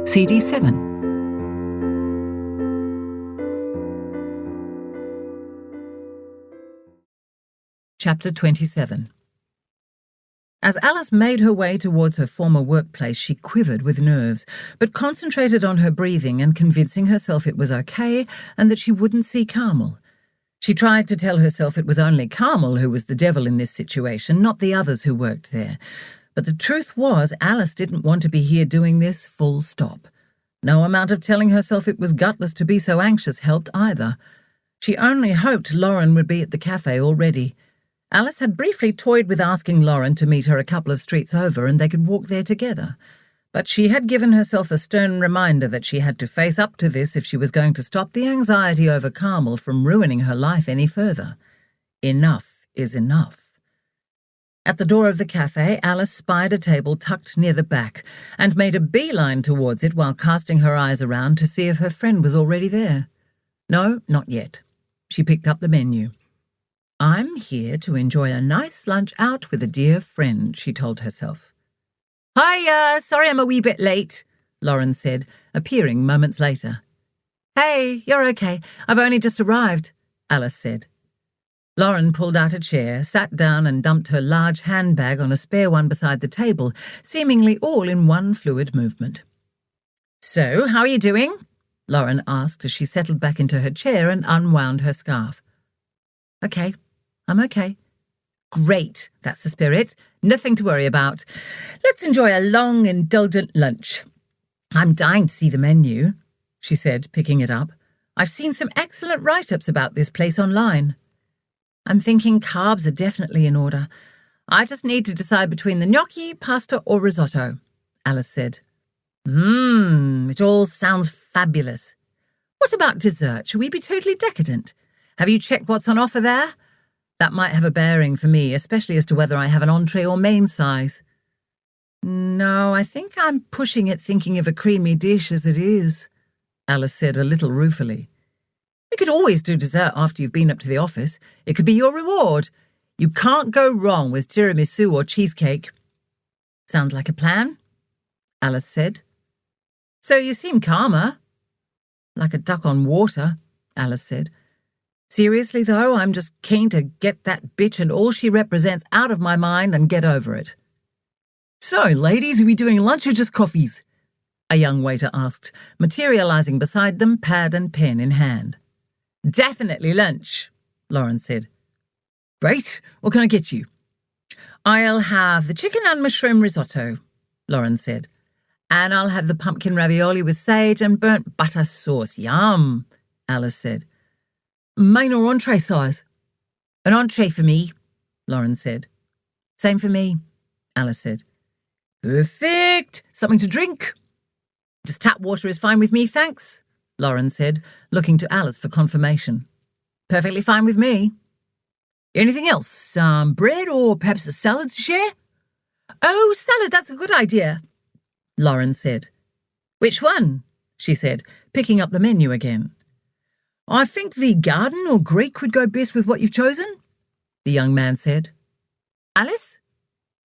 CD 7. Chapter 27. As Alice made her way towards her former workplace, she quivered with nerves, but concentrated on her breathing and convincing herself it was okay and that she wouldn't see Carmel. She tried to tell herself it was only Carmel who was the devil in this situation, not the others who worked there. But the truth was, Alice didn't want to be here doing this, full stop. No amount of telling herself it was gutless to be so anxious helped either. She only hoped Lauren would be at the cafe already. Alice had briefly toyed with asking Lauren to meet her a couple of streets over and they could walk there together. But she had given herself a stern reminder that she had to face up to this if she was going to stop the anxiety over Carmel from ruining her life any further. Enough is enough. At the door of the cafe, Alice spied a table tucked near the back and made a beeline towards it while casting her eyes around to see if her friend was already there. No, not yet. She picked up the menu. "I'm here to enjoy a nice lunch out with a dear friend," she told herself. "Hi, sorry I'm a wee bit late," Lauren said, appearing moments later. "Hey, you're okay. I've only just arrived," Alice said. Lauren pulled out a chair, sat down and dumped her large handbag on a spare one beside the table, seemingly all in one fluid movement. "So, how are you doing?" Lauren asked as she settled back into her chair and unwound her scarf. "Okay, I'm okay." "Great, that's the spirit. Nothing to worry about. Let's enjoy a long, indulgent lunch. I'm dying to see the menu," she said, picking it up. "I've seen some excellent write-ups about this place online. I'm thinking carbs are definitely in order. I just need to decide between the gnocchi, pasta or risotto," Alice said. It all sounds fabulous. What about dessert? Shall we be totally decadent? Have you checked what's on offer there? That might have a bearing for me, especially as to whether I have an entree or main size. No, I think I'm pushing it thinking of a creamy dish as it is, Alice said a little ruefully. We could always do dessert after you've been up to the office. It could be your reward. You can't go wrong with tiramisu or cheesecake. Sounds like a plan, Alice said. So you seem calmer. Like a duck on water, Alice said. Seriously, though, I'm just keen to get that bitch and all she represents out of my mind and get over it. So, ladies, are we doing lunch or just coffees? A young waiter asked, materializing beside them, pad and pen in hand. Definitely lunch, Lauren said. Great. What can I get you? I'll have the chicken and mushroom risotto, Lauren said. And I'll have the pumpkin ravioli with sage and burnt butter sauce. Yum, Alice said. Main or entree size? An entree for me, Lauren said. Same for me, Alice said. Perfect. Something to drink? Just tap water is fine with me, thanks, Lauren said, looking to Alice for confirmation. Perfectly fine with me. Anything else? Bread or perhaps a salad to share? Oh, salad, that's a good idea, Lauren said. Which one? She said, picking up the menu again. I think the garden or Greek would go best with what you've chosen, the young man said. Alice?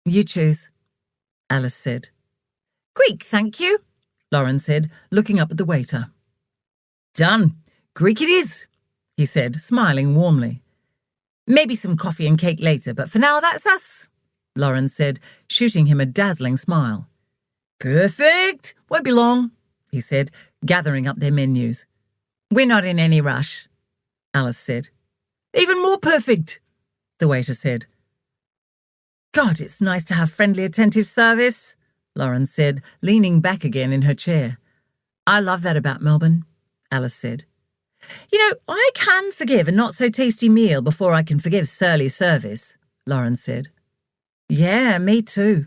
You choose, Alice said. Greek, thank you, Lauren said, looking up at the waiter. Done. Greek it is, he said, smiling warmly. Maybe some coffee and cake later, but for now that's us, Lauren said, shooting him a dazzling smile. Perfect. Won't be long, he said, gathering up their menus. We're not in any rush, Alice said. Even more perfect, the waiter said. God, it's nice to have friendly, attentive service, Lauren said, leaning back again in her chair. I love that about Melbourne, Alice said. You know, I can forgive a not-so-tasty meal before I can forgive surly service, Lauren said. Yeah, me too.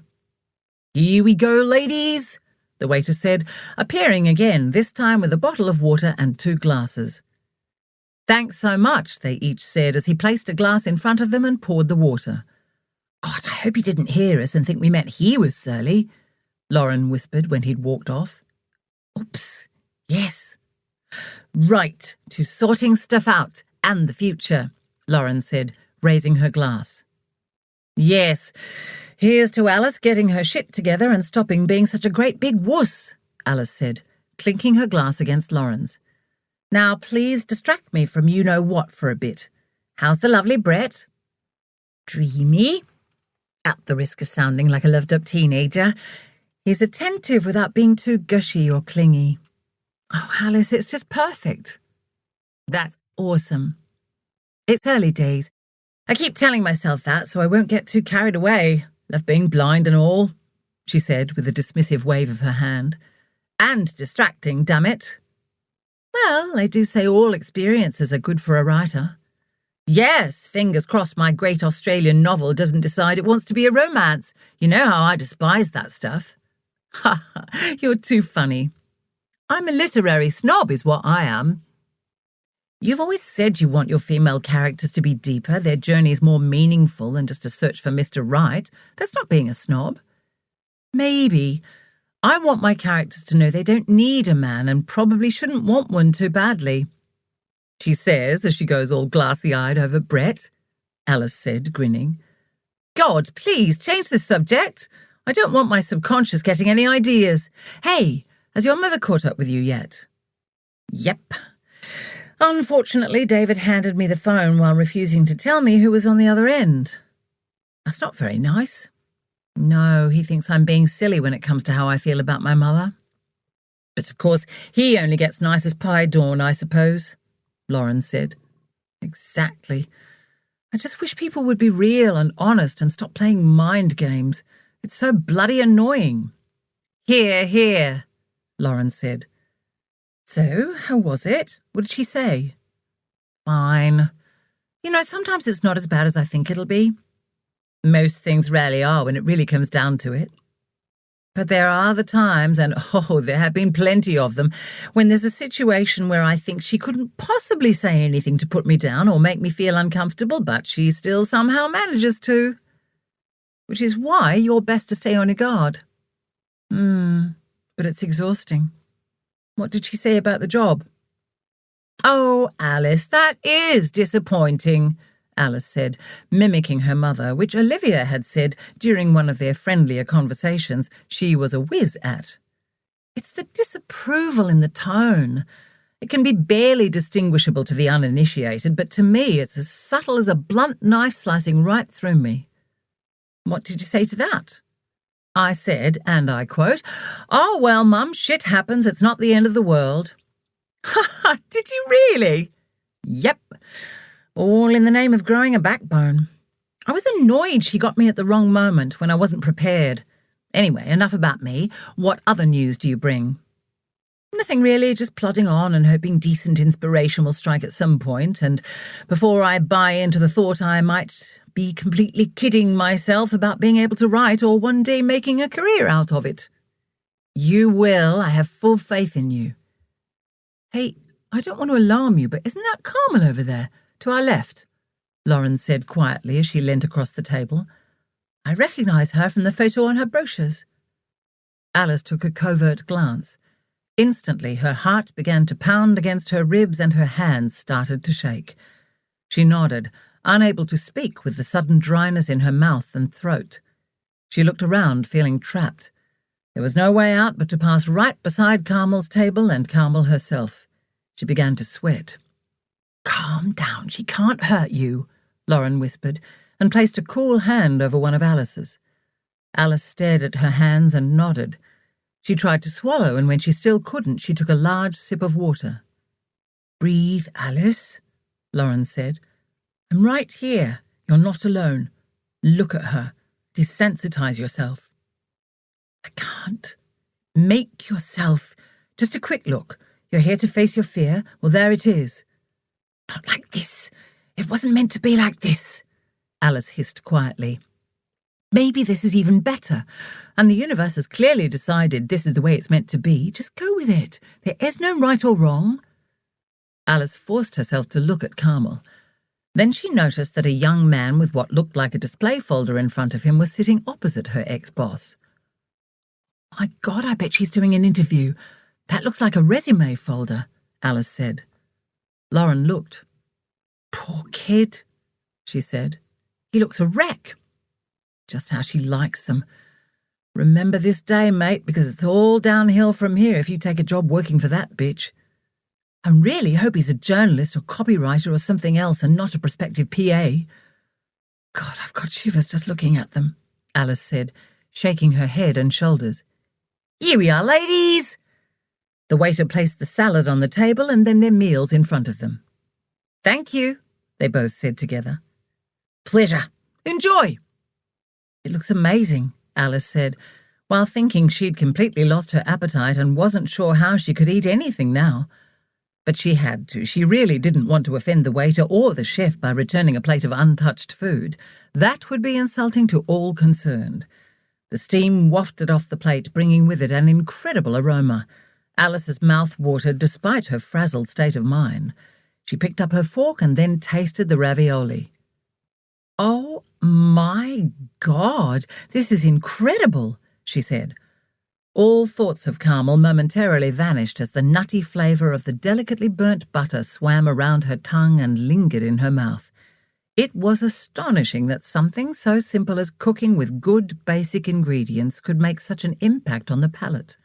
Here we go, ladies, the waiter said, appearing again, this time with a bottle of water and 2 glasses. Thanks so much, they each said as he placed a glass in front of them and poured the water. God, I hope he didn't hear us and think we meant he was surly, Lauren whispered when he'd walked off. Oops, yes. Right, to sorting stuff out and the future, Lauren said, raising her glass. Yes, here's to Alice getting her shit together and stopping being such a great big wuss, Alice said, clinking her glass against Lauren's. Now please distract me from you-know-what for a bit. How's the lovely Brett? Dreamy, at the risk of sounding like a loved-up teenager. He's attentive without being too gushy or clingy. Oh, Alice, it's just perfect. That's awesome. It's early days. I keep telling myself that so I won't get too carried away, left being blind and all, she said with a dismissive wave of her hand. And distracting, damn it. Well, they do say all experiences are good for a writer. Yes, fingers crossed my great Australian novel doesn't decide it wants to be a romance. You know how I despise that stuff. Ha ha, you're too funny. I'm a literary snob is what I am. You've always said you want your female characters to be deeper, their journeys more meaningful than just a search for Mr. Right. That's not being a snob. Maybe. I want my characters to know they don't need a man and probably shouldn't want one too badly. She says as she goes all glassy-eyed over Brett, Alice said, grinning. God, please, change this subject. I don't want my subconscious getting any ideas. Hey, has your mother caught up with you yet? Yep. Unfortunately, David handed me the phone while refusing to tell me who was on the other end. That's not very nice. No, he thinks I'm being silly when it comes to how I feel about my mother. But of course, he only gets nice as pie Dawn, I suppose, Lauren said. Exactly. I just wish people would be real and honest and stop playing mind games. It's so bloody annoying. Hear, hear, Lauren said. So, how was it? What did she say? Fine. You know, sometimes it's not as bad as I think it'll be. Most things rarely are when it really comes down to it. But there are the times, and oh, there have been plenty of them, when there's a situation where I think she couldn't possibly say anything to put me down or make me feel uncomfortable, but she still somehow manages to. Which is why you're best to stay on your guard. But it's exhausting. What did she say about the job? Oh, Alice, that is disappointing, Alice said, mimicking her mother, which Olivia had said during one of their friendlier conversations she was a whiz at. It's the disapproval in the tone. It can be barely distinguishable to the uninitiated, but to me it's as subtle as a blunt knife slicing right through me. What did you say to that? I said, and I quote, "Oh, well, Mum, shit happens, it's not the end of the world." Ha ha, did you really? Yep. All in the name of growing a backbone. I was annoyed she got me at the wrong moment when I wasn't prepared. Anyway, enough about me. What other news do you bring? Nothing really, just plodding on and hoping decent inspiration will strike at some point, and before I buy into the thought I might be completely kidding myself about being able to write or one day making a career out of it. You will, I have full faith in you. Hey, I don't want to alarm you, but isn't that Carmel over there? To our left, Lauren said quietly as she leant across the table. I recognise her from the photo on her brochures. Alice took a covert glance. Instantly, her heart began to pound against her ribs and her hands started to shake. She nodded, unable to speak with the sudden dryness in her mouth and throat. She looked around, feeling trapped. There was no way out but to pass right beside Carmel's table and Carmel herself. She began to sweat. Calm down, she can't hurt you, Lauren whispered, and placed a cool hand over one of Alice's. Alice stared at her hands and nodded. She tried to swallow, and when she still couldn't, she took a large sip of water. Breathe, Alice, Lauren said. I'm right here. You're not alone. Look at her. Desensitize yourself. I can't. Make yourself. Just a quick look. You're here to face your fear. Well, there it is. Not like this. It wasn't meant to be like this, Alice hissed quietly. Maybe this is even better, and the universe has clearly decided this is the way it's meant to be. Just go with it. There is no right or wrong. Alice forced herself to look at Carmel. Then she noticed that a young man with what looked like a display folder in front of him was sitting opposite her ex-boss. My God, I bet she's doing an interview. That looks like a resume folder, Alice said. Lauren looked. Poor kid, she said. He looks a wreck. Just how she likes them. Remember this day, mate, because it's all downhill from here if you take a job working for that bitch. I really hope he's a journalist or copywriter or something else and not a prospective PA. God, I've got shivers just looking at them, Alice said, shaking her head and shoulders. Here we are, ladies! The waiter placed the salad on the table and then their meals in front of them. Thank you, they both said together. Pleasure. Enjoy. It looks amazing, Alice said, while thinking she'd completely lost her appetite and wasn't sure how she could eat anything now. But she had to. She really didn't want to offend the waiter or the chef by returning a plate of untouched food. That would be insulting to all concerned. The steam wafted off the plate, bringing with it an incredible aroma. Alice's mouth watered despite her frazzled state of mind. She picked up her fork and then tasted the ravioli. Oh my God, this is incredible, she said. All thoughts of Carmel momentarily vanished as the nutty flavour of the delicately burnt butter swam around her tongue and lingered in her mouth. It was astonishing that something so simple as cooking with good basic ingredients could make such an impact on the palate.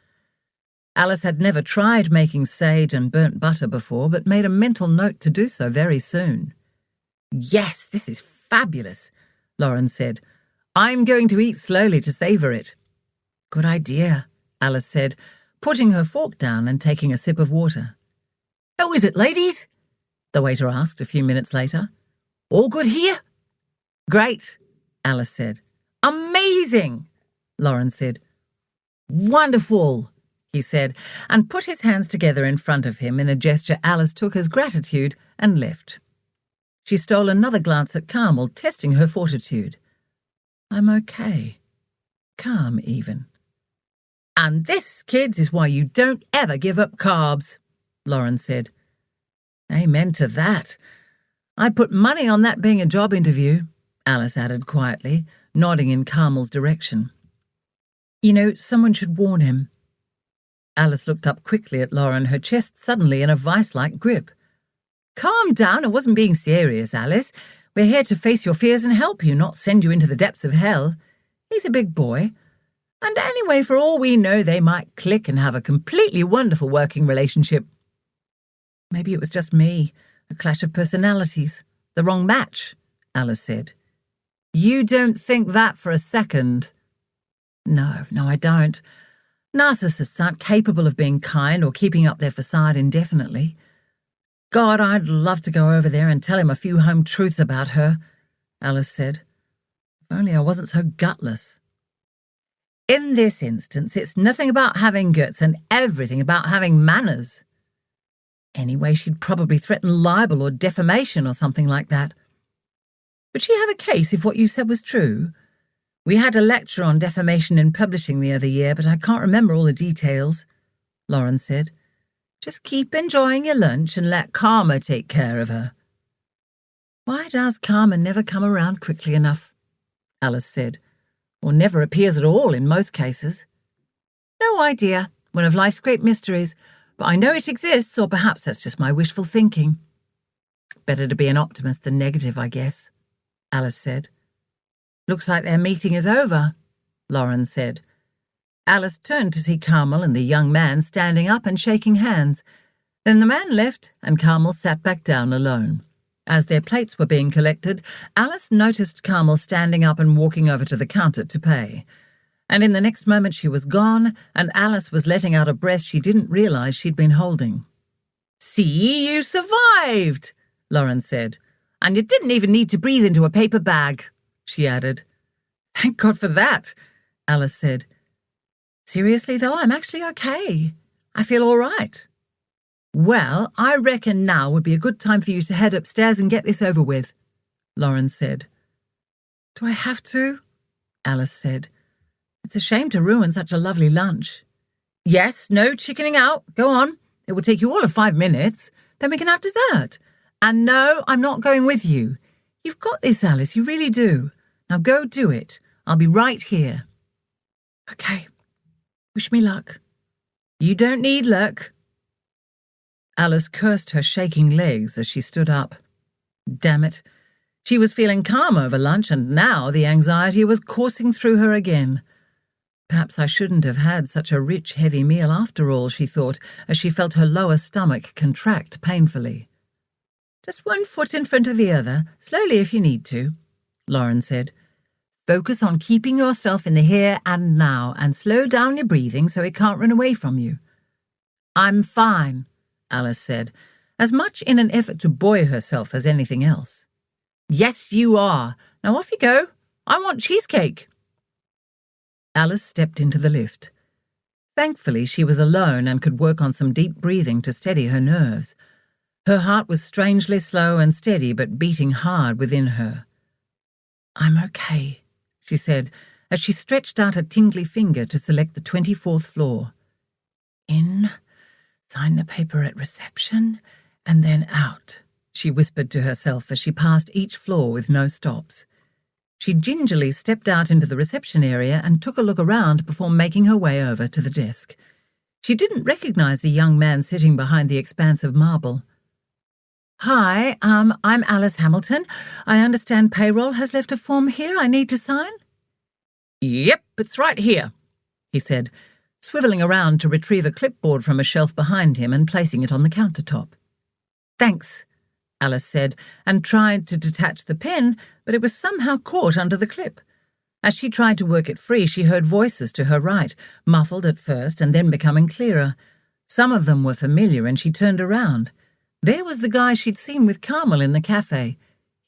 Alice had never tried making sage and burnt butter before, but made a mental note to do so very soon. Yes, this is fabulous, Lauren said. I'm going to eat slowly to savour it. Good idea, Alice said, putting her fork down and taking a sip of water. How is it, ladies? The waiter asked a few minutes later. All good here? Great, Alice said. Amazing, Lauren said. Wonderful, he said, and put his hands together in front of him in a gesture Alice took as gratitude and left. She stole another glance at Carmel, testing her fortitude. I'm okay. Calm, even. And this, kids, is why you don't ever give up carbs, Lauren said. Amen to that. I'd put money on that being a job interview, Alice added quietly, nodding in Carmel's direction. You know, someone should warn him. Alice looked up quickly at Lauren, her chest suddenly in a vice-like grip. Calm down, I wasn't being serious, Alice. We're here to face your fears and help you, not send you into the depths of hell. He's a big boy. And anyway, for all we know, they might click and have a completely wonderful working relationship. Maybe it was just me, a clash of personalities, the wrong match, Alice said. You don't think that for a second? No, I don't. Narcissists aren't capable of being kind or keeping up their facade indefinitely. God, I'd love to go over there and tell him a few home truths about her, Alice said. If only I wasn't so gutless. In this instance, it's nothing about having guts and everything about having manners. Anyway, she'd probably threaten libel or defamation or something like that. Would she have a case if what you said was true? We had a lecture on defamation in publishing the other year, but I can't remember all the details, Lauren said. Just keep enjoying your lunch and let Karma take care of her. Why does Karma never come around quickly enough? Alice said, or never appears at all in most cases. No idea, one of life's great mysteries, but I know it exists, or perhaps that's just my wishful thinking. Better to be an optimist than negative, I guess, Alice said. Looks like their meeting is over, Lauren said. Alice turned to see Carmel and the young man standing up and shaking hands. Then the man left and Carmel sat back down alone. As their plates were being collected, Alice noticed Carmel standing up and walking over to the counter to pay. And in the next moment she was gone, and Alice was letting out a breath she didn't realise she'd been holding. See, you survived, Lauren said. And you didn't even need to breathe into a paper bag, she added. Thank God for that, Alice said. Seriously, though, I'm actually okay. I feel all right. Well, I reckon now would be a good time for you to head upstairs and get this over with, Lauren said. Do I have to? Alice said. It's a shame to ruin such a lovely lunch. Yes, no chickening out. Go on. It will take you all of 5 minutes. Then we can have dessert. And no, I'm not going with you. You've got this, Alice, you really do. Now go do it. I'll be right here. Okay. Wish me luck. You don't need luck. Alice cursed her shaking legs as she stood up. Damn it. She was feeling calm over lunch, and now the anxiety was coursing through her again. Perhaps I shouldn't have had such a rich, heavy meal after all, she thought, as she felt her lower stomach contract painfully. Just one foot in front of the other, slowly if you need to, Lauren said. Focus on keeping yourself in the here and now and slow down your breathing so it can't run away from you. I'm fine, Alice said, as much in an effort to buoy herself as anything else. Yes, you are. Now off you go. I want cheesecake. Alice stepped into the lift. Thankfully, she was alone and could work on some deep breathing to steady her nerves. Her heart was strangely slow and steady, but beating hard within her. I'm okay, she said, as she stretched out a tingly finger to select the 24th floor. In, sign the paper at reception, and then out, she whispered to herself as she passed each floor with no stops. She gingerly stepped out into the reception area and took a look around before making her way over to the desk. She didn't recognize the young man sitting behind the expanse of marble. Hi, I'm Alice Hamilton. I understand payroll has left a form here I need to sign? Yep, it's right here, he said, swiveling around to retrieve a clipboard from a shelf behind him and placing it on the countertop. Thanks, Alice said, and tried to detach the pen, but it was somehow caught under the clip. As she tried to work it free, she heard voices to her right, muffled at first and then becoming clearer. Some of them were familiar, and she turned around. There was the guy she'd seen with Carmel in the cafe.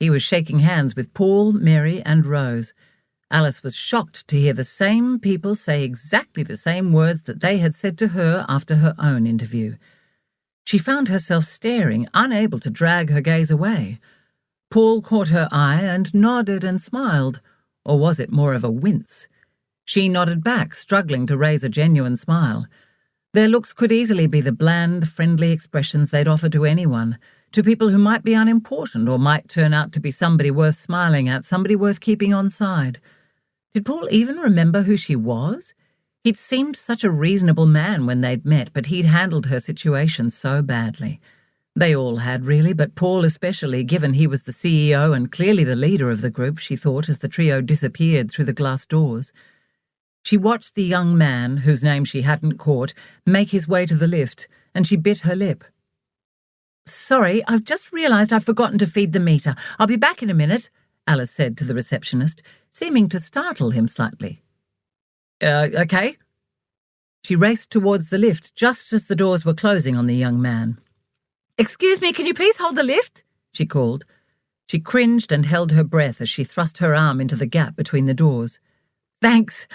He was shaking hands with Paul, Mary, and Rose. Alice was shocked to hear the same people say exactly the same words that they had said to her after her own interview. She found herself staring, unable to drag her gaze away. Paul caught her eye and nodded and smiled, or was it more of a wince? She nodded back, struggling to raise a genuine smile. Their looks could easily be the bland, friendly expressions they'd offer to anyone, to people who might be unimportant or might turn out to be somebody worth smiling at, somebody worth keeping on side. Did Paul even remember who she was? He'd seemed such a reasonable man when they'd met, but he'd handled her situation so badly. They all had, really, but Paul especially, given he was the CEO and clearly the leader of the group, she thought, as the trio disappeared through the glass doors. She watched the young man, whose name she hadn't caught, make his way to the lift, and she bit her lip. Sorry, I've just realised I've forgotten to feed the meter. I'll be back in a minute, Alice said to the receptionist, seeming to startle him slightly. Okay. She raced towards the lift just as the doors were closing on the young man. Excuse me, can you please hold the lift? She called. She cringed and held her breath as she thrust her arm into the gap between the doors. Thanks,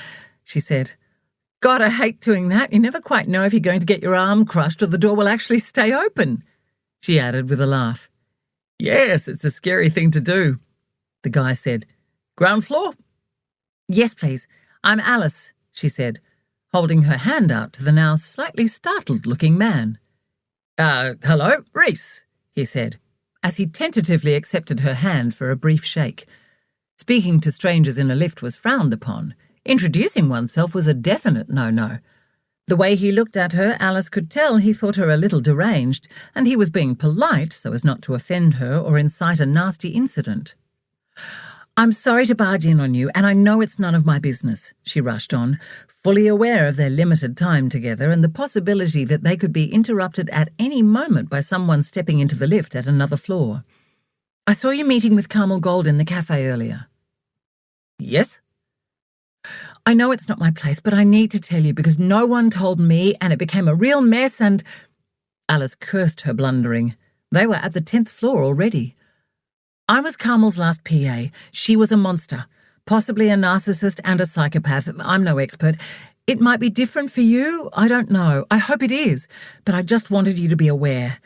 she said. God, I hate doing that. You never quite know if you're going to get your arm crushed or the door will actually stay open, she added with a laugh. Yes, it's a scary thing to do, the guy said. Ground floor? Yes, please. I'm Alice, she said, holding her hand out to the now slightly startled-looking man. Hello, Reese, he said, as he tentatively accepted her hand for a brief shake. Speaking to strangers in a lift was frowned upon. Introducing oneself was a definite no-no. The way he looked at her, Alice could tell he thought her a little deranged, and he was being polite so as not to offend her or incite a nasty incident. I'm sorry to barge in on you, and I know it's none of my business, she rushed on, fully aware of their limited time together and the possibility that they could be interrupted at any moment by someone stepping into the lift at another floor. I saw you meeting with Carmel Gold in the cafe earlier. Yes? I know it's not my place, but I need to tell you because no one told me and it became a real mess and... Alice cursed her blundering. They were at the 10th floor already. I was Carmel's last PA. She was a monster, possibly a narcissist and a psychopath. I'm no expert. It might be different for you. I don't know. I hope it is. But I just wanted you to be aware.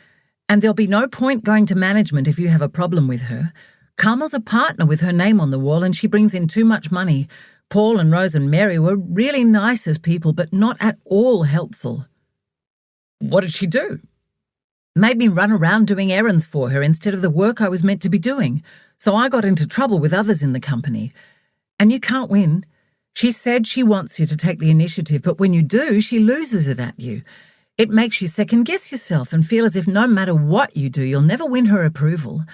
And there'll be no point going to management if you have a problem with her. Carmel's a partner with her name on the wall and she brings in too much money. Paul and Rose and Mary were really nice as people, but not at all helpful. What did she do? Made me run around doing errands for her instead of the work I was meant to be doing, so I got into trouble with others in the company. And you can't win. She said she wants you to take the initiative, but when you do, she loses it at you. It makes you second-guess yourself and feel as if no matter what you do, you'll never win her approval.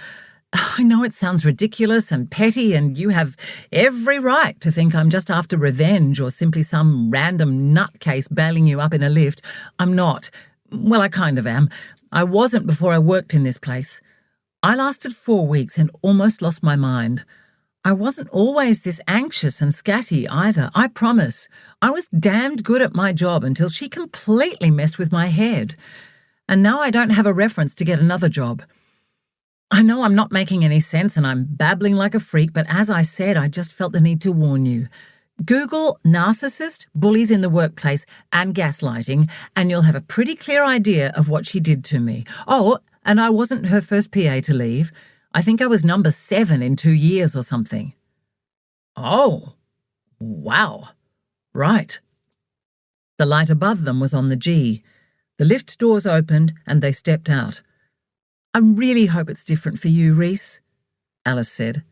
I know it sounds ridiculous and petty, and you have every right to think I'm just after revenge or simply some random nutcase bailing you up in a lift. I'm not. Well, I kind of am. I wasn't before I worked in this place. I lasted 4 weeks and almost lost my mind. I wasn't always this anxious and scatty either, I promise. I was damned good at my job until she completely messed with my head. And now I don't have a reference to get another job. I know I'm not making any sense and I'm babbling like a freak, but as I said, I just felt the need to warn you. Google narcissist, bullies in the workplace, and gaslighting, and you'll have a pretty clear idea of what she did to me. Oh, and I wasn't her first PA to leave. I think I was number 7 in 2 years or something. Oh, wow. Right. The light above them was on the G. The lift doors opened and they stepped out. I really hope it's different for you, Reese, Alice said.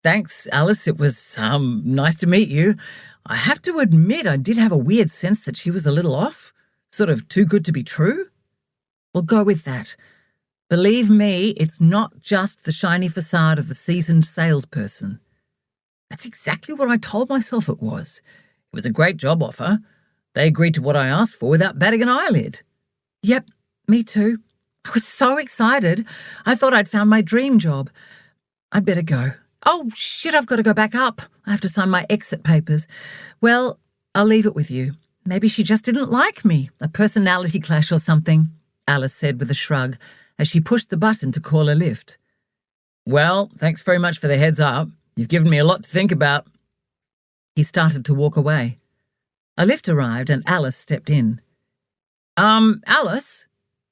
Thanks, Alice. It was, nice to meet you. I have to admit I did have a weird sense that she was a little off. Sort of too good to be true. We'll go with that. Believe me, it's not just the shiny facade of the seasoned salesperson. That's exactly what I told myself it was. It was a great job offer. They agreed to what I asked for without batting an eyelid. Yep, me too. I was so excited. I thought I'd found my dream job. I'd better go. Oh, shit, I've got to go back up. I have to sign my exit papers. Well, I'll leave it with you. Maybe she just didn't like me. A personality clash or something, Alice said with a shrug as she pushed the button to call a lift. Well, thanks very much for the heads up. You've given me a lot to think about. He started to walk away. A lift arrived and Alice stepped in. Alice?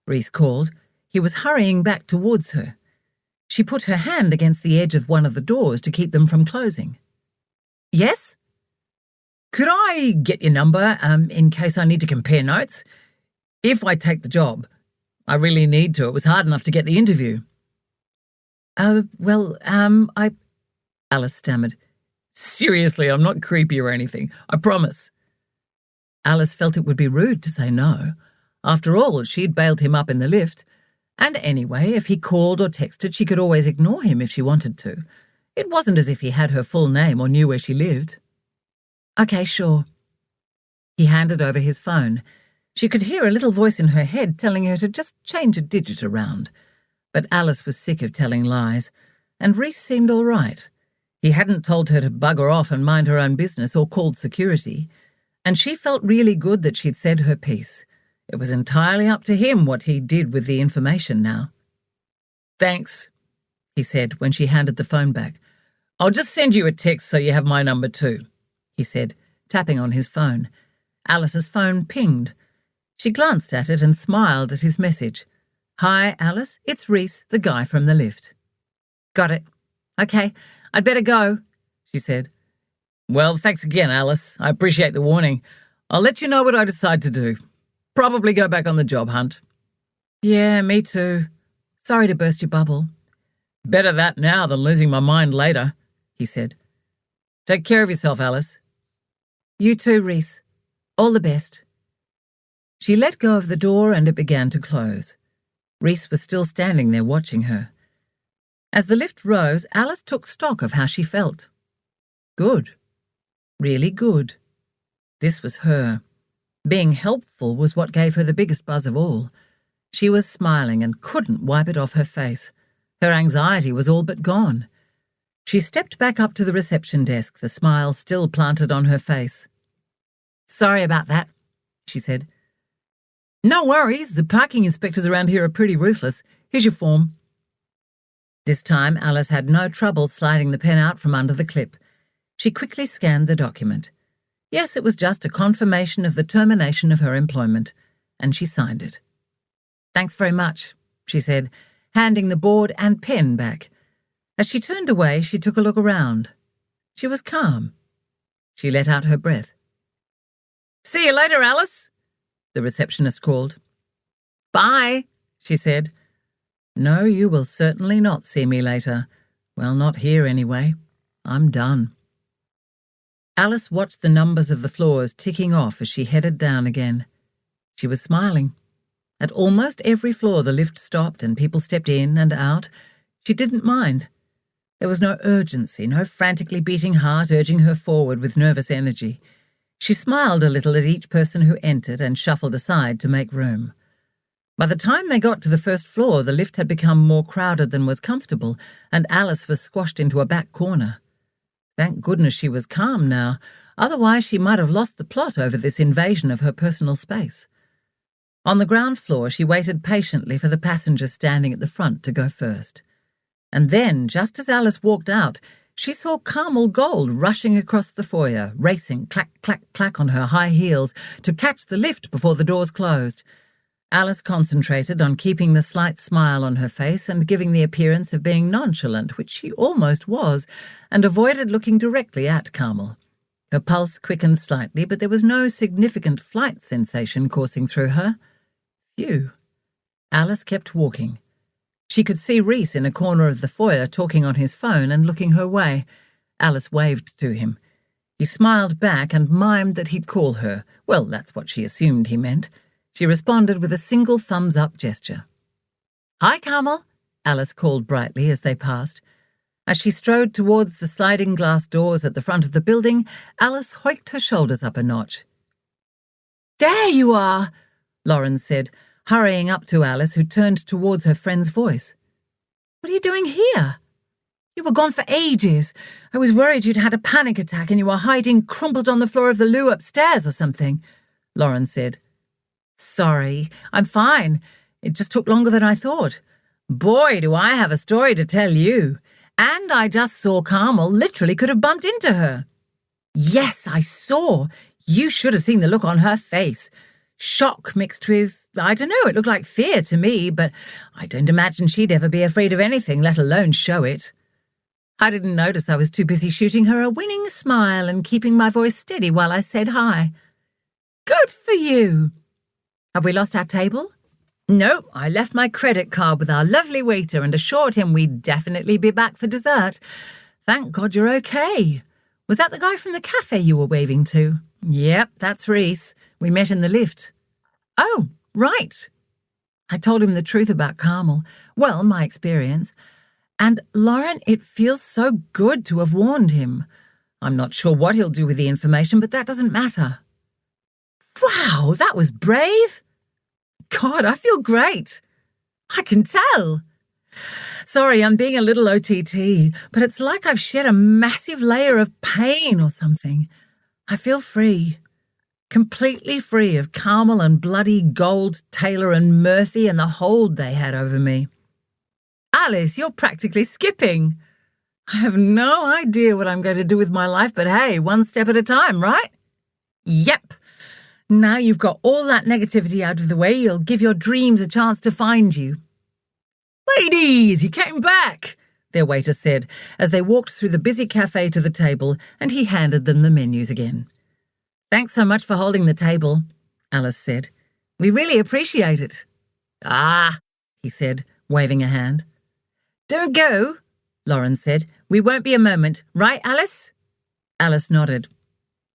Reese called. He was hurrying back towards her. She put her hand against the edge of one of the doors to keep them from closing. Yes? Could I get your number, in case I need to compare notes? If I take the job. I really need to. It was hard enough to get the interview. Alice stammered. Seriously, I'm not creepy or anything. I promise. Alice felt it would be rude to say no. After all, she'd bailed him up in the lift. And anyway, if he called or texted, she could always ignore him if she wanted to. It wasn't as if he had her full name or knew where she lived. Okay, sure. He handed over his phone. She could hear a little voice in her head telling her to just change a digit around. But Alice was sick of telling lies, and Reese seemed all right. He hadn't told her to bugger off and mind her own business or called security, and she felt really good that she'd said her piece. It was entirely up to him what he did with the information now. Thanks, he said when she handed the phone back. I'll just send you a text so you have my number too, he said, tapping on his phone. Alice's phone pinged. She glanced at it and smiled at his message. Hi, Alice, it's Reese, the guy from the lift. Got it. Okay, I'd better go, she said. Well, thanks again, Alice. I appreciate the warning. I'll let you know what I decide to do. Probably go back on the job hunt. Yeah, me too. Sorry to burst your bubble. Better that now than losing my mind later, he said. Take care of yourself, Alice. You too, Reese. All the best. She let go of the door and it began to close. Reese was still standing there watching her. As the lift rose, Alice took stock of how she felt. Good. Really good. This was her. Being helpful was what gave her the biggest buzz of all. She was smiling and couldn't wipe it off her face. Her anxiety was all but gone. She stepped back up to the reception desk, the smile still planted on her face. Sorry about that, she said. No worries, the parking inspectors around here are pretty ruthless. Here's your form. This time Alice had no trouble sliding the pen out from under the clip. She quickly scanned the document. Yes, it was just a confirmation of the termination of her employment, and she signed it. Thanks very much, she said, handing the board and pen back. As she turned away, she took a look around. She was calm. She let out her breath. See you later, Alice, the receptionist called. Bye, she said. No, you will certainly not see me later. Well, not here anyway. I'm done. Alice watched the numbers of the floors ticking off as she headed down again. She was smiling. At almost every floor the lift stopped and people stepped in and out. She didn't mind. There was no urgency, no frantically beating heart urging her forward with nervous energy. She smiled a little at each person who entered and shuffled aside to make room. By the time they got to the first floor, the lift had become more crowded than was comfortable, and Alice was squashed into a back corner. Thank goodness she was calm now, otherwise she might have lost the plot over this invasion of her personal space. On the ground floor, she waited patiently for the passengers standing at the front to go first. And then, just as Alice walked out, she saw Carmel Gold rushing across the foyer, racing clack, clack, clack on her high heels to catch the lift before the doors closed. Alice concentrated on keeping the slight smile on her face and giving the appearance of being nonchalant, which she almost was, and avoided looking directly at Carmel. Her pulse quickened slightly, but there was no significant flight sensation coursing through her. Phew. Alice kept walking. She could see Reese in a corner of the foyer talking on his phone and looking her way. Alice waved to him. He smiled back and mimed that he'd call her. Well, that's what she assumed he meant. She responded with a single thumbs-up gesture. "Hi, Carmel," Alice called brightly as they passed. As she strode towards the sliding glass doors at the front of the building, Alice hoiked her shoulders up a notch. "There you are," Lauren said, hurrying up to Alice, who turned towards her friend's voice. "What are you doing here? You were gone for ages. I was worried you'd had a panic attack and you were hiding crumpled on the floor of the loo upstairs or something," Lauren said. "Sorry, I'm fine. It just took longer than I thought. Boy, do I have a story to tell you. And I just saw Carmel literally could have bumped into her." "Yes, I saw. You should have seen the look on her face. Shock mixed with, I don't know, it looked like fear to me, but I don't imagine she'd ever be afraid of anything, let alone show it. I didn't notice I was too busy shooting her a winning smile and keeping my voice steady while I said hi." "Good for you. Have we lost our table?" "Nope, I left my credit card with our lovely waiter and assured him we'd definitely be back for dessert. Thank God you're okay. Was that the guy from the cafe you were waving to?" "Yep, that's Reese. We met in the lift." "Oh, right." I told him the truth about Carmel. Well, my experience. And, Lauren, it feels so good to have warned him. I'm not sure what he'll do with the information, but that doesn't matter. Wow, that was brave. God, I feel great. I can tell. Sorry, I'm being a little OTT, but it's like I've shed a massive layer of pain or something. I feel free. Completely free of Carmel and bloody Gold, Taylor and Murphy and the hold they had over me. Alice, you're practically skipping. I have no idea what I'm going to do with my life, but hey, one step at a time, right? Yep. Now you've got all that negativity out of the way, you'll give your dreams a chance to find you. "Ladies, you came back," their waiter said, as they walked through the busy cafe to the table, and he handed them the menus again. "Thanks so much for holding the table," Alice said. "We really appreciate it." "Ah," he said, waving a hand. "Don't go," Lauren said. "We won't be a moment. Right, Alice?" Alice nodded.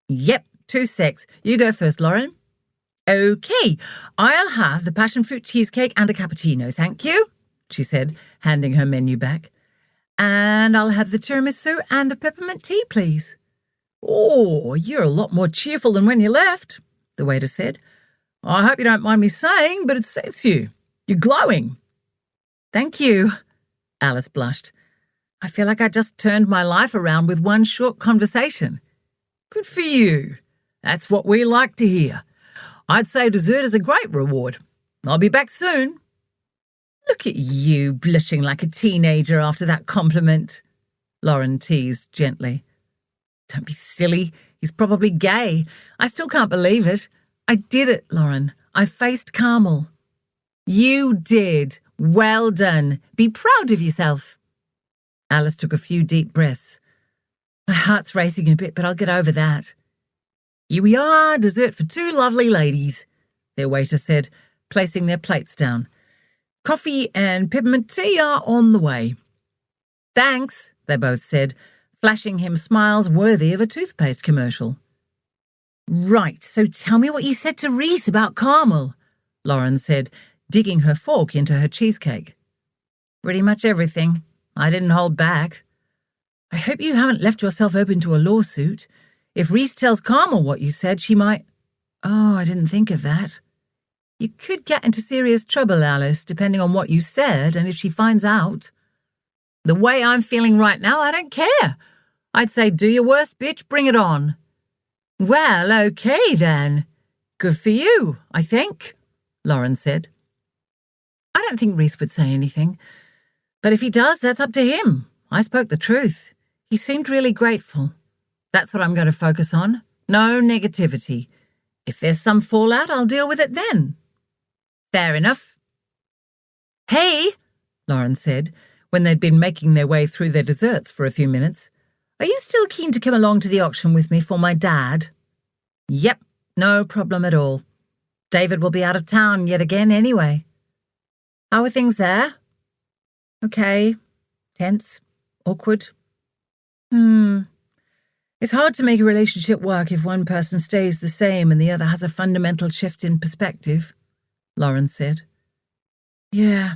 "Yep, 2 secs. You go first, Lauren." "Okay, I'll have the passion fruit cheesecake and a cappuccino, thank you," she said, handing her menu back. "And I'll have the tiramisu and a peppermint tea, please." "Oh, you're a lot more cheerful than when you left," the waiter said. "I hope you don't mind me saying, but it suits you. You're glowing." "Thank you," Alice blushed. "I feel like I just turned my life around with one short conversation." "Good for you. That's what we like to hear. I'd say dessert is a great reward. I'll be back soon." "Look at you, blushing like a teenager after that compliment," Lauren teased gently. "Don't be silly. He's probably gay. I still can't believe it. I did it, Lauren. I faced Carmel." "You did. Well done. Be proud of yourself." Alice took a few deep breaths. "My heart's racing a bit, but I'll get over that." "Here we are, dessert for 2 lovely ladies," their waiter said, placing their plates down. "Coffee and peppermint tea are on the way." "Thanks," they both said, flashing him smiles worthy of a toothpaste commercial. "Right, so tell me what you said to Reese about Carmel," Lauren said, digging her fork into her cheesecake. "Pretty much everything," I didn't hold back. I hope you haven't left yourself open to a lawsuit. If Reese tells Carmel what you said, she might... Oh, I didn't think of that. You could get into serious trouble, Alice, depending on what you said and if she finds out. The way I'm feeling right now, I don't care. I'd say do your worst, bitch, bring it on. Well, okay then. Good for you, I think, Lauren said. I don't think Reese would say anything. But if he does, that's up to him. I spoke the truth. He seemed really grateful. That's what I'm going to focus on. No negativity. If there's some fallout, I'll deal with it then. Fair enough. Hey, Lauren said, when they'd been making their way through their desserts for a few minutes. Are you still keen to come along to the auction with me for my dad? Yep, no problem at all. David will be out of town yet again anyway. How are things there? Okay. Tense. Awkward. It's hard to make a relationship work if one person stays the same and the other has a fundamental shift in perspective, Lauren said. Yeah.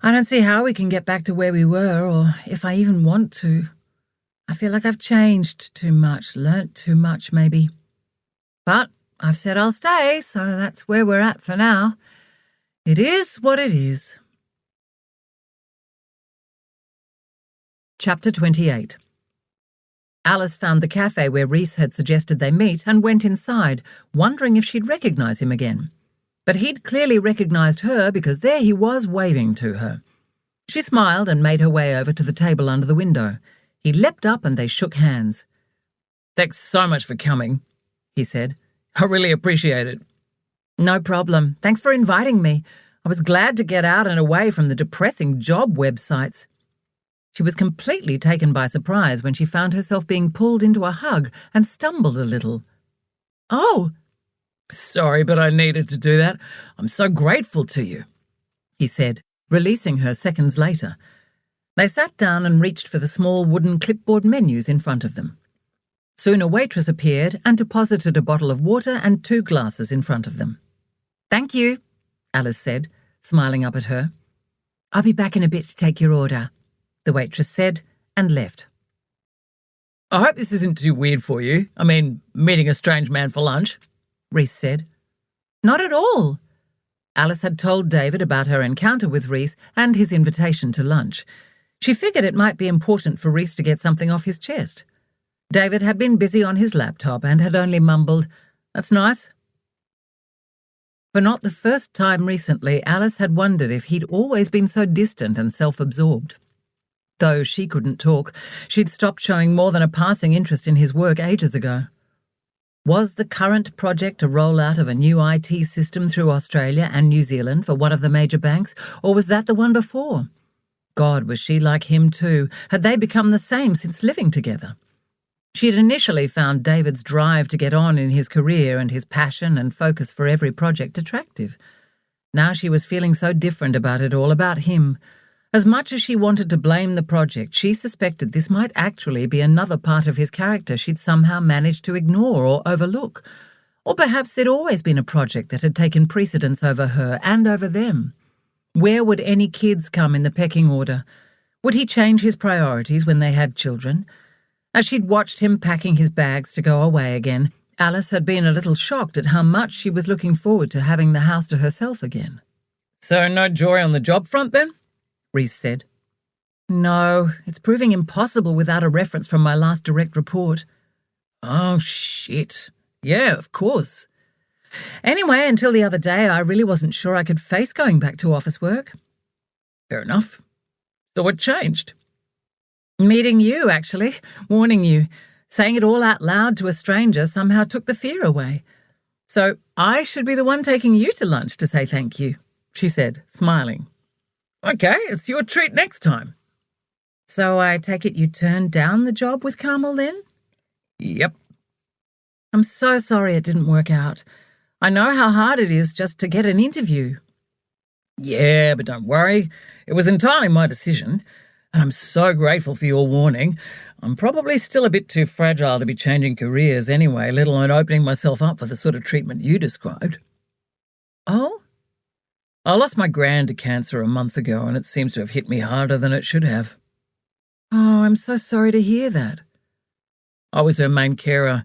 I don't see how we can get back to where we were, or if I even want to. I feel like I've changed too much, learnt too much, maybe. But I've said I'll stay, so that's where we're at for now. It is what it is. Chapter 28. Alice found the cafe where Reese had suggested they meet and went inside, wondering if she'd recognise him again. But he'd clearly recognised her because there he was waving to her. She smiled and made her way over to the table under the window. He leapt up and they shook hands. Thanks so much for coming, he said. I really appreciate it. No problem. Thanks for inviting me. I was glad to get out and away from the depressing job websites. She was completely taken by surprise when she found herself being pulled into a hug and stumbled a little. Oh! Sorry, but I needed to do that. I'm so grateful to you, he said, releasing her seconds later. They sat down and reached for the small wooden clipboard menus in front of them. Soon a waitress appeared and deposited a bottle of water and 2 glasses in front of them. Thank you, Alice said, smiling up at her. I'll be back in a bit to take your order, the waitress said, and left. I hope this isn't too weird for you. I mean, meeting a strange man for lunch, Reese said. Not at all. Alice had told David about her encounter with Reese and his invitation to lunch. She figured it might be important for Reese to get something off his chest. David had been busy on his laptop and had only mumbled, "That's nice." For not the first time recently, Alice had wondered if he'd always been so distant and self-absorbed. Though she couldn't talk, she'd stopped showing more than a passing interest in his work ages ago. Was the current project a rollout of a new IT system through Australia and New Zealand for one of the major banks, or was that the one before? God, was she like him too? Had they become the same since living together? She had initially found David's drive to get on in his career and his passion and focus for every project attractive. Now she was feeling so different about it all, about him. As much as she wanted to blame the project, she suspected this might actually be another part of his character she'd somehow managed to ignore or overlook. Or perhaps there'd always been a project that had taken precedence over her and over them. Where would any kids come in the pecking order? Would he change his priorities when they had children? As she'd watched him packing his bags to go away again, Alice had been a little shocked at how much she was looking forward to having the house to herself again. So no joy on the job front then? Reese said. No, it's proving impossible without a reference from my last direct report. Oh, shit. Yeah, of course. Anyway, until the other day, I really wasn't sure I could face going back to office work. Fair enough. So what changed? Meeting you, actually. Warning you. Saying it all out loud to a stranger somehow took the fear away. So I should be the one taking you to lunch to say thank you, she said, smiling. Okay, it's your treat next time. So I take it you turned down the job with Carmel then? Yep. I'm so sorry it didn't work out. I know how hard it is just to get an interview. Yeah, but don't worry. It was entirely my decision, and I'm so grateful for your warning. I'm probably still a bit too fragile to be changing careers anyway, let alone opening myself up for the sort of treatment you described. Oh? I lost my gran to cancer a month ago, and it seems to have hit me harder than it should have. Oh, I'm so sorry to hear that. I was her main carer.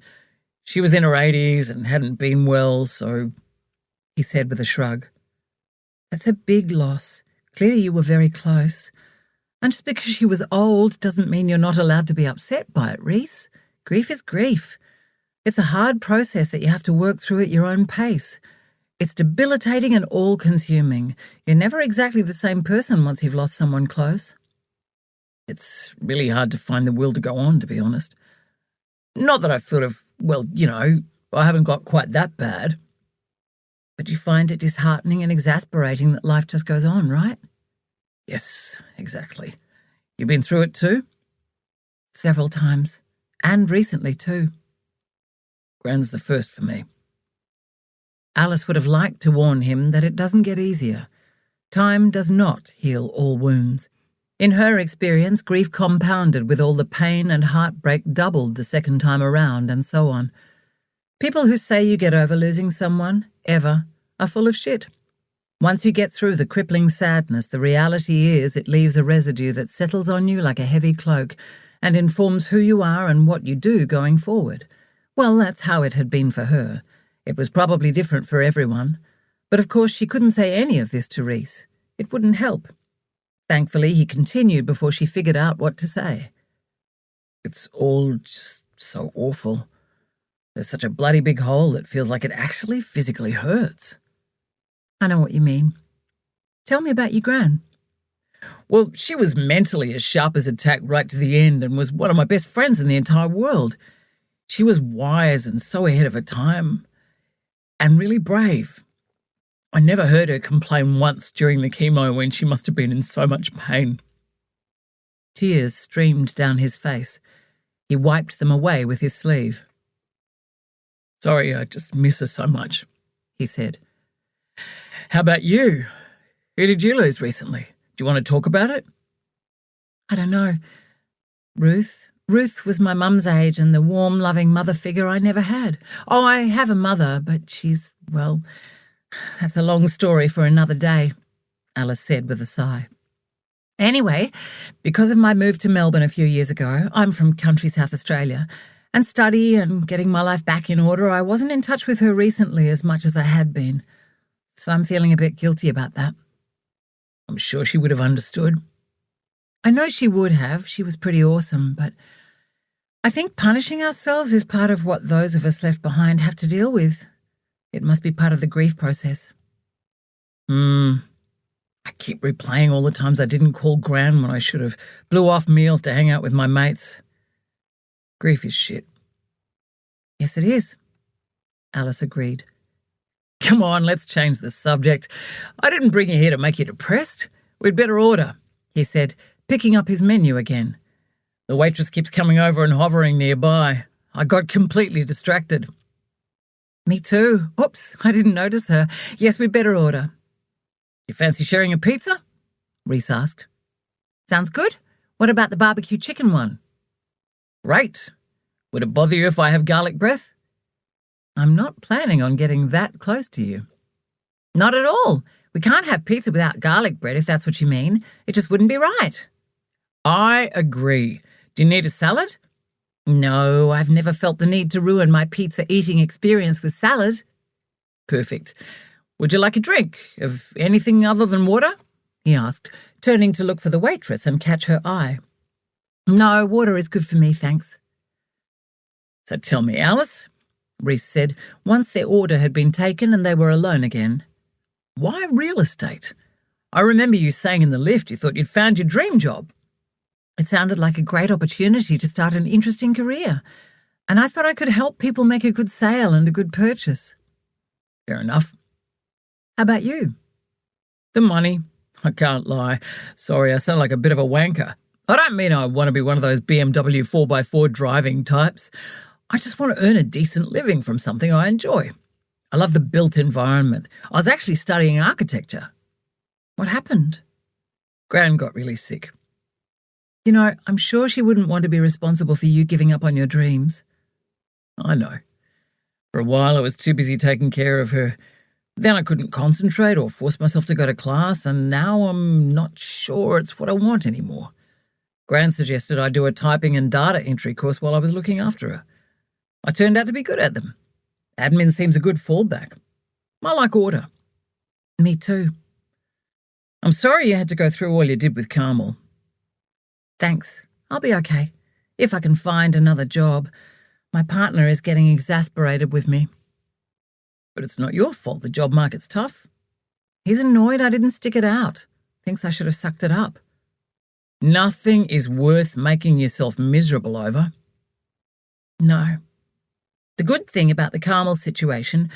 She was in her 80s and hadn't been well, so, he said with a shrug. That's a big loss. Clearly you were very close. And just because she was old doesn't mean you're not allowed to be upset by it, Reese. Grief is grief. It's a hard process that you have to work through at your own pace. It's debilitating and all-consuming. You're never exactly the same person once you've lost someone close. It's really hard to find the will to go on, to be honest. Not that I've thought of, I haven't got quite that bad. But you find it disheartening and exasperating that life just goes on, right? Yes, exactly. You've been through it too? Several times. And recently too. Gran's the first for me. Alice would have liked to warn him that it doesn't get easier. Time does not heal all wounds. In her experience, grief compounded with all the pain and heartbreak doubled the second time around, and so on. People who say you get over losing someone, ever, are full of shit. Once you get through the crippling sadness, the reality is it leaves a residue that settles on you like a heavy cloak and informs who you are and what you do going forward. Well, that's how it had been for her. It was probably different for everyone. But of course she couldn't say any of this to Reese. It wouldn't help. Thankfully, he continued before she figured out what to say. It's all just so awful. There's such a bloody big hole that feels like it actually physically hurts. I know what you mean. Tell me about your gran. Well, she was mentally as sharp as a tack right to the end and was one of my best friends in the entire world. She was wise and so ahead of her time, and really brave. I never heard her complain once during the chemo when she must have been in so much pain. Tears streamed down his face. He wiped them away with his sleeve. Sorry, I just miss her so much, he said. How about you? Who did you lose recently? Do you want to talk about it? I don't know. Ruth. Ruth was my mum's age and the warm, loving mother figure I never had. Oh, I have a mother, but she's, well, that's a long story for another day, Alice said with a sigh. Anyway, because of my move to Melbourne a few years ago, I'm from country South Australia, and study and getting my life back in order, I wasn't in touch with her recently as much as I had been. So I'm feeling a bit guilty about that. I'm sure she would have understood. I know she would have. She was pretty awesome, but I think punishing ourselves is part of what those of us left behind have to deal with. It must be part of the grief process. I keep replaying all the times I didn't call Gran when I should have. Blew off meals to hang out with my mates. Grief is shit. Yes, it is, Alice agreed. Come on, let's change the subject. I didn't bring you here to make you depressed. We'd better order, he said, picking up his menu again. The waitress keeps coming over and hovering nearby. I got completely distracted. Me too. Oops, I didn't notice her. Yes, we'd better order. You fancy sharing a pizza? Reese asked. Sounds good. What about the barbecue chicken one? Great. Would it bother you if I have garlic breath? I'm not planning on getting that close to you. Not at all. We can't have pizza without garlic bread, if that's what you mean. It just wouldn't be right. I agree. Do you need a salad? No, I've never felt the need to ruin my pizza eating experience with salad. Perfect. Would you like a drink of anything other than water? He asked, turning to look for the waitress and catch her eye. No, water is good for me, thanks. So tell me, Alice, Reese said, once their order had been taken and they were alone again. Why real estate? I remember you saying in the lift you thought you'd found your dream job. It sounded like a great opportunity to start an interesting career, and I thought I could help people make a good sale and a good purchase. Fair enough. How about you? The money. I can't lie. Sorry, I sound like a bit of a wanker. I don't mean I want to be one of those BMW 4x4 driving types. I just want to earn a decent living from something I enjoy. I love the built environment. I was actually studying architecture. What happened? Gran got really sick. You know, I'm sure she wouldn't want to be responsible for you giving up on your dreams. I know. For a while I was too busy taking care of her, Then I couldn't concentrate or force myself to go to class, and now I'm not sure it's what I want anymore. Gran suggested I do a typing and data entry course while I was looking after her. I turned out to be good at them. Admin seems a good fallback. I like order. Me too. I'm sorry you had to go through all you did with Carmel. Thanks. I'll be okay. If I can find another job. My partner is getting exasperated with me. But it's not your fault the job market's tough. He's annoyed I didn't stick it out. Thinks I should have sucked it up. Nothing is worth making yourself miserable over. No. The good thing about the Carmel situation,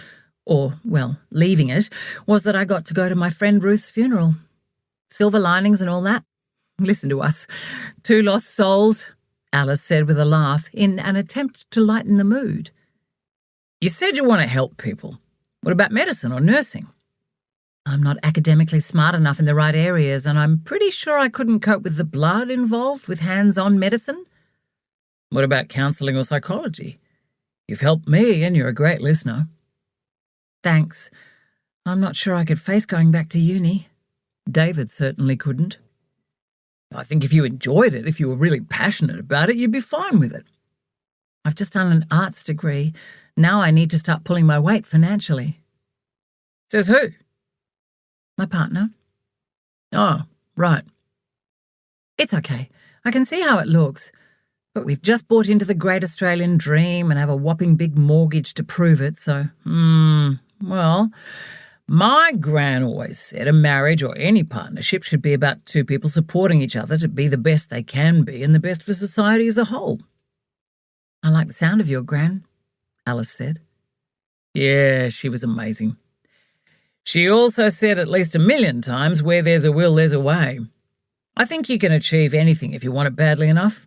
or, well, leaving it, was that I got to go to my friend Ruth's funeral. Silver linings and all that. Listen to us. Two lost souls, Alice said with a laugh, in an attempt to lighten the mood. You said you want to help people. What about medicine or nursing? I'm not academically smart enough in the right areas, and I'm pretty sure I couldn't cope with the blood involved with hands-on medicine. What about counselling or psychology? You've helped me, and you're a great listener. Thanks. I'm not sure I could face going back to uni. David certainly couldn't. I think if you enjoyed it, if you were really passionate about it, you'd be fine with it. I've just done an arts degree. Now I need to start pulling my weight financially. Says who? My partner. Oh, right. It's okay. I can see how it looks. But we've just bought into the great Australian dream and have a whopping big mortgage to prove it, so, well, my gran always said a marriage or any partnership should be about two people supporting each other to be the best they can be and the best for society as a whole. I like the sound of your gran, Alice said. Yeah, she was amazing. She also said at least 1,000,000 times, where there's a will, there's a way. I think you can achieve anything if you want it badly enough.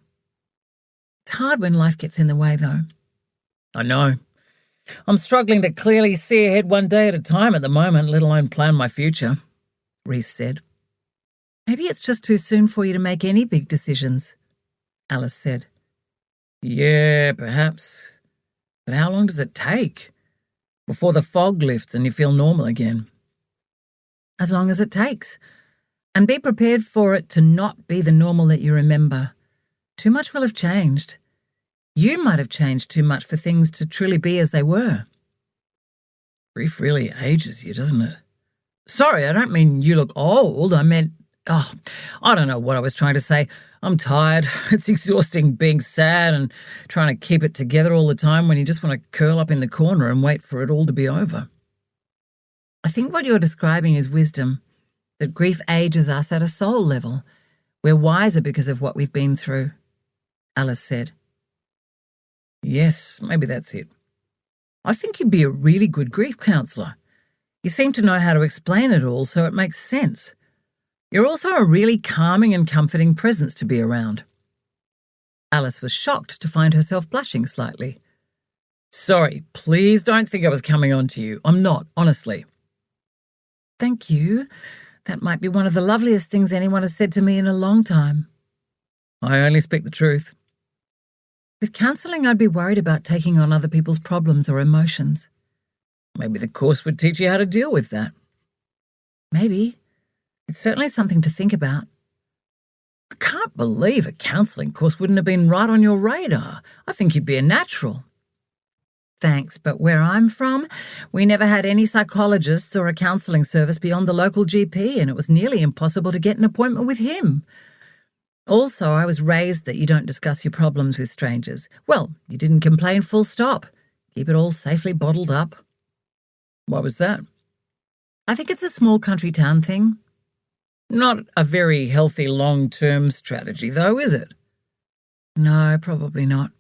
It's hard when life gets in the way, though. I know. I'm struggling to clearly see ahead one day at a time at the moment, let alone plan my future, Reese said. Maybe it's just too soon for you to make any big decisions, Alice said. Yeah, perhaps. But how long does it take before the fog lifts and you feel normal again? As long as it takes. And be prepared for it to not be the normal that you remember. Too much will have changed. You might have changed too much for things to truly be as they were. Grief really ages you, doesn't it? Sorry, I don't mean you look old. I meant, I don't know what I was trying to say. I'm tired. It's exhausting being sad and trying to keep it together all the time when you just want to curl up in the corner and wait for it all to be over. I think what you're describing is wisdom, that grief ages us at a soul level. We're wiser because of what we've been through, Alice said. Yes, maybe that's it. I think you'd be a really good grief counsellor. You seem to know how to explain it all, so it makes sense. You're also a really calming and comforting presence to be around. Alice was shocked to find herself blushing slightly. Sorry, please don't think I was coming on to you. I'm not, honestly. Thank you. That might be one of the loveliest things anyone has said to me in a long time. I only speak the truth. With counselling, I'd be worried about taking on other people's problems or emotions. Maybe the course would teach you how to deal with that. Maybe. It's certainly something to think about. I can't believe a counselling course wouldn't have been right on your radar. I think you'd be a natural. Thanks, but where I'm from, we never had any psychologists or a counselling service beyond the local GP, and it was nearly impossible to get an appointment with him. Also, I was raised that you don't discuss your problems with strangers. Well, you didn't complain full stop. Keep it all safely bottled up. Why was that? I think it's a small country town thing. Not a very healthy long-term strategy, though, is it? No, probably not.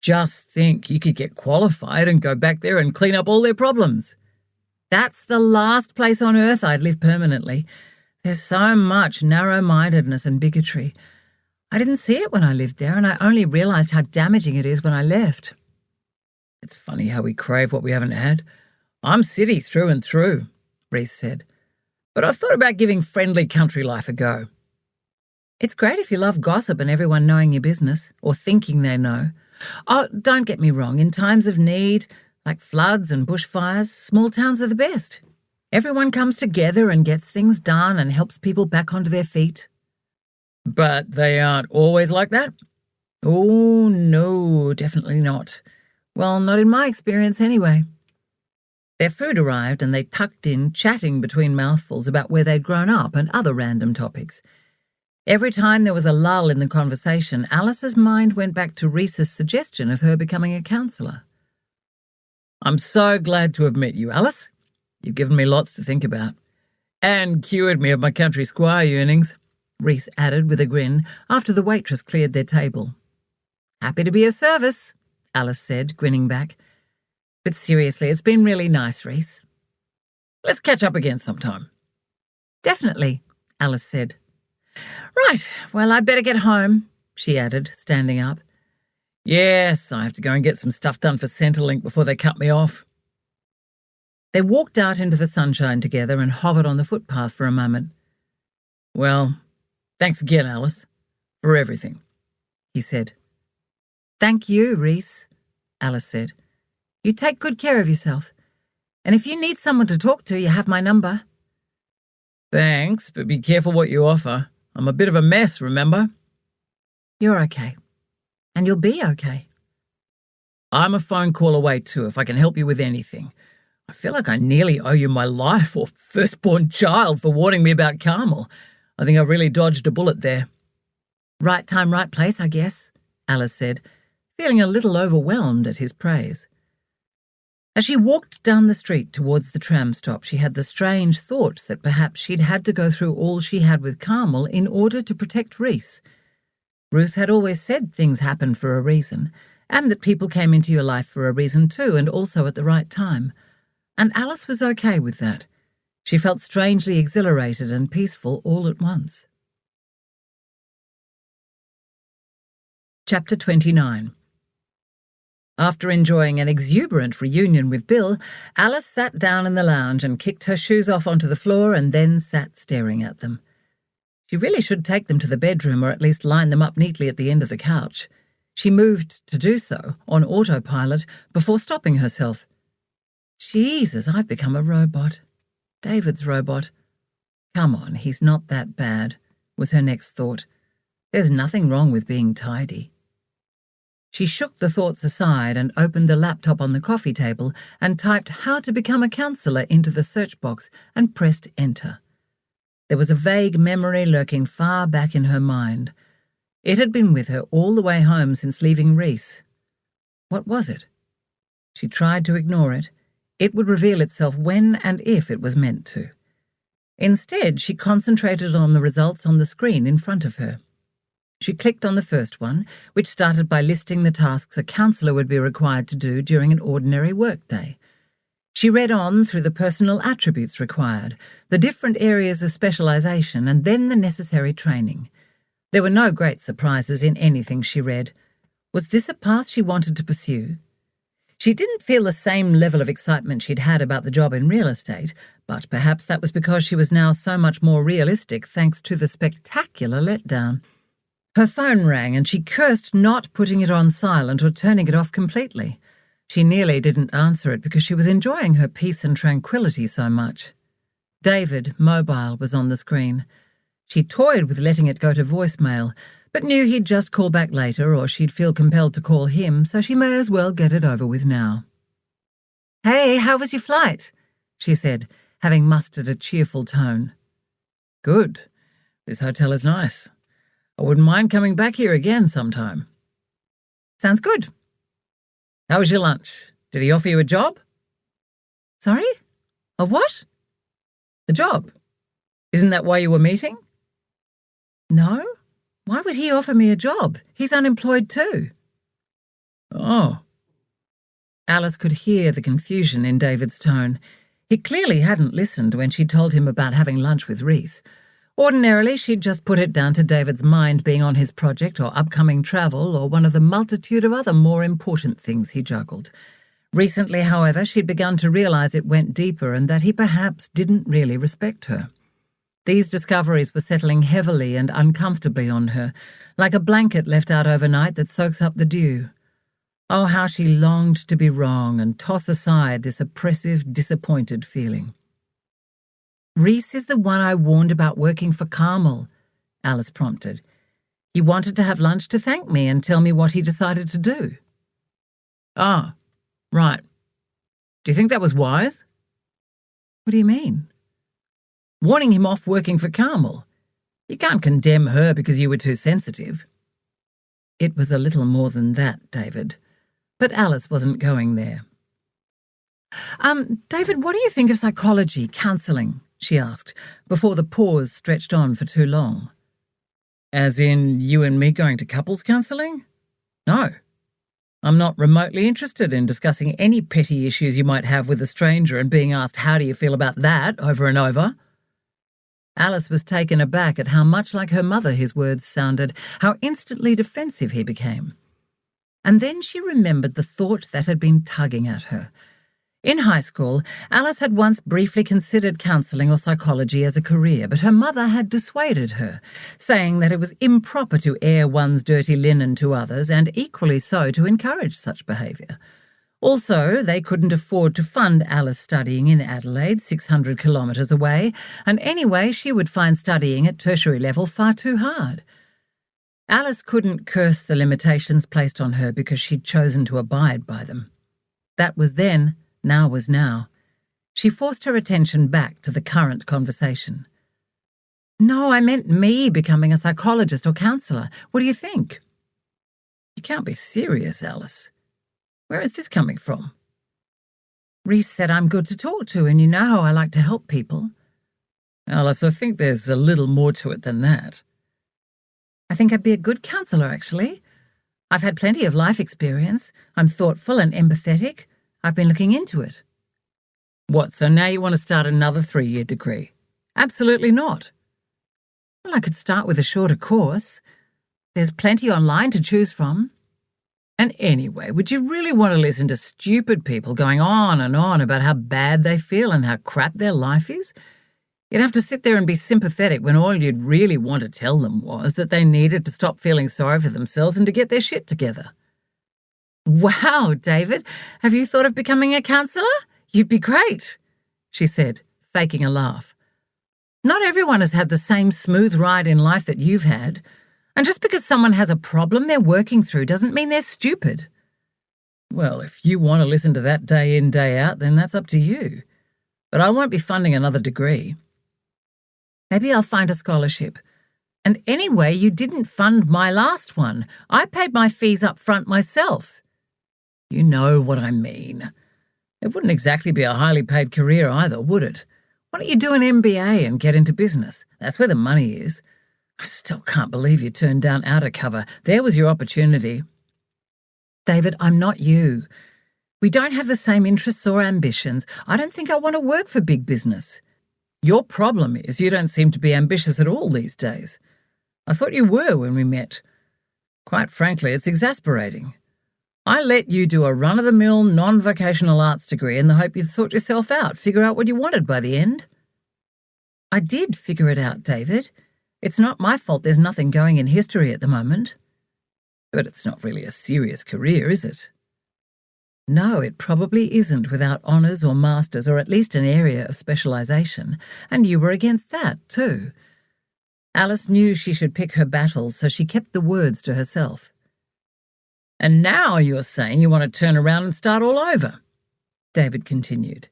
Just think you could get qualified and go back there and clean up all their problems. That's the last place on earth I'd live permanently. There's so much narrow-mindedness and bigotry. I didn't see it when I lived there, and I only realised how damaging it is when I left. It's funny how we crave what we haven't had. I'm city through and through, Reese said. But I've thought about giving friendly country life a go. It's great if you love gossip and everyone knowing your business, or thinking they know. Oh, don't get me wrong, in times of need, Like floods and bushfires, small towns are the best. Everyone comes together and gets things done and helps people back onto their feet. But they aren't always like that? Oh, no, definitely not. Well, not in my experience anyway. Their food arrived and they tucked in, chatting between mouthfuls about where they'd grown up and other random topics. Every time there was a lull in the conversation, Alice's mind went back to Rhys's suggestion of her becoming a counsellor. I'm so glad to have met you, Alice. You've given me lots to think about. And cured me of my country squire yearnings, Rhys added with a grin after the waitress cleared their table. Happy to be of service, Alice said, grinning back. But seriously, it's been really nice, Rhys. Let's catch up again sometime. Definitely, Alice said. Right, well, I'd better get home, she added, standing up. Yes, I have to go and get some stuff done for Centrelink before they cut me off. They walked out into the sunshine together and hovered on the footpath for a moment. Well, thanks again, Alice, for everything, he said. Thank you, Rhys, Alice said. You take good care of yourself. And if you need someone to talk to, you have my number. Thanks, but be careful what you offer. I'm a bit of a mess, remember? You're okay. And you'll be okay. I'm a phone call away too if I can help you with anything. I feel like I nearly owe you my life or firstborn child for warning me about Carmel. I think I really dodged a bullet there. Right time, right place, I guess, Alice said, feeling a little overwhelmed at his praise. As she walked down the street towards the tram stop, she had the strange thought that perhaps she'd had to go through all she had with Carmel in order to protect Rhys. Ruth had always said things happened for a reason, and that people came into your life for a reason too, and also at the right time. And Alice was okay with that. She felt strangely exhilarated and peaceful all at once. Chapter 29. After enjoying an exuberant reunion with Bill, Alice sat down in the lounge and kicked her shoes off onto the floor and then sat staring at them. She really should take them to the bedroom or at least line them up neatly at the end of the couch. She moved to do so, on autopilot, before stopping herself. Jesus, I've become a robot. David's robot. Come on, he's not that bad, was her next thought. There's nothing wrong with being tidy. She shook the thoughts aside and opened the laptop on the coffee table and typed "how to become a counsellor" into the search box and pressed enter. There was a vague memory lurking far back in her mind. It had been with her all the way home since leaving Rhys. What was it? She tried to ignore it. It would reveal itself when and if it was meant to. Instead, she concentrated on the results on the screen in front of her. She clicked on the first one, which started by listing the tasks a counsellor would be required to do during an ordinary workday. She read on through the personal attributes required, the different areas of specialisation, and then the necessary training. There were no great surprises in anything she read. Was this a path she wanted to pursue? She didn't feel the same level of excitement she'd had about the job in real estate, but perhaps that was because she was now so much more realistic thanks to the spectacular letdown. Her phone rang and she cursed not putting it on silent or turning it off completely. She nearly didn't answer it because she was enjoying her peace and tranquility so much. David, mobile, was on the screen. She toyed with letting it go to voicemail, but knew he'd just call back later or she'd feel compelled to call him, so she may as well get it over with now. "Hey, how was your flight?" she said, having mustered a cheerful tone. "Good. This hotel is nice. I wouldn't mind coming back here again sometime." "Sounds good." "How was your lunch? Did he offer you a job?" "Sorry? A what?" "A job. Isn't that why you were meeting?" "No. Why would he offer me a job? He's unemployed too." "Oh." Alice could hear the confusion in David's tone. He clearly hadn't listened when she told him about having lunch with Rhys. Ordinarily, she'd just put it down to David's mind being on his project or upcoming travel or one of the multitude of other more important things he juggled. Recently, however, she'd begun to realise it went deeper and that he perhaps didn't really respect her. These discoveries were settling heavily and uncomfortably on her, like a blanket left out overnight that soaks up the dew. Oh, how she longed to be wrong and toss aside this oppressive, disappointed feeling. "Reese is the one I warned about working for Carmel," Alice prompted. "He wanted to have lunch to thank me and tell me what he decided to do." Ah, right. Do you think that was wise? What do you mean? Warning him off working for Carmel. You can't condemn her because you were too sensitive. It was a little more than that, David. But Alice wasn't going there. David, what do you think of psychology, counselling?" she asked, before the pause stretched on for too long. As in you and me going to couples counselling? No. I'm not remotely interested in discussing any petty issues you might have with a stranger and being asked how do you feel about that over and over. Alice was taken aback at how much like her mother his words sounded, how instantly defensive he became. And then she remembered the thought that had been tugging at her. In high school, Alice had once briefly considered counselling or psychology as a career, but her mother had dissuaded her, saying that it was improper to air one's dirty linen to others and equally so to encourage such behaviour. Also, they couldn't afford to fund Alice studying in Adelaide, 600 kilometres away, and anyway she would find studying at tertiary level far too hard. Alice couldn't curse the limitations placed on her because she'd chosen to abide by them. That was then, now was now. She forced her attention back to the current conversation. "No, I meant me becoming a psychologist or counsellor. What do you think?" You can't be serious, Alice. Where is this coming from? Reese said I'm good to talk to, and you know how I like to help people. Alice, I think there's a little more to it than that. I think I'd be a good counsellor, actually. I've had plenty of life experience. I'm thoughtful and empathetic. I've been looking into it. What, so now you want to start another 3-year degree? Absolutely not. Well, I could start with a shorter course. There's plenty online to choose from. And anyway, would you really want to listen to stupid people going on and on about how bad they feel and how crap their life is? You'd have to sit there and be sympathetic when all you'd really want to tell them was that they needed to stop feeling sorry for themselves and to get their shit together. Wow, David, have you thought of becoming a counsellor? You'd be great, she said, faking a laugh. Not everyone has had the same smooth ride in life that you've had, and just because someone has a problem they're working through doesn't mean they're stupid. Well, if you want to listen to that day in, day out, then that's up to you. But I won't be funding another degree. Maybe I'll find a scholarship. And anyway, you didn't fund my last one. I paid my fees up front myself. You know what I mean. It wouldn't exactly be a highly paid career either, would it? Why don't you do an MBA and get into business? That's where the money is. I still can't believe you turned down Outer Cover. There was your opportunity. David, I'm not you. We don't have the same interests or ambitions. I don't think I want to work for big business. Your problem is you don't seem to be ambitious at all these days. I thought you were when we met. Quite frankly, it's exasperating. I let you do a run-of-the-mill, non-vocational arts degree in the hope you'd sort yourself out, figure out what you wanted by the end. I did figure it out, David. It's not my fault there's nothing going in history at the moment. But it's not really a serious career, is it? No, it probably isn't without honours or masters or at least an area of specialisation, and you were against that too. Alice knew she should pick her battles, so she kept the words to herself. And now you're saying you want to turn around and start all over, David continued.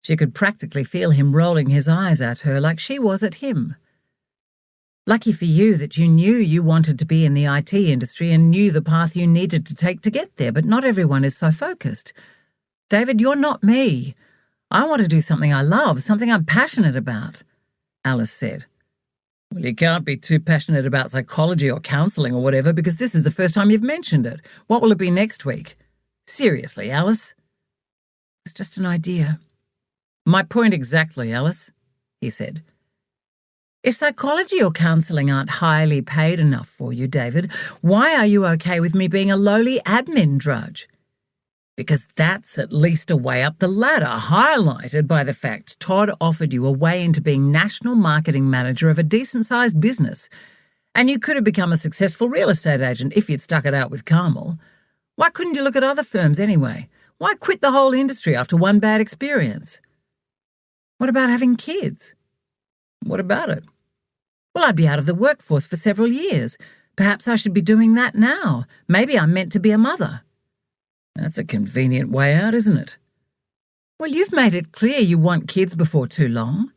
She could practically feel him rolling his eyes at her like she was at him. Lucky for you that you knew you wanted to be in the IT industry and knew the path you needed to take to get there, but not everyone is so focused. David, you're not me. I want to do something I love, something I'm passionate about, Alice said. Well, you can't be too passionate about psychology or counselling or whatever because this is the first time you've mentioned it. What will it be next week? Seriously, Alice? It's just an idea. My point exactly, Alice, he said. If psychology or counselling aren't highly paid enough for you, David, why are you okay with me being a lowly admin drudge? Because that's at least a way up the ladder, highlighted by the fact Todd offered you a way into being national marketing manager of a decent-sized business, and you could have become a successful real estate agent if you'd stuck it out with Carmel. Why couldn't you look at other firms anyway? Why quit the whole industry after one bad experience? What about having kids? What about it? Well, I'd be out of the workforce for several years. Perhaps I should be doing that now. Maybe I'm meant to be a mother. That's a convenient way out, isn't it? Well, you've made it clear you want kids before too long.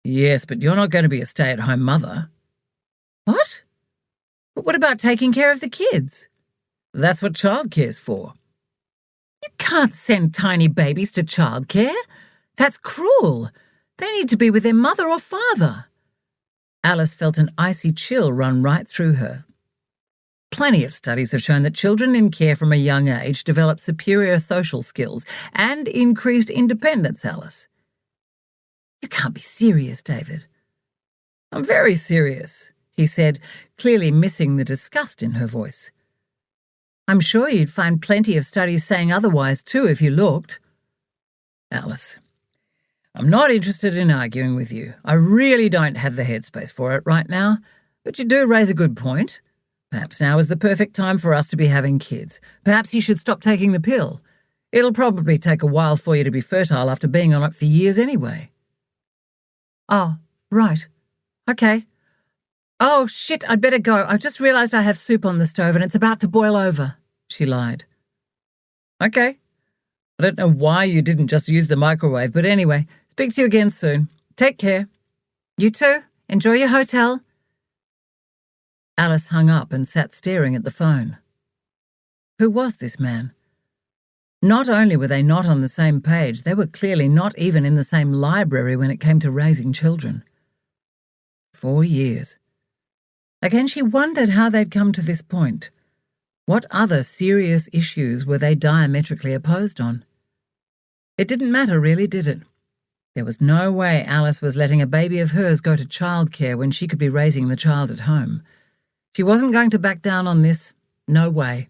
Yes, but you're not going to be a stay-at-home mother. What? But what about taking care of the kids? That's what childcare's for. You can't send tiny babies to childcare. That's cruel. They need to be with their mother or father. Alice felt an icy chill run right through her. Plenty of studies have shown that children in care from a young age develop superior social skills and increased independence, Alice. You can't be serious, David. I'm very serious, he said, clearly missing the disgust in her voice. I'm sure you'd find plenty of studies saying otherwise too if you looked. Alice, I'm not interested in arguing with you. I really don't have the headspace for it right now, but you do raise a good point. Perhaps now is the perfect time for us to be having kids. Perhaps you should stop taking the pill. It'll probably take a while for you to be fertile after being on it for years anyway. Oh, right. Okay. Oh, shit, I'd better go. I've just realised I have soup on the stove and it's about to boil over, she lied. Okay. I don't know why you didn't just use the microwave, but anyway, speak to you again soon. Take care. You too. Enjoy your hotel. Alice hung up and sat staring at the phone. Who was this man? Not only were they not on the same page, they were clearly not even in the same library when it came to raising children. 4 years. Again, she wondered how they'd come to this point. What other serious issues were they diametrically opposed on? It didn't matter, really, did it? There was no way Alice was letting a baby of hers go to childcare when she could be raising the child at home. She wasn't going to back down on this. No way.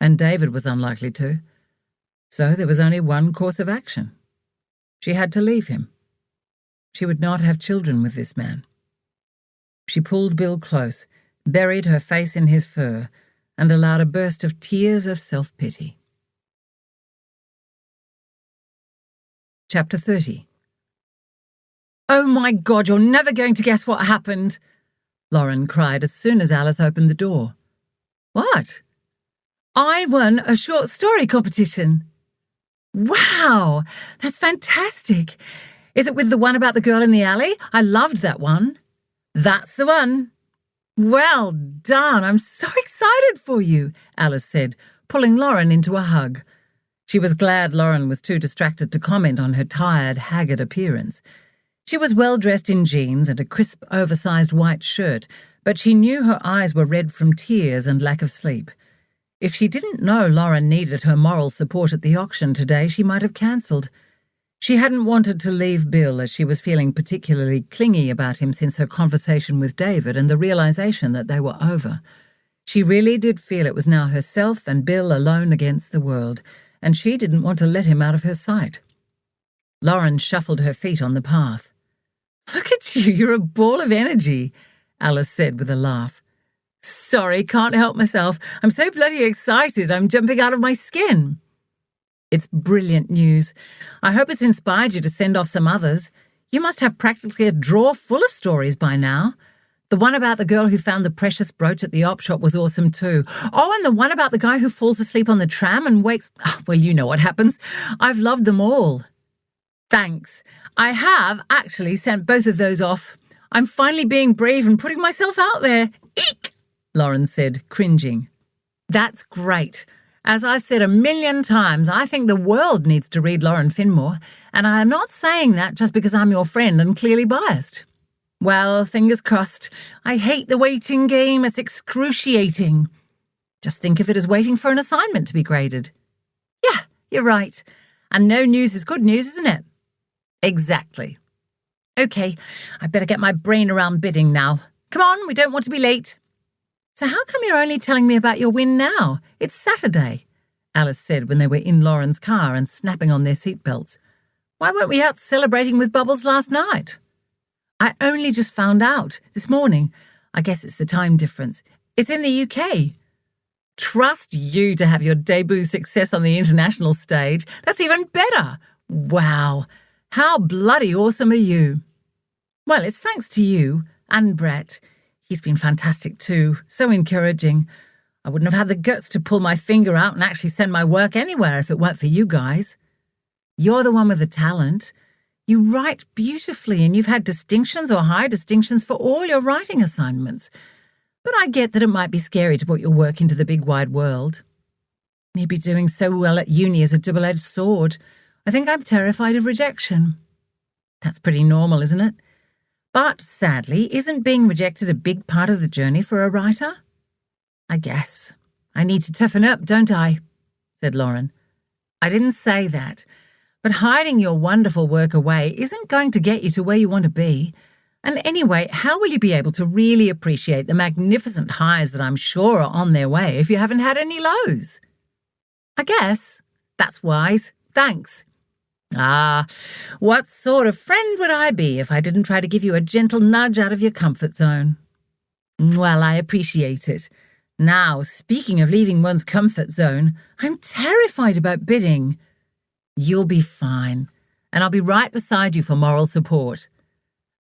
And David was unlikely to. So there was only one course of action. She had to leave him. She would not have children with this man. She pulled Bill close, buried her face in his fur, and allowed a burst of tears of self-pity. Chapter 30. Oh my God, you're never going to guess what happened, Lauren cried as soon as Alice opened the door. What? I won a short story competition. Wow, that's fantastic. Is it with the one about the girl in the alley? I loved that one. That's the one. Well done. I'm so excited for you, Alice said, pulling Lauren into a hug. She was glad Lauren was too distracted to comment on her tired, haggard appearance. She was well dressed in jeans and a crisp, oversized white shirt, but she knew her eyes were red from tears and lack of sleep. If she didn't know Lauren needed her moral support at the auction today, she might have cancelled. She hadn't wanted to leave Bill as she was feeling particularly clingy about him since her conversation with David and the realization that they were over. She really did feel it was now herself and Bill alone against the world, and she didn't want to let him out of her sight. Lauren shuffled her feet on the path. Look at you, you're a ball of energy, Alice said with a laugh. Sorry, can't help myself. I'm so bloody excited, I'm jumping out of my skin. It's brilliant news. I hope it's inspired you to send off some others. You must have practically a drawer full of stories by now. The one about the girl who found the precious brooch at the op shop was awesome too. Oh, and the one about the guy who falls asleep on the tram and wakes... Oh, well, you know what happens. I've loved them all. Thanks. I have actually sent both of those off. I'm finally being brave and putting myself out there. Eek! Lauren said, cringing. That's great. As I've said 1,000,000 times, I think the world needs to read Lauren Finmore, and I am not saying that just because I'm your friend and clearly biased. Well, fingers crossed. I hate the waiting game. It's excruciating. Just think of it as waiting for an assignment to be graded. Yeah, you're right. And no news is good news, isn't it? Exactly. Okay, I better get my brain around bidding now. Come on, we don't want to be late. So how come you're only telling me about your win now? It's Saturday, Alice said when they were in Lauren's car and snapping on their seatbelts. Why weren't we out celebrating with Bubbles last night? I only just found out this morning. I guess it's the time difference. It's in the UK. Trust you to have your debut success on the international stage. That's even better. Wow. How bloody awesome are you? Well, it's thanks to you and Brett. He's been fantastic too. So encouraging. I wouldn't have had the guts to pull my finger out and actually send my work anywhere if it weren't for you guys. You're the one with the talent. You write beautifully and you've had distinctions or high distinctions for all your writing assignments. But I get that it might be scary to put your work into the big wide world. Maybe doing so well at uni is a double-edged sword. I think I'm terrified of rejection. That's pretty normal, isn't it? But, sadly, isn't being rejected a big part of the journey for a writer? I guess. I need to toughen up, don't I? Said Lauren. I didn't say that. But hiding your wonderful work away isn't going to get you to where you want to be. And anyway, how will you be able to really appreciate the magnificent highs that I'm sure are on their way if you haven't had any lows? I guess. That's wise. Thanks. Ah, what sort of friend would I be if I didn't try to give you a gentle nudge out of your comfort zone? Well, I appreciate it. Now, speaking of leaving one's comfort zone, I'm terrified about bidding. You'll be fine, and I'll be right beside you for moral support.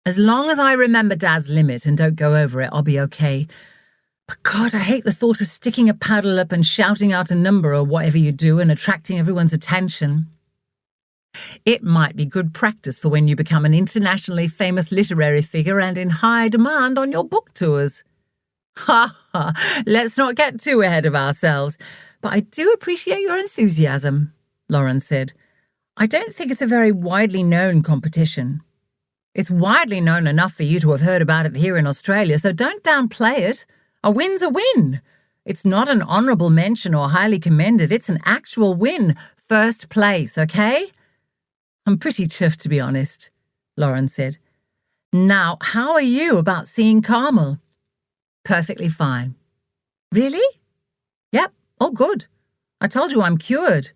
As long as I remember Dad's limit and don't go over it, I'll be okay. But God, I hate the thought of sticking a paddle up and shouting out a number or whatever you do and attracting everyone's attention. It might be good practice for when you become an internationally famous literary figure and in high demand on your book tours. Ha ha, let's not get too ahead of ourselves. But I do appreciate your enthusiasm, Lauren said. I don't think it's a very widely known competition. It's widely known enough for you to have heard about it here in Australia, so don't downplay it. A win's a win. It's not an honourable mention or highly commended. It's an actual win. First place, okay? I'm pretty chuffed, to be honest, Lauren said. Now, how are you about seeing Carmel? Perfectly fine. Really? Yep, all good. I told you I'm cured.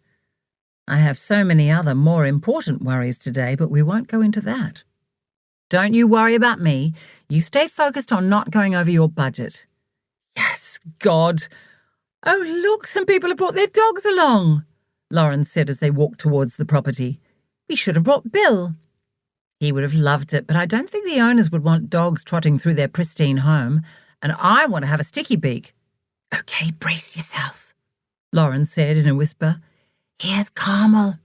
I have so many other more important worries today, but we won't go into that. Don't you worry about me. You stay focused on not going over your budget. Yes, God. Oh, look, some people have brought their dogs along, Lauren said as they walked towards the property. We should have brought Bill. He would have loved it, but I don't think the owners would want dogs trotting through their pristine home, and I want to have a sticky beak. Okay, brace yourself, Lauren said in a whisper. Here's Carmel.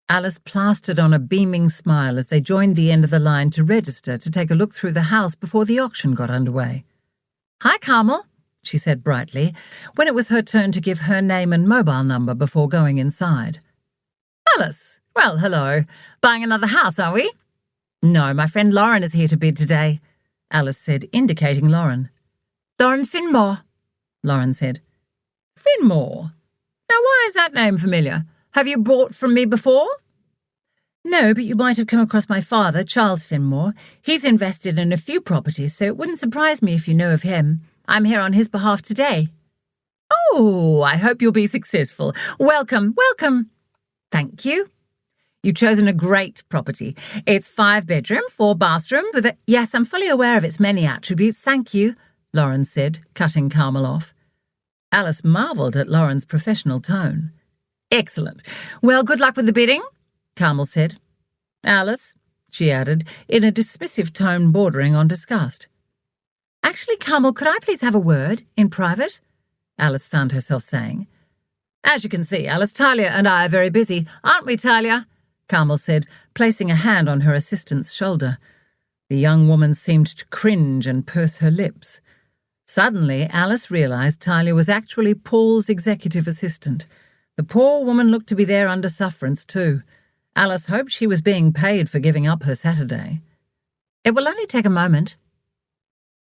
Alice plastered on a beaming smile as they joined the end of the line to register to take a look through the house before the auction got underway. Hi, Carmel, she said brightly, when it was her turn to give her name and mobile number before going inside. Alice, well, hello. Buying another house, are we? No, my friend Lauren is here to bid today, Alice said, indicating Lauren. Lauren Finmore, Lauren said. Finmore? Now, why is that name familiar? Have you bought from me before? No, but you might have come across my father, Charles Finmore. He's invested in a few properties, so it wouldn't surprise me if you know of him. I'm here on his behalf today. Oh, I hope you'll be successful. Welcome, welcome. Thank you. You've chosen a great property. It's 5-bedroom, 4-bathroom with a... Yes, I'm fully aware of its many attributes, thank you, Lauren said, cutting Carmel off. Alice marvelled at Lauren's professional tone. Excellent. Well, good luck with the bidding, Carmel said. Alice, she added, in a dismissive tone bordering on disgust. Actually, Carmel, could I please have a word, in private? Alice found herself saying. As you can see, Alice, Talia and I are very busy, aren't we, Talia? Carmel said, placing a hand on her assistant's shoulder. The young woman seemed to cringe and purse her lips. Suddenly, Alice realised Talia was actually Paul's executive assistant. The poor woman looked to be there under sufferance too. Alice hoped she was being paid for giving up her Saturday. It will only take a moment.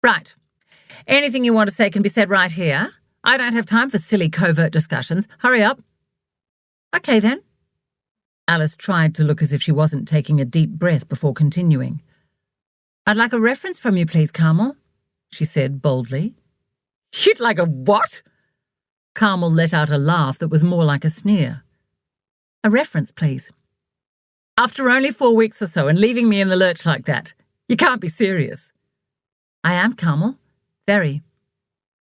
Right. Anything you want to say can be said right here. I don't have time for silly covert discussions. Hurry up. Okay, then. Alice tried to look as if she wasn't taking a deep breath before continuing. I'd like a reference from you, please, Carmel, she said boldly. You'd like a what? Carmel let out a laugh that was more like a sneer. A reference, please. After only 4 weeks or so and leaving me in the lurch like that, you can't be serious. I am, Carmel. Very.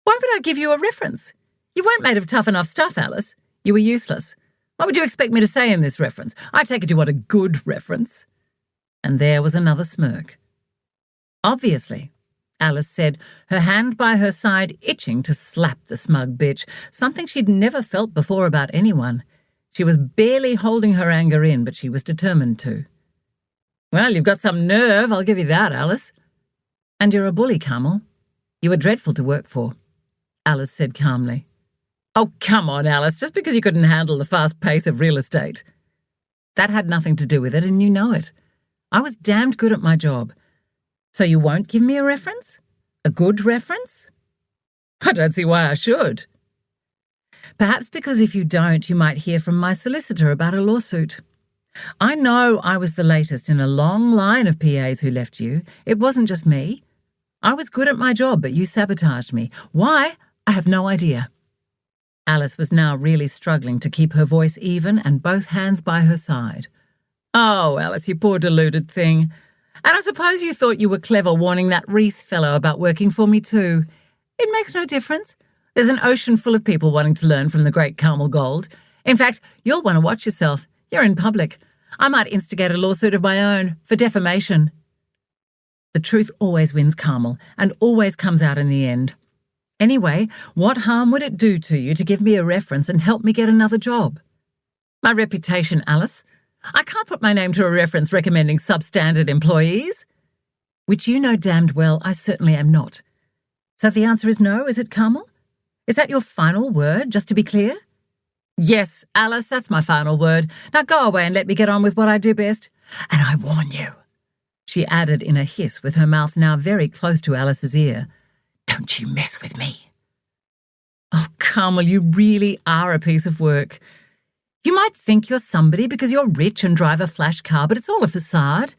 Why would I give you a reference? You weren't made of tough enough stuff, Alice. You were useless. What would you expect me to say in this reference? I take it you want a good reference. And there was another smirk. Obviously, Alice said, her hand by her side itching to slap the smug bitch, something she'd never felt before about anyone. She was barely holding her anger in, but she was determined to. Well, you've got some nerve, I'll give you that, Alice. And you're a bully, Carmel. You were dreadful to work for, Alice said calmly. Oh, come on, Alice, just because you couldn't handle the fast pace of real estate. That had nothing to do with it, and you know it. I was damned good at my job. So you won't give me a reference? A good reference? I don't see why I should. Perhaps because if you don't, you might hear from my solicitor about a lawsuit. I know I was the latest in a long line of PAs who left you. It wasn't just me. I was good at my job, but you sabotaged me. Why? I have no idea. Alice was now really struggling to keep her voice even and both hands by her side. Oh, Alice, you poor deluded thing. And I suppose you thought you were clever warning that Reese fellow about working for me too. It makes no difference. There's an ocean full of people wanting to learn from the great Carmel Gold. In fact, you'll want to watch yourself. You're in public. I might instigate a lawsuit of my own for defamation. The truth always wins, Carmel, and always comes out in the end. Anyway, what harm would it do to you to give me a reference and help me get another job? My reputation, Alice. I can't put my name to a reference recommending substandard employees. Which you know damned well I certainly am not. So the answer is no, is it, Carmel? Is that your final word, just to be clear? Yes, Alice, that's my final word. Now go away and let me get on with what I do best. And I warn you, she added in a hiss with her mouth now very close to Alice's ear, don't you mess with me. Oh, Carmel, you really are a piece of work. You might think you're somebody because you're rich and drive a flash car, but it's all a facade.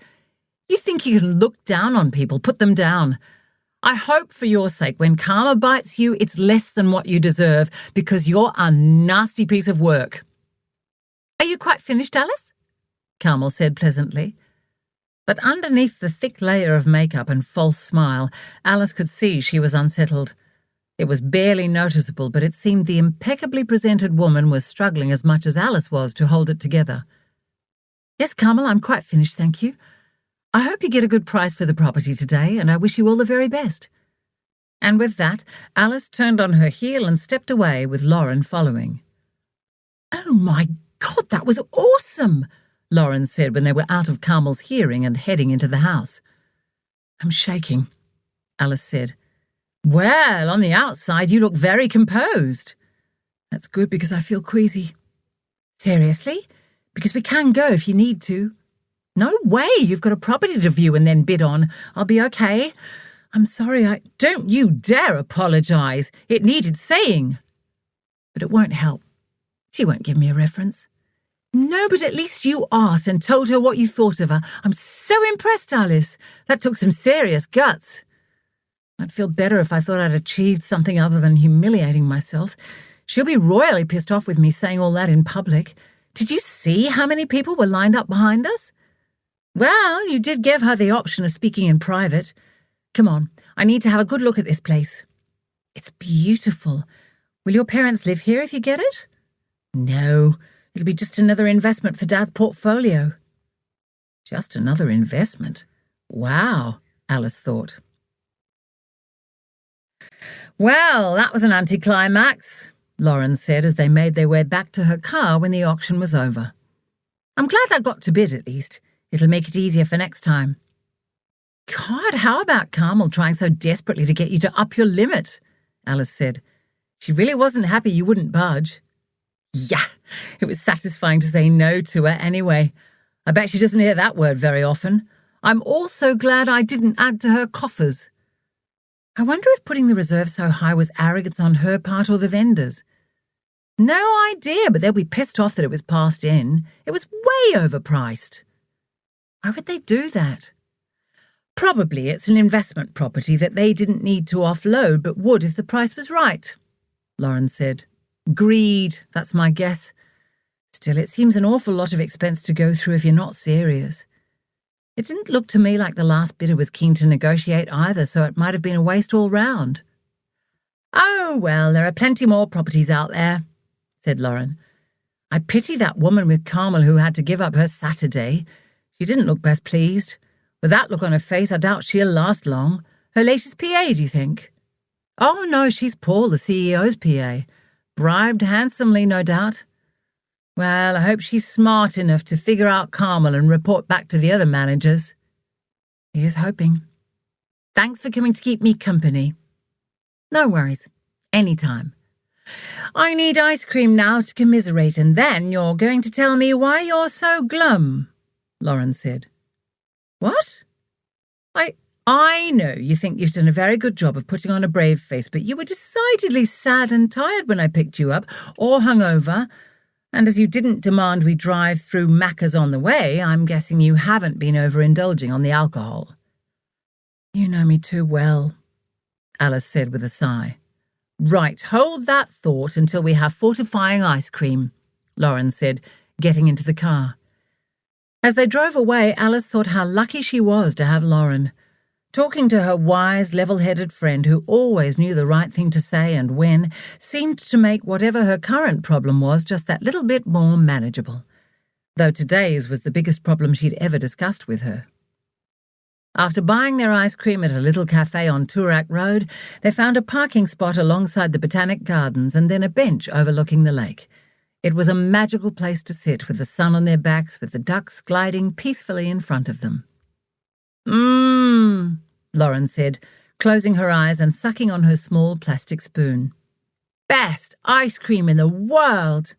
You think you can look down on people, put them down. I hope for your sake when karma bites you, it's less than what you deserve because you're a nasty piece of work. Are you quite finished, Alice? Carmel said pleasantly. But underneath the thick layer of makeup and false smile, Alice could see she was unsettled. It was barely noticeable, but it seemed the impeccably presented woman was struggling as much as Alice was to hold it together. Yes, Carmel, I'm quite finished, thank you. I hope you get a good price for the property today, and I wish you all the very best. And with that, Alice turned on her heel and stepped away, with Lauren following. Oh my God, that was awesome, Lauren said when they were out of Carmel's hearing and heading into the house. I'm shaking, Alice said. Well, on the outside you look very composed. That's good because I feel queasy. Seriously? Because we can go if you need to. No way, you've got a property to view and then bid on. I'll be okay. I'm sorry, Don't you dare apologise. It needed saying. But it won't help. She won't give me a reference. No, but at least you asked and told her what you thought of her. I'm so impressed, Alice. That took some serious guts. I'd feel better if I thought I'd achieved something other than humiliating myself. She'll be royally pissed off with me saying all that in public. Did you see how many people were lined up behind us? Well, you did give her the option of speaking in private. Come on, I need to have a good look at this place. It's beautiful. Will your parents live here if you get it? No, it'll be just another investment for Dad's portfolio. Just another investment? Wow, Alice thought. Well, that was an anticlimax, Lauren said as they made their way back to her car when the auction was over. I'm glad I got to bid at least. It'll make it easier for next time. God, how about Carmel trying so desperately to get you to up your limit? Alice said. She really wasn't happy you wouldn't budge. Yeah, it was satisfying to say no to her anyway. I bet she doesn't hear that word very often. I'm also glad I didn't add to her coffers. I wonder if putting the reserve so high was arrogance on her part or the vendors. No idea, but they'll be pissed off that it was passed in. It was way overpriced. Why would they do that? Probably it's an investment property that they didn't need to offload but would if the price was right, Lauren said. Greed, that's my guess. Still, it seems an awful lot of expense to go through if you're not serious. It didn't look to me like the last bidder was keen to negotiate either, so it might have been a waste all round. Oh, well, there are plenty more properties out there, said Lauren. I pity that woman with Carmel who had to give up her Saturday. She didn't look best pleased. With that look on her face, I doubt she'll last long. Her latest PA, do you think? Oh, no, she's Paul, the CEO's PA. Bribed handsomely, no doubt. Well, I hope she's smart enough to figure out Carmel and report back to the other managers. Here's hoping. Thanks for coming to keep me company. No worries. Anytime. I need ice cream now to commiserate, and then you're going to tell me why you're so glum, Lauren said. What? I know you think you've done a very good job of putting on a brave face, but you were decidedly sad and tired when I picked you up, or hungover, and as you didn't demand we drive through Macca's on the way, I'm guessing you haven't been overindulging on the alcohol. You know me too well, Alice said with a sigh. Right, hold that thought until we have fortifying ice cream, Lauren said, getting into the car. As they drove away, Alice thought how lucky she was to have Lauren. Talking to her wise, level-headed friend who always knew the right thing to say and when seemed to make whatever her current problem was just that little bit more manageable, though today's was the biggest problem she'd ever discussed with her. After buying their ice cream at a little cafe on Toorak Road, they found a parking spot alongside the Botanic Gardens and then a bench overlooking the lake. It was a magical place to sit with the sun on their backs, with the ducks gliding peacefully in front of them. Lauren said, closing her eyes and sucking on her small plastic spoon. Best ice cream in the world!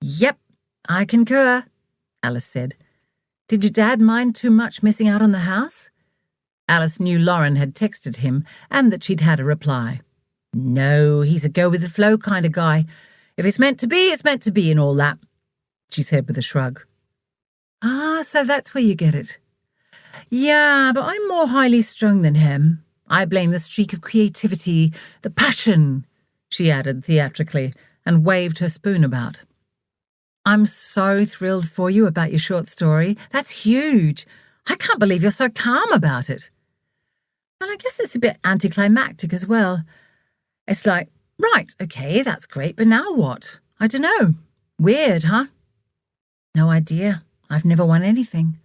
Yep, I concur, Alice said. Did your dad mind too much missing out on the house? Alice knew Lauren had texted him and that she'd had a reply. No, he's a go-with-the-flow kind of guy. If it's meant to be, it's meant to be and all that, she said with a shrug. Ah, so that's where you get it. Yeah, but I'm more highly strung than him. I blame the streak of creativity, the passion, she added theatrically, and waved her spoon about. I'm so thrilled for you about your short story. That's huge. I can't believe you're so calm about it. And I guess it's a bit anticlimactic as well. It's like, right, okay, that's great, but now what? I don't know. Weird, huh? No idea. I've never won anything.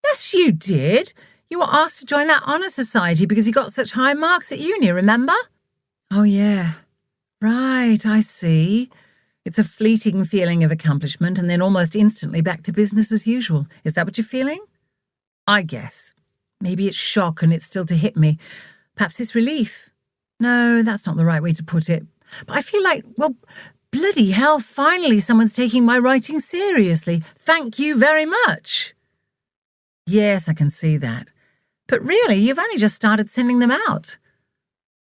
Yes, you did. You were asked to join that honour society because you got such high marks at uni, remember? Oh, yeah. Right, I see. It's a fleeting feeling of accomplishment and then almost instantly back to business as usual. Is that what you're feeling? I guess. Maybe it's shock and it's still to hit me. Perhaps it's relief. No, that's not the right way to put it. But I feel like, well, bloody hell, finally someone's taking my writing seriously. Thank you very much. Yes, I can see that. But really, you've only just started sending them out.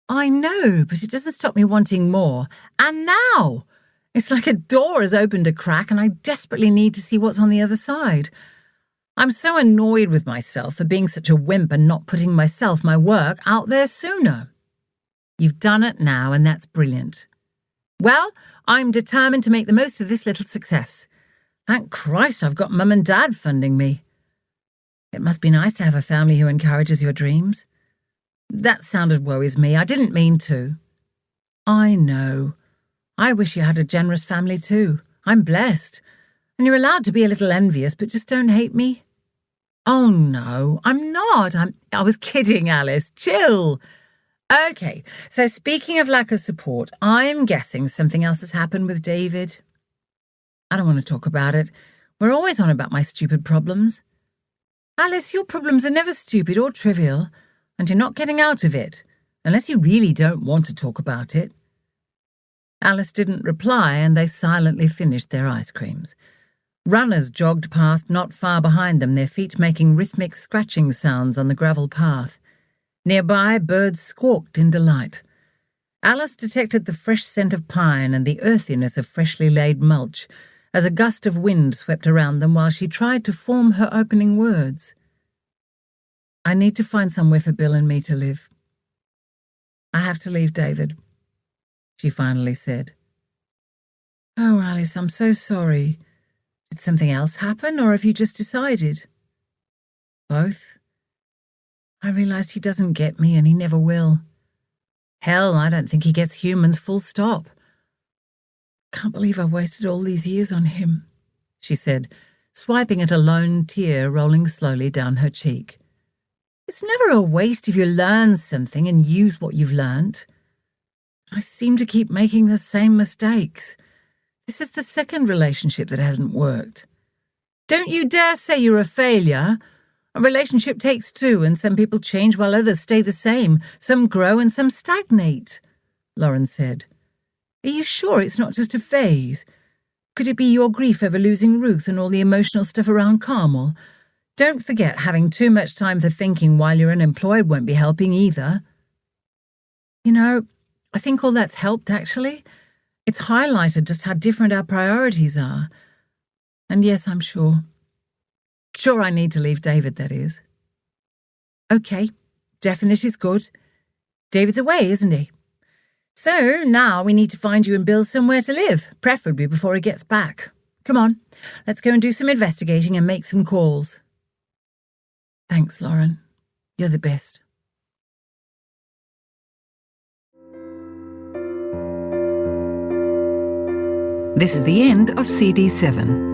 I know, but it doesn't stop me wanting more. And now! It's like a door has opened a crack and I desperately need to see what's on the other side. I'm so annoyed with myself for being such a wimp and not putting my work, out there sooner. You've done it now, and that's brilliant. Well, I'm determined to make the most of this little success. Thank Christ I've got Mum and Dad funding me. It must be nice to have a family who encourages your dreams. That sounded worries me. I didn't mean to. I know. I wish you had a generous family too. I'm blessed. And you're allowed to be a little envious, but just don't hate me. Oh no, I'm not. I was kidding, Alice. Chill. Okay, so speaking of lack of support, I'm guessing something else has happened with David. I don't want to talk about it. We're always on about my stupid problems. Alice, your problems are never stupid or trivial, and you're not getting out of it, unless you really don't want to talk about it. Alice didn't reply, and they silently finished their ice creams. Runners jogged past not far behind them, their feet making rhythmic scratching sounds on the gravel path. Nearby, birds squawked in delight. Alice detected the fresh scent of pine and the earthiness of freshly laid mulch as a gust of wind swept around them while she tried to form her opening words. I need to find somewhere for Bill and me to live. I have to leave David, she finally said. Oh, Alice, I'm so sorry. Did something else happen, or have you just decided? Both. I realised he doesn't get me, and he never will. Hell, I don't think he gets humans full stop. Can't believe I wasted all these years on him, she said, swiping at a lone tear rolling slowly down her cheek. It's never a waste if you learn something and use what you've learnt. I seem to keep making the same mistakes. This is the second relationship that hasn't worked. Don't you dare say you're a failure. A relationship takes two, and some people change while others stay the same. Some grow and some stagnate, Lauren said. Are you sure it's not just a phase? Could it be your grief over losing Ruth and all the emotional stuff around Carmel? Don't forget having too much time for thinking while you're unemployed won't be helping either. You know, I think all that's helped, actually. It's highlighted just how different our priorities are. And yes, I'm sure. Sure I need to leave David, that is. Okay, definite is good. David's away, isn't he? So now we need to find you and Bill somewhere to live, preferably before he gets back. Come on, let's go and do some investigating and make some calls. Thanks, Lauren. You're the best. This is the end of CD 7.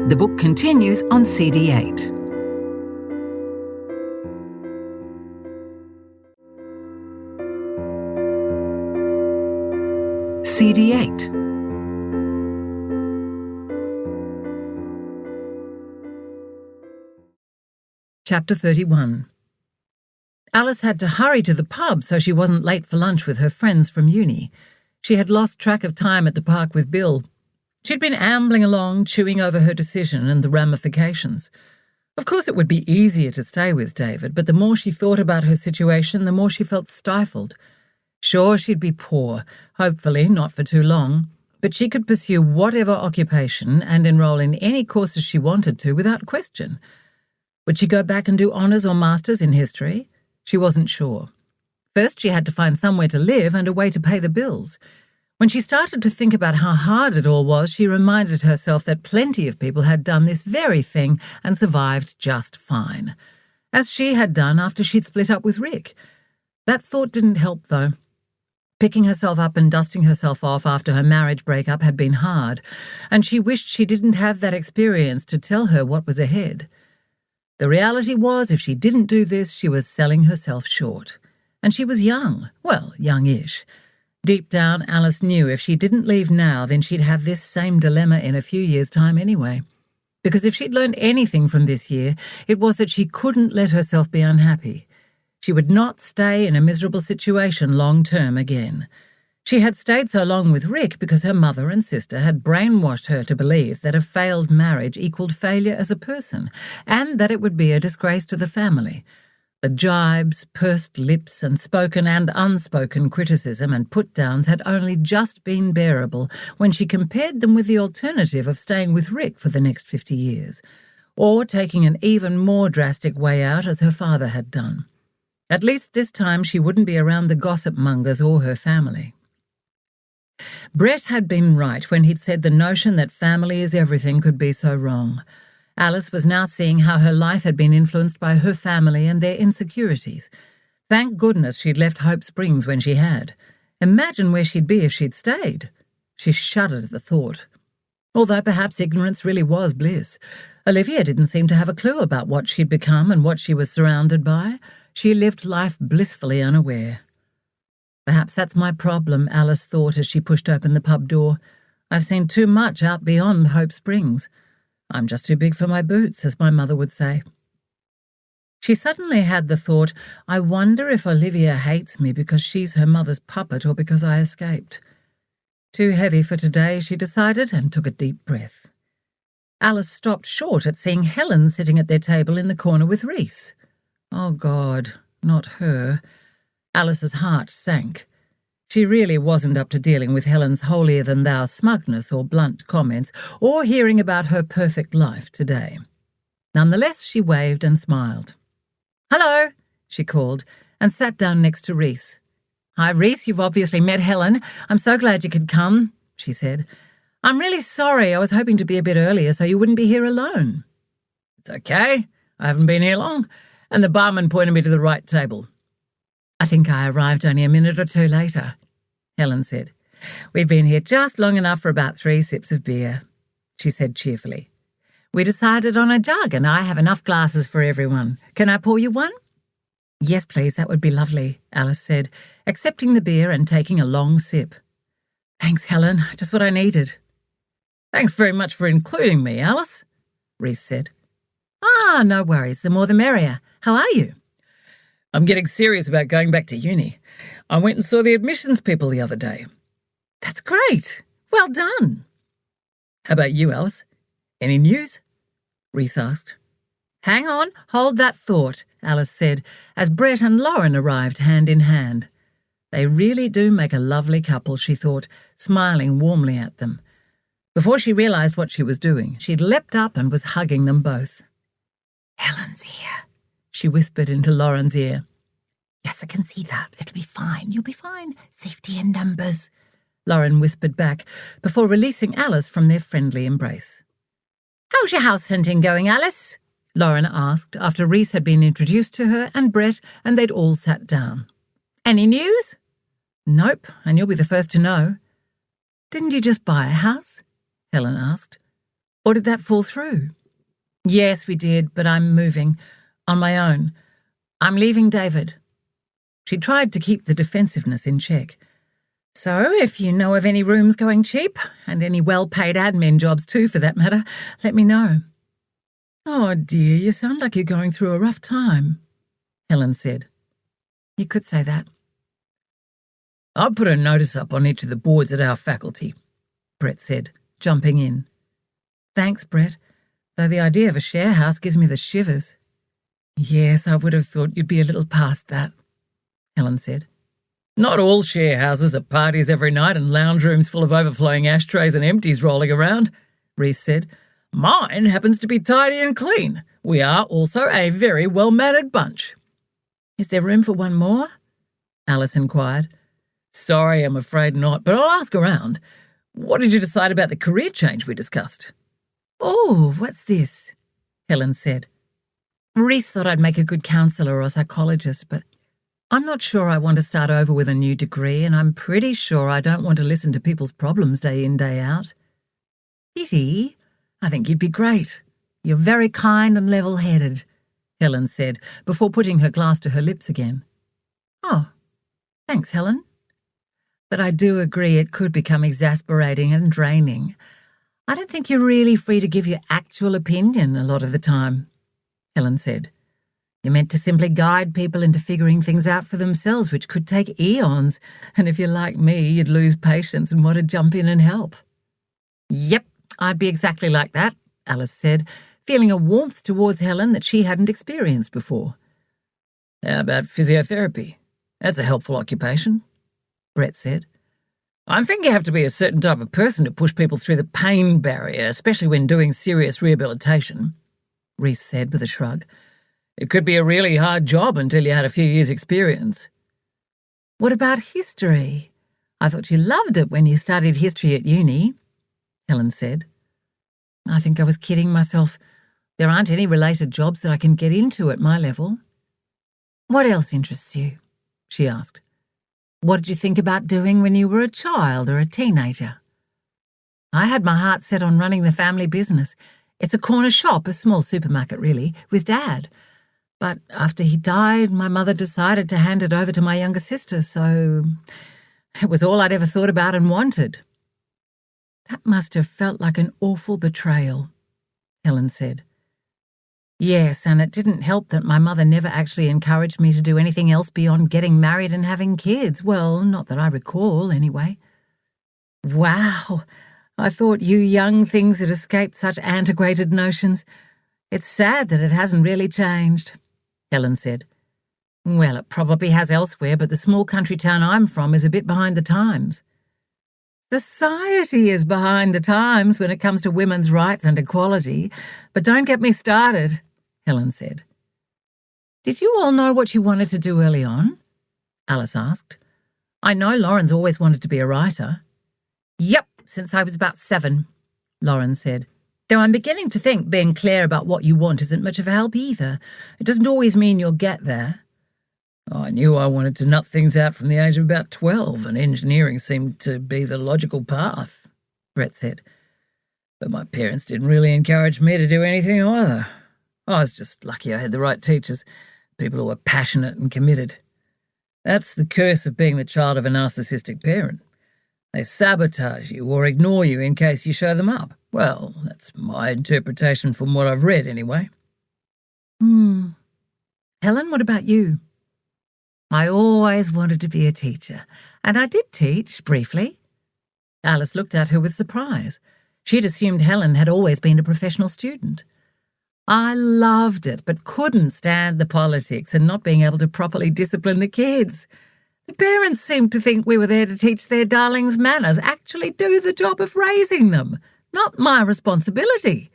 The book continues on CD 8. CD 8. Chapter 31. Alice had to hurry to the pub so she wasn't late for lunch with her friends from uni. She had lost track of time at the park with Bill. She'd been ambling along, chewing over her decision and the ramifications. Of course, it would be easier to stay with David, but the more she thought about her situation, the more she felt stifled. Sure, she'd be poor, hopefully not for too long, but she could pursue whatever occupation and enroll in any courses she wanted to without question. Would she go back and do honours or masters in history? She wasn't sure. First, she had to find somewhere to live and a way to pay the bills. When she started to think about how hard it all was, she reminded herself that plenty of people had done this very thing and survived just fine, as she had done after she'd split up with Rick. That thought didn't help, though. Picking herself up and dusting herself off after her marriage breakup had been hard, and she wished she didn't have that experience to tell her what was ahead. The reality was, if she didn't do this, she was selling herself short. And she was young, well, youngish. Deep down, Alice knew if she didn't leave now, then she'd have this same dilemma in a few years' time anyway. Because if she'd learned anything from this year, it was that she couldn't let herself be unhappy. She would not stay in a miserable situation long-term again. She had stayed so long with Rick because her mother and sister had brainwashed her to believe that a failed marriage equaled failure as a person, and that it would be a disgrace to the family. The jibes, pursed lips, and spoken and unspoken criticism and put-downs had only just been bearable when she compared them with the alternative of staying with Rick for the next 50 years, or taking an even more drastic way out as her father had done. At least this time she wouldn't be around the gossip mongers or her family. Brett had been right when he'd said the notion that family is everything could be so wrong. Alice was now seeing how her life had been influenced by her family and their insecurities. Thank goodness she'd left Hope Springs when she had. Imagine where she'd be if she'd stayed. She shuddered at the thought. Although perhaps ignorance really was bliss. Olivia didn't seem to have a clue about what she'd become and what she was surrounded by. She lived life blissfully unaware. Perhaps that's my problem, Alice thought as she pushed open the pub door. I've seen too much out beyond Hope Springs. I'm just too big for my boots, as my mother would say. She suddenly had the thought, I wonder if Olivia hates me because she's her mother's puppet or because I escaped. Too heavy for today, she decided, and took a deep breath. Alice stopped short at seeing Helen sitting at their table in the corner with Reese. Oh, God, not her. Alice's heart sank. She really wasn't up to dealing with Helen's holier-than-thou smugness or blunt comments, or hearing about her perfect life today. Nonetheless, she waved and smiled. "Hello," she called, and sat down next to Reese. "Hi, Reese, you've obviously met Helen. I'm so glad you could come," she said. "I'm really sorry. I was hoping to be a bit earlier so you wouldn't be here alone." "It's okay. I haven't been here long," and the barman pointed me to the right table. I think I arrived only a minute or two later, Helen said. We've been here just long enough for about 3 sips of beer, she said cheerfully. We decided on a jug and I have enough glasses for everyone. Can I pour you one? Yes, please, that would be lovely, Alice said, accepting the beer and taking a long sip. Thanks, Helen, just what I needed. Thanks very much for including me, Alice, Reese said. Ah, no worries, the more the merrier. How are you? I'm getting serious about going back to uni. I went and saw the admissions people the other day. That's great. Well done. How about you, Alice? Any news? Reese asked. Hang on, hold that thought, Alice said, as Brett and Lauren arrived hand in hand. They really do make a lovely couple, she thought, smiling warmly at them. Before she realised what she was doing, she'd leapt up and was hugging them both. Helen's here, she whispered into Lauren's ear. Yes, I can see that. It'll be fine. You'll be fine. Safety in numbers, Lauren whispered back, before releasing Alice from their friendly embrace. How's your house hunting going, Alice? Lauren asked after Reese had been introduced to her and Brett and they'd all sat down. Any news? Nope, and you'll be the first to know. Didn't you just buy a house? Helen asked. Or did that fall through? Yes, we did, but I'm moving. On my own. I'm leaving David. She tried to keep the defensiveness in check. So, if you know of any rooms going cheap, and any well-paid admin jobs too for that matter, let me know. Oh dear, you sound like you're going through a rough time, Helen said. You could say that. I'll put a notice up on each of the boards at our faculty, Brett said, jumping in. Thanks, Brett, though the idea of a share house gives me the shivers. Yes, I would have thought you'd be a little past that, Helen said. Not all share houses are parties every night and lounge rooms full of overflowing ashtrays and empties rolling around, Reese said. Mine happens to be tidy and clean. We are also a very well-mannered bunch. Is there room for one more? Alice inquired. Sorry, I'm afraid not, but I'll ask around. What did you decide about the career change we discussed? Oh, what's this? Helen said. Reese thought I'd make a good counsellor or psychologist, but I'm not sure I want to start over with a new degree, and I'm pretty sure I don't want to listen to people's problems day in, day out. Pity. I think you'd be great. You're very kind and level-headed, Helen said, before putting her glass to her lips again. Oh, thanks, Helen. But I do agree it could become exasperating and draining. I don't think you're really free to give your actual opinion a lot of the time, Helen said. You're meant to simply guide people into figuring things out for themselves, which could take eons, and if you're like me, you'd lose patience and want to jump in and help. Yep, I'd be exactly like that, Alice said, feeling a warmth towards Helen that she hadn't experienced before. How about physiotherapy? That's a helpful occupation, Brett said. I think you have to be a certain type of person to push people through the pain barrier, especially when doing serious rehabilitation, Reese said with a shrug. It could be a really hard job until you had a few years' experience. What about history? I thought you loved it when you studied history at uni, Helen said. I think I was kidding myself. There aren't any related jobs that I can get into at my level. What else interests you? She asked. What did you think about doing when you were a child or a teenager? I had my heart set on running the family business. It's a corner shop, a small supermarket really, with Dad. But after he died, my mother decided to hand it over to my younger sister, so it was all I'd ever thought about and wanted. That must have felt like an awful betrayal, Helen said. Yes, and it didn't help that my mother never actually encouraged me to do anything else beyond getting married and having kids. Well, not that I recall, anyway. Wow, I thought you young things had escaped such antiquated notions. It's sad that it hasn't really changed, Helen said. Well, it probably has elsewhere, but the small country town I'm from is a bit behind the times. Society is behind the times when it comes to women's rights and equality, but don't get me started, Helen said. Did you all know what you wanted to do early on? Alice asked. I know Lauren's always wanted to be a writer. Yep, since I was about 7, Lauren said. Though I'm beginning to think being clear about what you want isn't much of a help either. It doesn't always mean you'll get there. I knew I wanted to nut things out from the age of about 12, and engineering seemed to be the logical path, Brett said. But my parents didn't really encourage me to do anything either. I was just lucky I had the right teachers, people who were passionate and committed. That's the curse of being the child of a narcissistic parent. They sabotage you or ignore you in case you show them up. Well, that's my interpretation from what I've read, anyway. Helen, what about you? I always wanted to be a teacher, and I did teach, briefly. Alice looked at her with surprise. She'd assumed Helen had always been a professional student. I loved it, but couldn't stand the politics and not being able to properly discipline the kids. The parents seemed to think we were there to teach their darlings manners, actually do the job of raising them. Not my responsibility.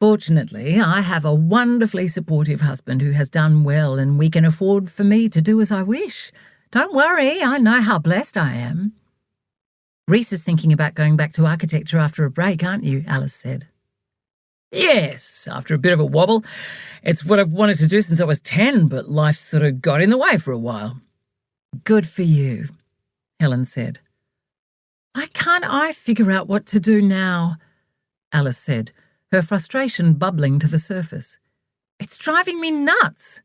Fortunately, I have a wonderfully supportive husband who has done well, and we can afford for me to do as I wish. Don't worry, I know how blessed I am. Reese is thinking about going back to architecture after a break, aren't you? Alice said. Yes, after a bit of a wobble. It's what I've wanted to do since I was 10, but life sort of got in the way for a while. Good for you, Helen said. Why can't I figure out what to do now? Alice said, her frustration bubbling to the surface. It's driving me nuts.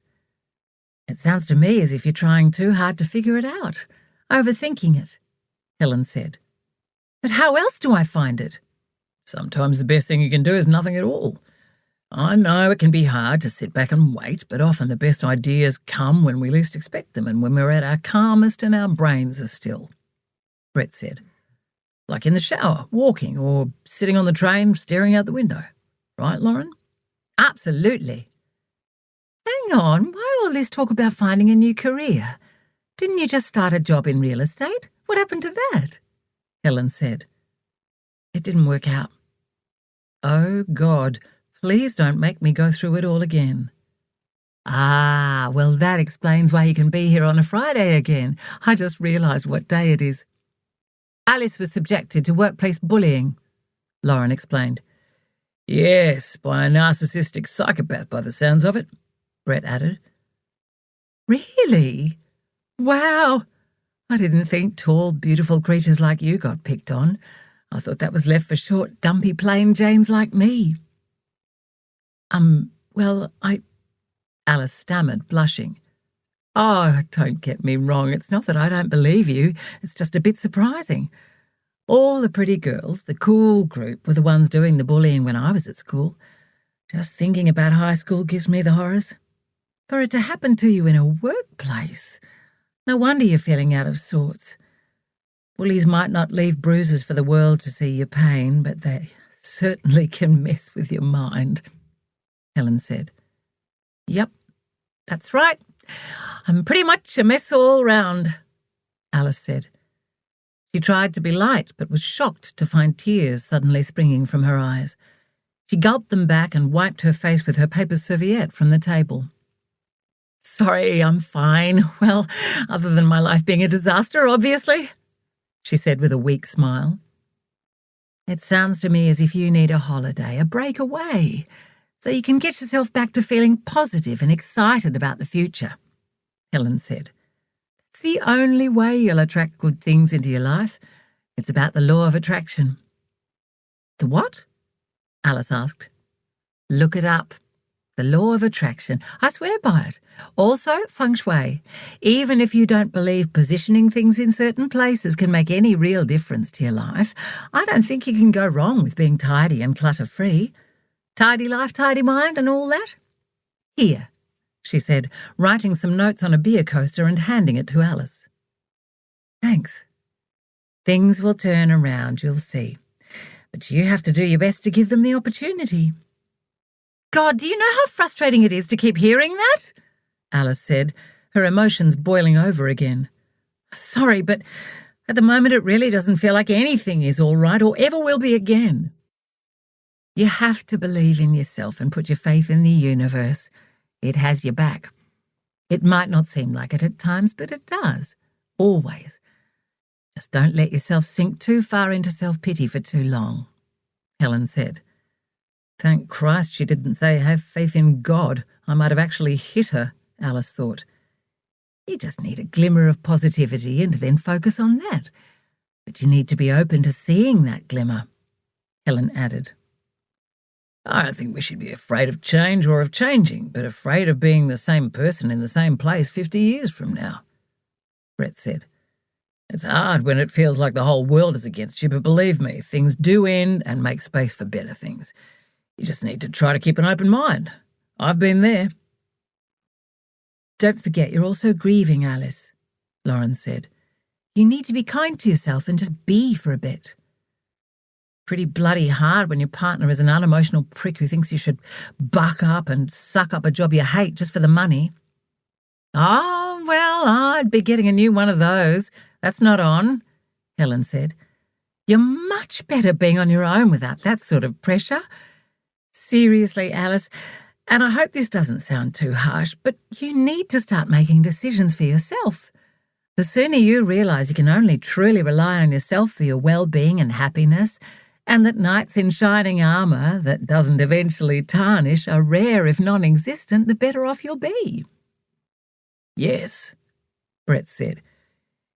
It sounds to me as if you're trying too hard to figure it out, overthinking it, Helen said. But how else do I find it? Sometimes the best thing you can do is nothing at all. I know it can be hard to sit back and wait, but often the best ideas come when we least expect them and when we're at our calmest and our brains are still, Brett said. Like in the shower, walking, or sitting on the train, staring out the window. Right, Lauren? Absolutely. Hang on, why all this talk about finding a new career? Didn't you just start a job in real estate? What happened to that? Helen said. It didn't work out. Oh, God, please don't make me go through it all again. Ah, well, that explains why you can be here on a Friday again. I just realised what day it is. Alice was subjected to workplace bullying, Lauren explained. Yes, by a narcissistic psychopath by the sounds of it, Brett added. Really? Wow. I didn't think tall, beautiful creatures like you got picked on. I thought that was left for short, dumpy, plain Janes like me. Alice stammered, blushing. Oh, don't get me wrong. It's not that I don't believe you. It's just a bit surprising. All the pretty girls, the cool group, were the ones doing the bullying when I was at school. Just thinking about high school gives me the horrors. For it to happen to you in a workplace. No wonder you're feeling out of sorts. Bullies might not leave bruises for the world to see your pain, but they certainly can mess with your mind, Helen said. Yep, that's right. I'm pretty much a mess all round, Alice said. She tried to be light, but was shocked to find tears suddenly springing from her eyes. She gulped them back and wiped her face with her paper serviette from the table. Sorry, I'm fine. Well, other than my life being a disaster, obviously, she said with a weak smile. It sounds to me as if you need a holiday, a break away, so you can get yourself back to feeling positive and excited about the future, Helen said. It's the only way you'll attract good things into your life. It's about the law of attraction. The what? Alice asked. Look it up. The law of attraction. I swear by it. Also, feng shui. Even if you don't believe positioning things in certain places can make any real difference to your life, I don't think you can go wrong with being tidy and clutter-free. Tidy life, tidy mind and all that? Here, she said, writing some notes on a beer coaster and handing it to Alice. Thanks. Things will turn around, you'll see. But you have to do your best to give them the opportunity. God, do you know how frustrating it is to keep hearing that? Alice said, her emotions boiling over again. Sorry, but at the moment it really doesn't feel like anything is all right or ever will be again. You have to believe in yourself and put your faith in the universe. It has your back. It might not seem like it at times, but it does. Always. Just don't let yourself sink too far into self-pity for too long, Helen said. Thank Christ she didn't say have faith in God. I might have actually hit her, Alice thought. You just need a glimmer of positivity and then focus on that. But you need to be open to seeing that glimmer, Helen added. I don't think we should be afraid of change or of changing, but afraid of being the same person in the same place 50 years from now, Brett said. It's hard when it feels like the whole world is against you, but believe me, things do end and make space for better things. You just need to try to keep an open mind. I've been there. Don't forget you're also grieving, Alice, Lauren said. You need to be kind to yourself and just be for a bit. Pretty bloody hard when your partner is an unemotional prick who thinks you should buck up and suck up a job you hate just for the money. Oh, well, I'd be getting a new one of those. That's not on, Helen said. You're much better being on your own without that sort of pressure. Seriously, Alice, and I hope this doesn't sound too harsh, but you need to start making decisions for yourself. The sooner you realise you can only truly rely on yourself for your well-being and happiness, and that knights in shining armour that doesn't eventually tarnish are rare if non-existent, the better off you'll be. Yes, Brett said.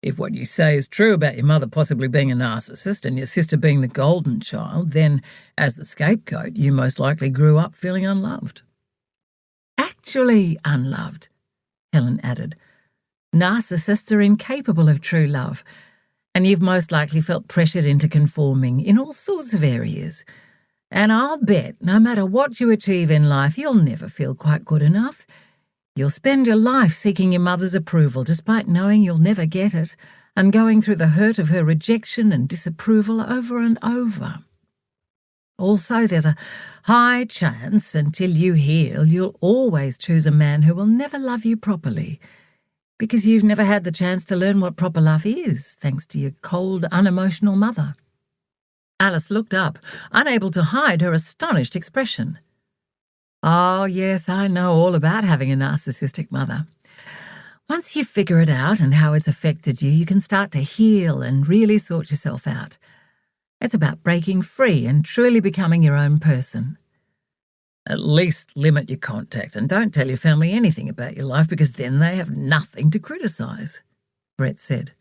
If what you say is true about your mother possibly being a narcissist and your sister being the golden child, then, as the scapegoat, you most likely grew up feeling unloved. Actually unloved, Helen added. Narcissists are incapable of true love, and you've most likely felt pressured into conforming in all sorts of areas. And I'll bet no matter what you achieve in life, you'll never feel quite good enough. You'll spend your life seeking your mother's approval despite knowing you'll never get it, and going through the hurt of her rejection and disapproval over and over. Also, there's a high chance, until you heal, you'll always choose a man who will never love you properly, because you've never had the chance to learn what proper love is, thanks to your cold, unemotional mother. Alice looked up, unable to hide her astonished expression. Oh, yes, I know all about having a narcissistic mother. Once you figure it out and how it's affected you, you can start to heal and really sort yourself out. It's about breaking free and truly becoming your own person. At least limit your contact and don't tell your family anything about your life because then they have nothing to criticise, Brett said.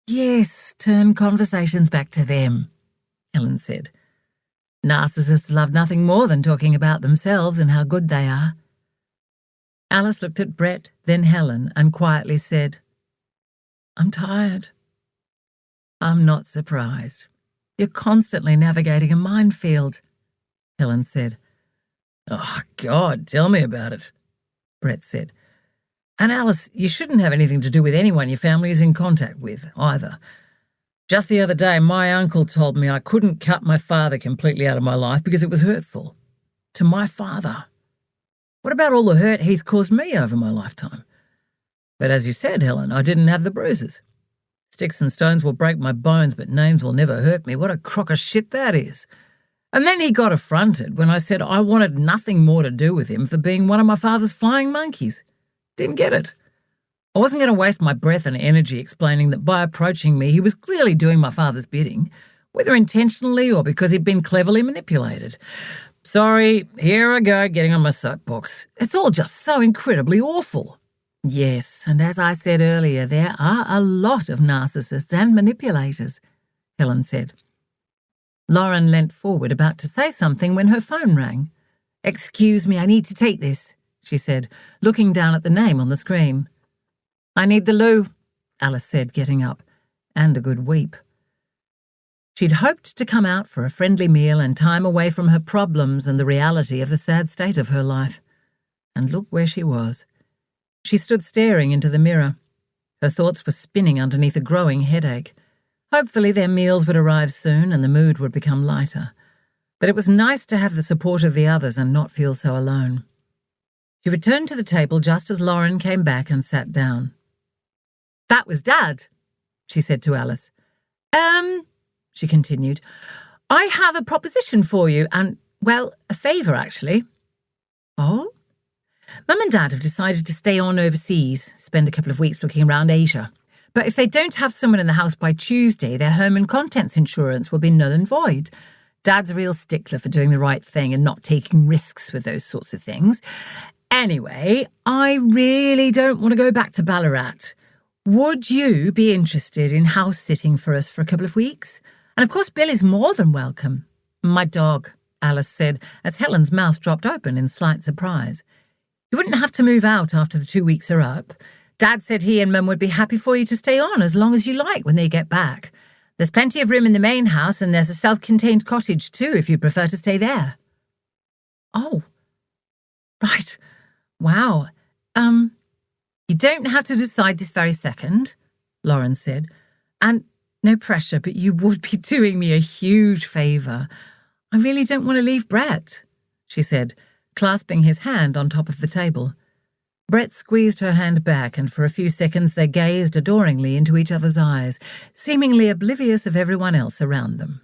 Yes, turn conversations back to them, Helen said. Narcissists love nothing more than talking about themselves and how good they are. Alice looked at Brett, then Helen, and quietly said, I'm tired. I'm not surprised. You're constantly navigating a minefield, Helen said. Oh, God, tell me about it, Brett said. And Alice, you shouldn't have anything to do with anyone your family is in contact with, either. Just the other day, my uncle told me I couldn't cut my father completely out of my life because it was hurtful. To my father. What about all the hurt he's caused me over my lifetime? But as you said, Helen, I didn't have the bruises. Sticks and stones will break my bones, but names will never hurt me. What a crock of shit that is. And then he got affronted when I said I wanted nothing more to do with him for being one of my father's flying monkeys. Didn't get it. I wasn't going to waste my breath and energy explaining that by approaching me he was clearly doing my father's bidding, whether intentionally or because he'd been cleverly manipulated. Sorry, here I go, getting on my soapbox. It's all just so incredibly awful. Yes, and as I said earlier, there are a lot of narcissists and manipulators, Helen said. Lauren leant forward about to say something when her phone rang. Excuse me, I need to take this, she said, looking down at the name on the screen. I need the loo, Alice said, getting up, and a good weep. She'd hoped to come out for a friendly meal and time away from her problems and the reality of the sad state of her life. And look where she was. She stood staring into the mirror. Her thoughts were spinning underneath a growing headache. Hopefully their meals would arrive soon and the mood would become lighter. But it was nice to have the support of the others and not feel so alone. She returned to the table just as Lauren came back and sat down. That was Dad, she said to Alice. She continued, I have a proposition for you and, well, a favour, actually. Oh? Mum and Dad have decided to stay on overseas, spend a couple of weeks looking around Asia. But if they don't have someone in the house by Tuesday, their home and contents insurance will be null and void. Dad's a real stickler for doing the right thing and not taking risks with those sorts of things. Anyway, I really don't want to go back to Ballarat. Would you be interested in house-sitting for us for a couple of weeks? And of course, Bill is more than welcome. My dog, Alice said, as Helen's mouth dropped open in slight surprise. You wouldn't have to move out after the 2 weeks are up. Dad said he and Mum would be happy for you to stay on as long as you like when they get back. There's plenty of room in the main house, and there's a self-contained cottage too if you'd prefer to stay there. Oh, right. Wow. You don't have to decide this very second, Lauren said. And no pressure, but you would be doing me a huge favour. I really don't want to leave Brett, she said, clasping his hand on top of the table. Brett squeezed her hand back, and for a few seconds they gazed adoringly into each other's eyes, seemingly oblivious of everyone else around them.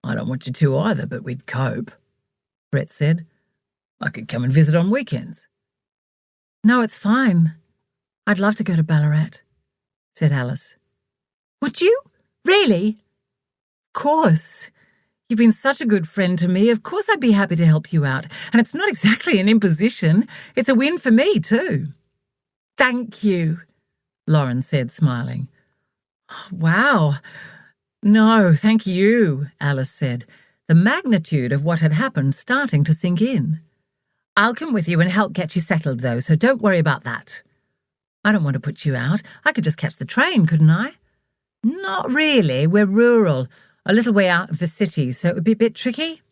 I don't want you to either, but we'd cope, Brett said. I could come and visit on weekends. No, it's fine. I'd love to go to Ballarat, said Alice. Would you? Really? Of course. You've been such a good friend to me. Of course I'd be happy to help you out. And it's not exactly an imposition. It's a win for me, too. Thank you, Lauren said, smiling. Wow. No, thank you, Alice said, the magnitude of what had happened starting to sink in. I'll come with you and help get you settled, though, so don't worry about that. I don't want to put you out. I could just catch the train, couldn't I? Not really. We're rural, a little way out of the city, so it would be a bit tricky.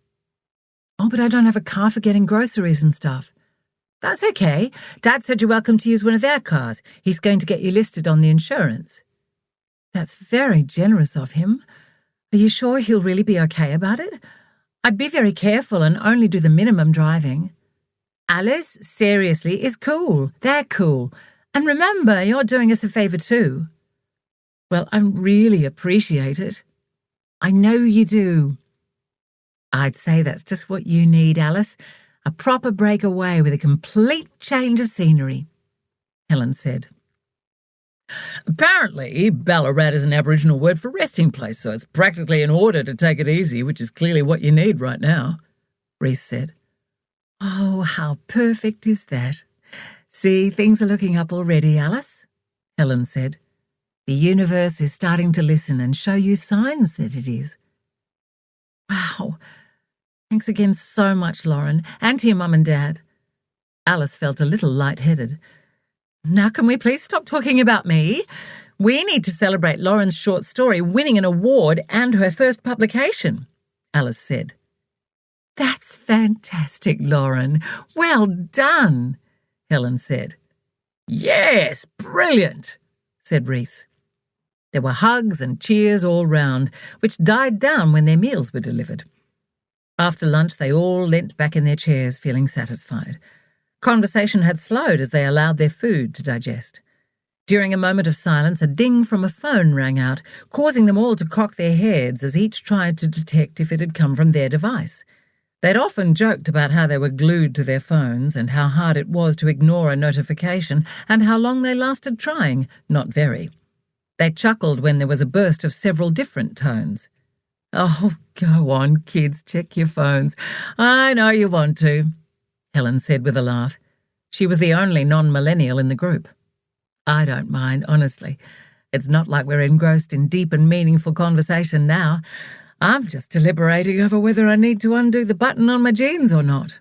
Oh, but I don't have a car for getting groceries and stuff. That's okay. Dad said you're welcome to use one of their cars. He's going to get you listed on the insurance. That's very generous of him. Are you sure he'll really be okay about it? I'd be very careful and only do the minimum driving. Alice, seriously, is cool. They're cool. And remember, you're doing us a favour too. Well, I really appreciate it. I know you do. I'd say that's just what you need, Alice. A proper breakaway with a complete change of scenery, Helen said. Apparently, Ballarat is an Aboriginal word for resting place, so it's practically in order to take it easy, which is clearly what you need right now, Reese said. Oh, how perfect is that? See, things are looking up already, Alice, Helen said. The universe is starting to listen and show you signs that it is. Wow. Thanks again so much, Lauren, and to your mum and dad. Alice felt a little lightheaded. Now can we please stop talking about me? We need to celebrate Lauren's short story winning an award and her first publication, Alice said. That's fantastic, Lauren. Well done, Helen said. Yes, brilliant, said Reese. There were hugs and cheers all round, which died down when their meals were delivered. After lunch, they all leant back in their chairs, feeling satisfied. Conversation had slowed as they allowed their food to digest. During a moment of silence, a ding from a phone rang out, causing them all to cock their heads as each tried to detect if it had come from their device. They'd often joked about how they were glued to their phones and how hard it was to ignore a notification and how long they lasted trying, not very. They chuckled when there was a burst of several different tones. Oh, go on, kids, check your phones. I know you want to, Helen said with a laugh. She was the only non-millennial in the group. I don't mind, honestly. It's not like we're engrossed in deep and meaningful conversation now. I'm just deliberating over whether I need to undo the button on my jeans or not.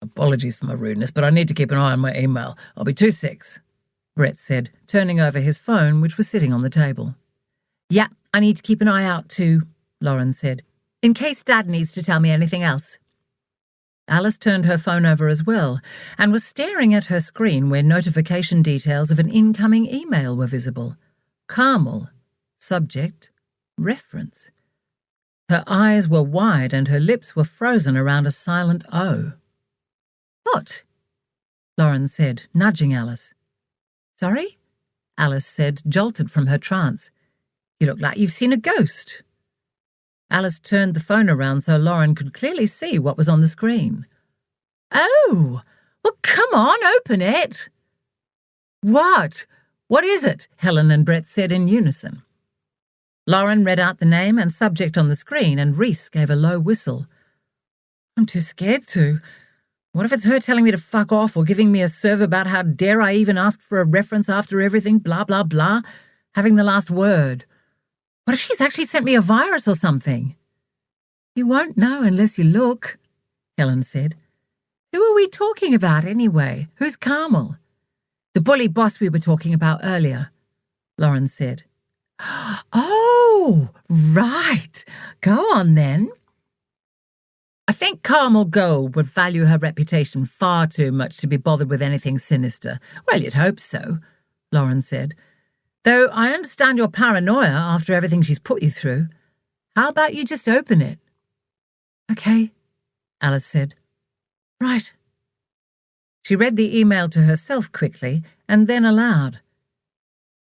Apologies for my rudeness, but I need to keep an eye on my email. I'll be 2-6, Brett said, turning over his phone, which was sitting on the table. Yeah, I need to keep an eye out too, Lauren said, in case Dad needs to tell me anything else. Alice turned her phone over as well and was staring at her screen where notification details of an incoming email were visible. Carmel. Subject. Reference. Her eyes were wide and her lips were frozen around a silent O. What? Lauren said, nudging Alice. Sorry? Alice said, jolted from her trance. You look like you've seen a ghost. Alice turned the phone around so Lauren could clearly see what was on the screen. Oh, well, come on, open it. What? What is it? Helen and Brett said in unison. Lauren read out the name and subject on the screen, and Reese gave a low whistle. I'm too scared to. What if it's her telling me to fuck off or giving me a serve about how dare I even ask for a reference after everything, blah, blah, blah, having the last word? What if she's actually sent me a virus or something? You won't know unless you look, Helen said. Who are we talking about anyway? Who's Carmel? The bully boss we were talking about earlier, Lauren said. Oh, right. Go on then. I think Carmel Gold would value her reputation far too much to be bothered with anything sinister. Well, you'd hope so, Lauren said. Though I understand your paranoia after everything she's put you through. How about you just open it? Okay, Alice said. Right. She read the email to herself quickly and then aloud.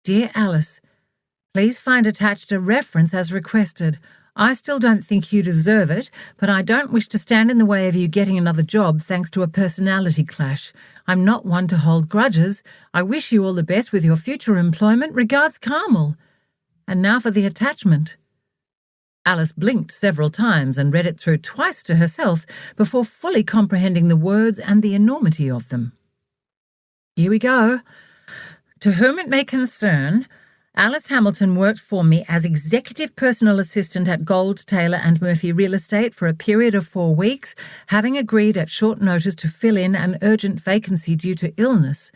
Dear Alice, please find attached a reference as requested. I still don't think you deserve it, but I don't wish to stand in the way of you getting another job thanks to a personality clash. I'm not one to hold grudges. I wish you all the best with your future employment. Regards, Carmel. And now for the attachment. Alice blinked several times and read it through twice to herself before fully comprehending the words and the enormity of them. Here we go. To whom it may concern, Alice Hamilton worked for me as executive personal assistant at Gold, Taylor and Murphy Real Estate for a period of 4 weeks, having agreed at short notice to fill in an urgent vacancy due to illness.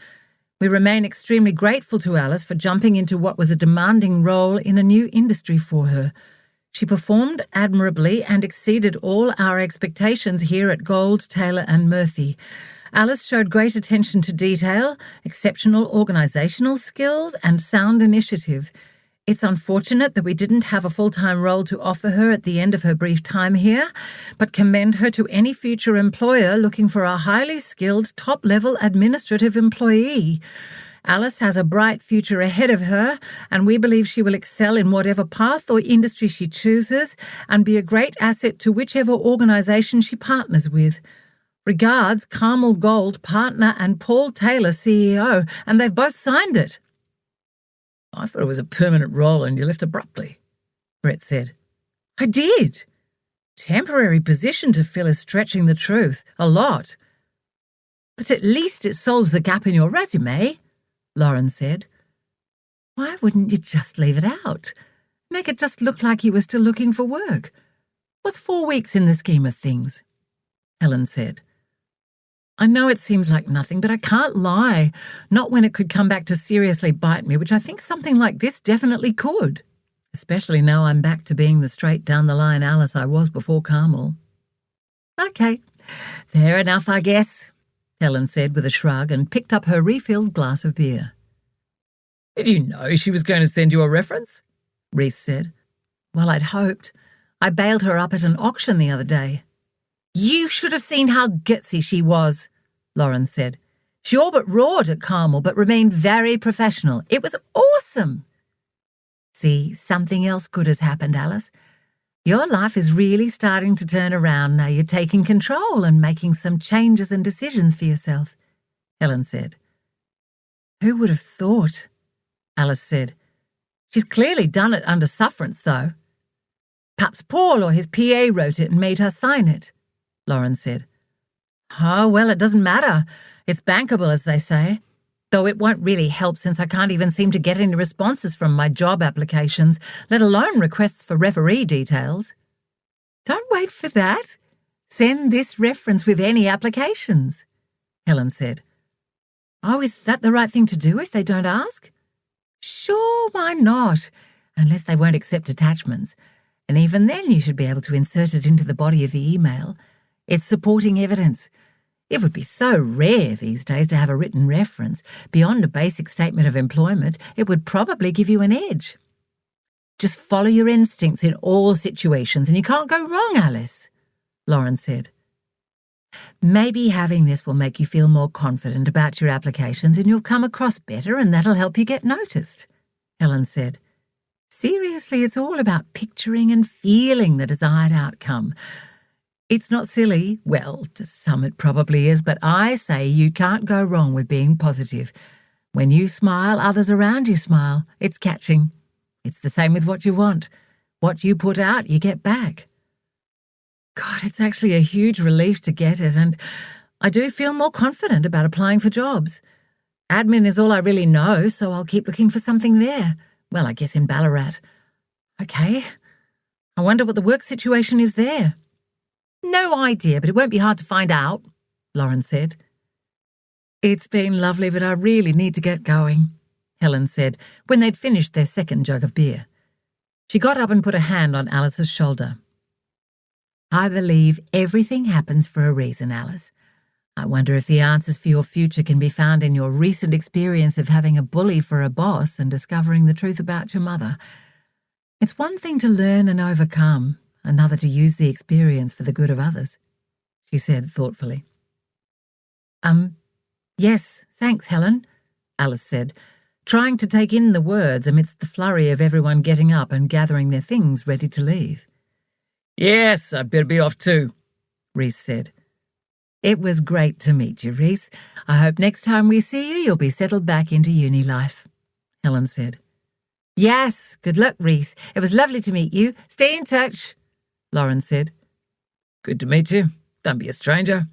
We remain extremely grateful to Alice for jumping into what was a demanding role in a new industry for her. She performed admirably and exceeded all our expectations here at Gold, Taylor and Murphy. Alice showed great attention to detail, exceptional organisational skills and sound initiative. It's unfortunate that we didn't have a full-time role to offer her at the end of her brief time here, but commend her to any future employer looking for a highly skilled, top-level administrative employee. Alice has a bright future ahead of her, and we believe she will excel in whatever path or industry she chooses and be a great asset to whichever organisation she partners with. Regards, Carmel Gold, partner, and Paul Taylor, CEO, and they've both signed it. I thought it was a permanent role and you left abruptly, Brett said. I did. Temporary position to fill is stretching the truth, a lot. But at least it solves the gap in your resume, Lauren said. Why wouldn't you just leave it out? Make it just look like you were still looking for work. What's 4 weeks in the scheme of things? Helen said. I know it seems like nothing, but I can't lie. Not when it could come back to seriously bite me, which I think something like this definitely could. Especially now I'm back to being the straight-down-the-line Alice I was before Carmel. Okay, fair enough, I guess, Helen said with a shrug and picked up her refilled glass of beer. Did you know she was going to send you a reference? Reese said. Well, I'd hoped. I bailed her up at an auction the other day. You should have seen how gutsy she was, Lauren said. She all but roared at Carmel, but remained very professional. It was awesome. See, something else good has happened, Alice. Your life is really starting to turn around now you're taking control and making some changes and decisions for yourself, Helen said. Who would have thought? Alice said. She's clearly done it under sufferance, though. Perhaps Paul or his PA wrote it and made her sign it, Lauren said. Oh, well, it doesn't matter. It's bankable, as they say. Though it won't really help since I can't even seem to get any responses from my job applications, let alone requests for referee details. Don't wait for that. Send this reference with any applications, Helen said. Oh, is that the right thing to do if they don't ask? Sure, why not? Unless they won't accept attachments. And even then you should be able to insert it into the body of the email. It's supporting evidence. It would be so rare these days to have a written reference. Beyond a basic statement of employment, it would probably give you an edge. Just follow your instincts in all situations and you can't go wrong, Alice, Lauren said. Maybe having this will make you feel more confident about your applications and you'll come across better and that'll help you get noticed, Helen said. Seriously, it's all about picturing and feeling the desired outcome. It's not silly. Well, to some it probably is, but I say you can't go wrong with being positive. When you smile, others around you smile. It's catching. It's the same with what you want. What you put out, you get back. God, it's actually a huge relief to get it, and I do feel more confident about applying for jobs. Admin is all I really know, so I'll keep looking for something there. Well, I guess in Ballarat. Okay. I wonder what the work situation is there. No idea, but it won't be hard to find out, Lauren said. It's been lovely, but I really need to get going, Helen said, when they'd finished their second jug of beer. She got up and put a hand on Alice's shoulder. I believe everything happens for a reason, Alice. I wonder if the answers for your future can be found in your recent experience of having a bully for a boss and discovering the truth about your mother. It's one thing to learn and overcome, another to use the experience for the good of others, she said thoughtfully. Yes, thanks, Helen, Alice said, trying to take in the words amidst the flurry of everyone getting up and gathering their things ready to leave. Yes, I'd better be off too, Reese said. It was great to meet you, Reese. I hope next time we see you, you'll be settled back into uni life, Helen said. Yes, good luck, Reese. It was lovely to meet you. Stay in touch, Lauren said. Good to meet you. Don't be a stranger,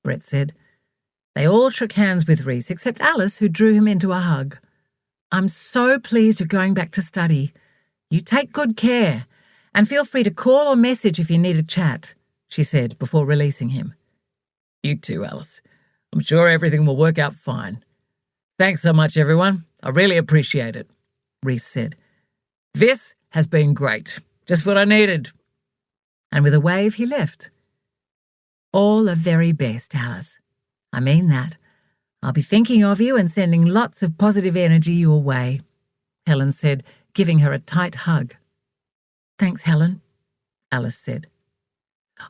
Brett said. They all shook hands with Reese, except Alice, who drew him into a hug. I'm so pleased you're going back to study. You take good care, and feel free to call or message if you need a chat, she said before releasing him. You too, Alice. I'm sure everything will work out fine. Thanks so much, everyone. I really appreciate it, Reese said. This has been great. Just what I needed. And with a wave, he left. All the very best, Alice. I mean that. I'll be thinking of you and sending lots of positive energy your way, Helen said, giving her a tight hug. Thanks, Helen, Alice said.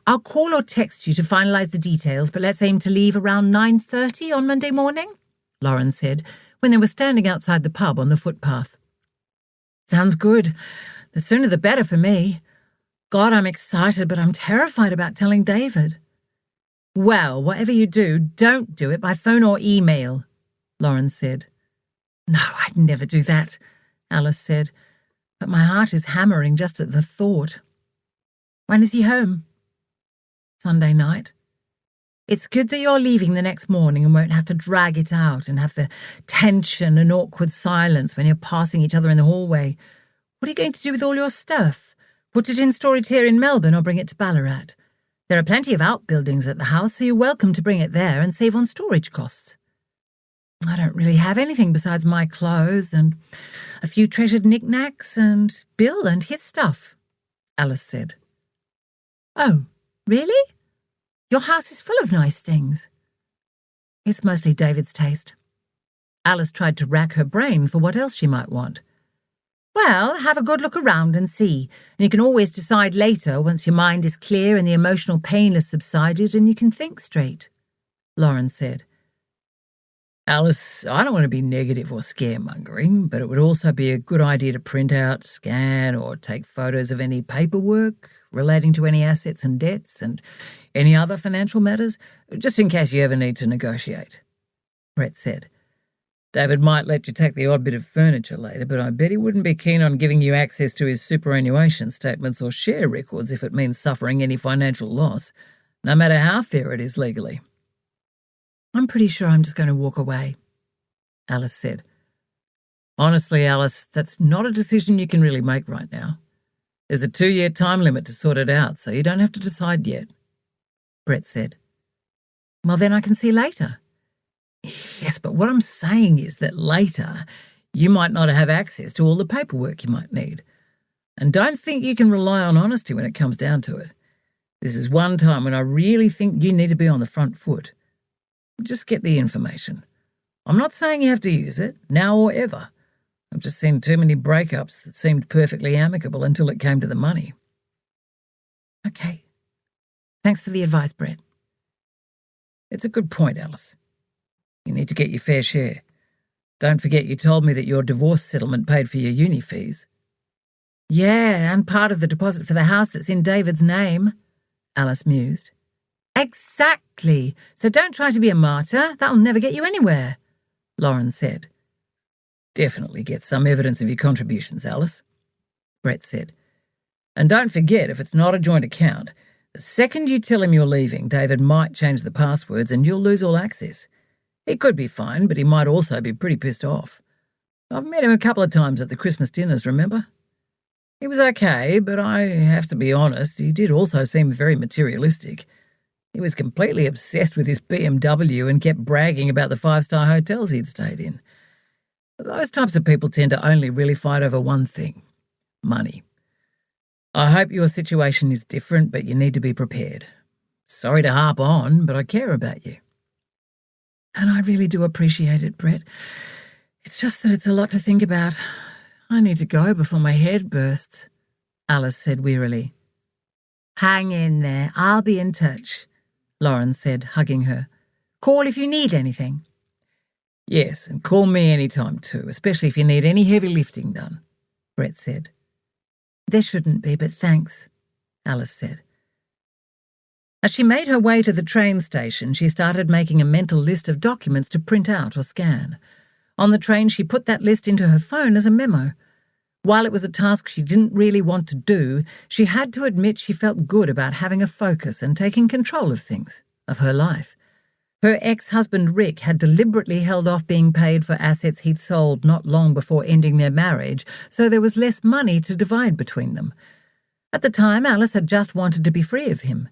I'll call or text you to finalise the details, but let's aim to leave around 9:30 on Monday morning, Lauren said, when they were standing outside the pub on the footpath. Sounds good. The sooner the better for me. God, I'm excited, but I'm terrified about telling David. Well, whatever you do, don't do it by phone or email, Lauren said. No, I'd never do that, Alice said, but my heart is hammering just at the thought. When is he home? Sunday night. It's good that you're leaving the next morning and won't have to drag it out and have the tension and awkward silence when you're passing each other in the hallway. What are you going to do with all your stuff? Put it in storage here in Melbourne or bring it to Ballarat? There are plenty of outbuildings at the house, so you're welcome to bring it there and save on storage costs. I don't really have anything besides my clothes and a few treasured knickknacks and Bill and his stuff, Alice said. Oh, really? Your house is full of nice things. It's mostly David's taste. Alice tried to rack her brain for what else she might want. Well, have a good look around and see, and you can always decide later once your mind is clear and the emotional pain has subsided and you can think straight, Lauren said. Alice, I don't want to be negative or scaremongering, but it would also be a good idea to print out, scan, or take photos of any paperwork relating to any assets and debts and any other financial matters, just in case you ever need to negotiate, Brett said. David might let you take the odd bit of furniture later, but I bet he wouldn't be keen on giving you access to his superannuation statements or share records if it means suffering any financial loss, no matter how fair it is legally. I'm pretty sure I'm just going to walk away, Alice said. Honestly, Alice, that's not a decision you can really make right now. There's a 2-year time limit to sort it out, so you don't have to decide yet, Brett said. Well, then I can see later. Yes, but what I'm saying is that later you might not have access to all the paperwork you might need. And don't think you can rely on honesty when it comes down to it. This is one time when I really think you need to be on the front foot. Just get the information. I'm not saying you have to use it, now or ever. I've just seen too many breakups that seemed perfectly amicable until it came to the money. Okay. Thanks for the advice, Brett. It's a good point, Alice. You need to get your fair share. Don't forget you told me that your divorce settlement paid for your uni fees. Yeah, and part of the deposit for the house that's in David's name, Alice mused. Exactly. So don't try to be a martyr. That'll never get you anywhere, Lauren said. Definitely get some evidence of your contributions, Alice, Brett said. And don't forget, if it's not a joint account, The second you tell him you're leaving, David might change the passwords and you'll lose all access. He could be fine, but he might also be pretty pissed off. I've met him a couple of times at the Christmas dinners, remember? He was okay, but I have to be honest, he did also seem very materialistic. He was completely obsessed with his BMW and kept bragging about the 5-star hotels he'd stayed in. Those types of people tend to only really fight over one thing: money. I hope your situation is different, but you need to be prepared. Sorry to harp on, but I care about you. And I really do appreciate it, Brett. It's just that it's a lot to think about. I need to go before my head bursts, Alice said wearily. Hang in there, I'll be in touch, Lauren said, hugging her. Call if you need anything. Yes, and call me any time too, especially if you need any heavy lifting done, Brett said. There shouldn't be, but thanks, Alice said. As she made her way to the train station, she started making a mental list of documents to print out or scan. On the train, she put that list into her phone as a memo. While it was a task she didn't really want to do, she had to admit she felt good about having a focus and taking control of things, of her life. Her ex-husband Rick had deliberately held off being paid for assets he'd sold not long before ending their marriage, so there was less money to divide between them. At the time, Alice had just wanted to be free of him.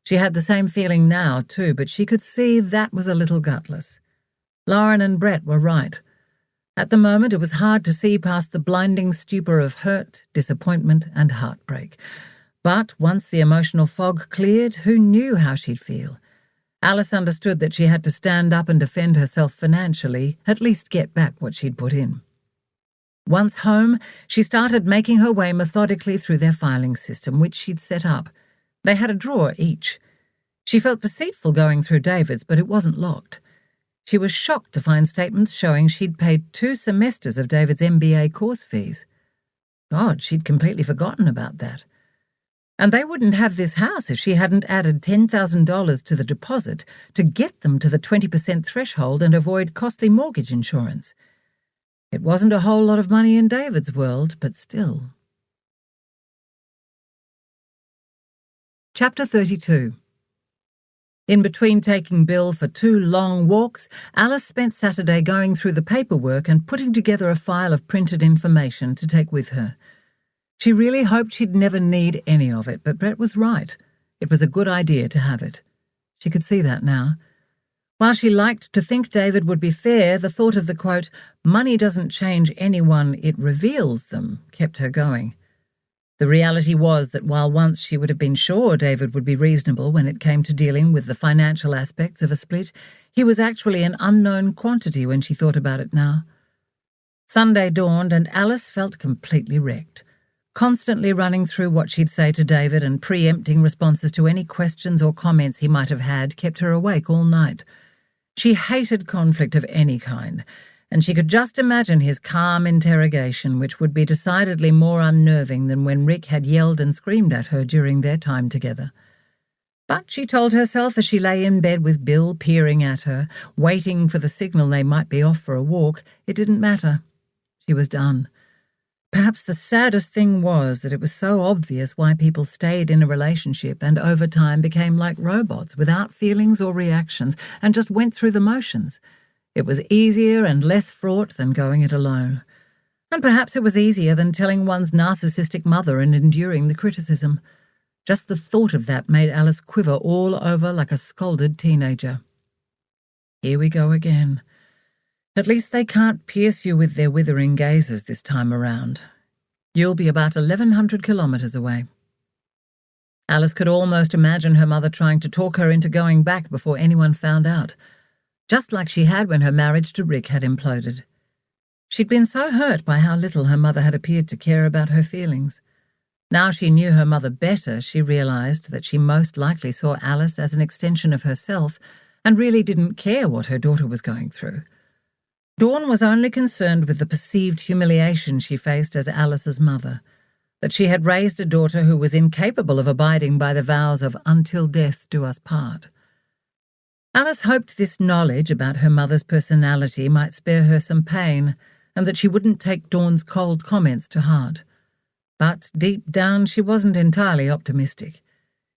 She had the same feeling now, too, but she could see that was a little gutless. Lauren and Brett were right. At the moment, it was hard to see past the blinding stupor of hurt, disappointment, and heartbreak. But once the emotional fog cleared, who knew how she'd feel? Alice understood that she had to stand up and defend herself financially, at least get back what she'd put in. Once home, she started making her way methodically through their filing system, which she'd set up. They had a drawer each. She felt deceitful going through David's, but it wasn't locked. She was shocked to find statements showing she'd paid 2 semesters of David's MBA course fees. God, she'd completely forgotten about that. And they wouldn't have this house if she hadn't added $10,000 to the deposit to get them to the 20% threshold and avoid costly mortgage insurance. It wasn't a whole lot of money in David's world, but still. Chapter 32. In between taking Bill for 2 long walks, Alice spent Saturday going through the paperwork and putting together a file of printed information to take with her. She really hoped she'd never need any of it, but Brett was right. It was a good idea to have it. She could see that now. While she liked to think David would be fair, the thought of the quote, "Money doesn't change anyone, it reveals them," kept her going. The reality was that while once she would have been sure David would be reasonable when it came to dealing with the financial aspects of a split, he was actually an unknown quantity when she thought about it now. Sunday dawned and Alice felt completely wrecked. Constantly running through what she'd say to David and preempting responses to any questions or comments he might have had kept her awake all night. She hated conflict of any kind, and she could just imagine his calm interrogation, which would be decidedly more unnerving than when Rick had yelled and screamed at her during their time together. But she told herself as she lay in bed with Bill peering at her, waiting for the signal they might be off for a walk, it didn't matter. She was done. Perhaps the saddest thing was that it was so obvious why people stayed in a relationship and over time became like robots without feelings or reactions and just went through the motions. It was easier and less fraught than going it alone. And perhaps it was easier than telling one's narcissistic mother and enduring the criticism. Just the thought of that made Alice quiver all over like a scalded teenager. Here we go again. At least they can't pierce you with their withering gazes this time around. You'll be about 1,100 kilometres away. Alice could almost imagine her mother trying to talk her into going back before anyone found out, just like she had when her marriage to Rick had imploded. She'd been so hurt by how little her mother had appeared to care about her feelings. Now she knew her mother better, she realised that she most likely saw Alice as an extension of herself and really didn't care what her daughter was going through. Dawn was only concerned with the perceived humiliation she faced as Alice's mother, that she had raised a daughter who was incapable of abiding by the vows of "until death do us part." Alice hoped this knowledge about her mother's personality might spare her some pain and that she wouldn't take Dawn's cold comments to heart. But deep down she wasn't entirely optimistic.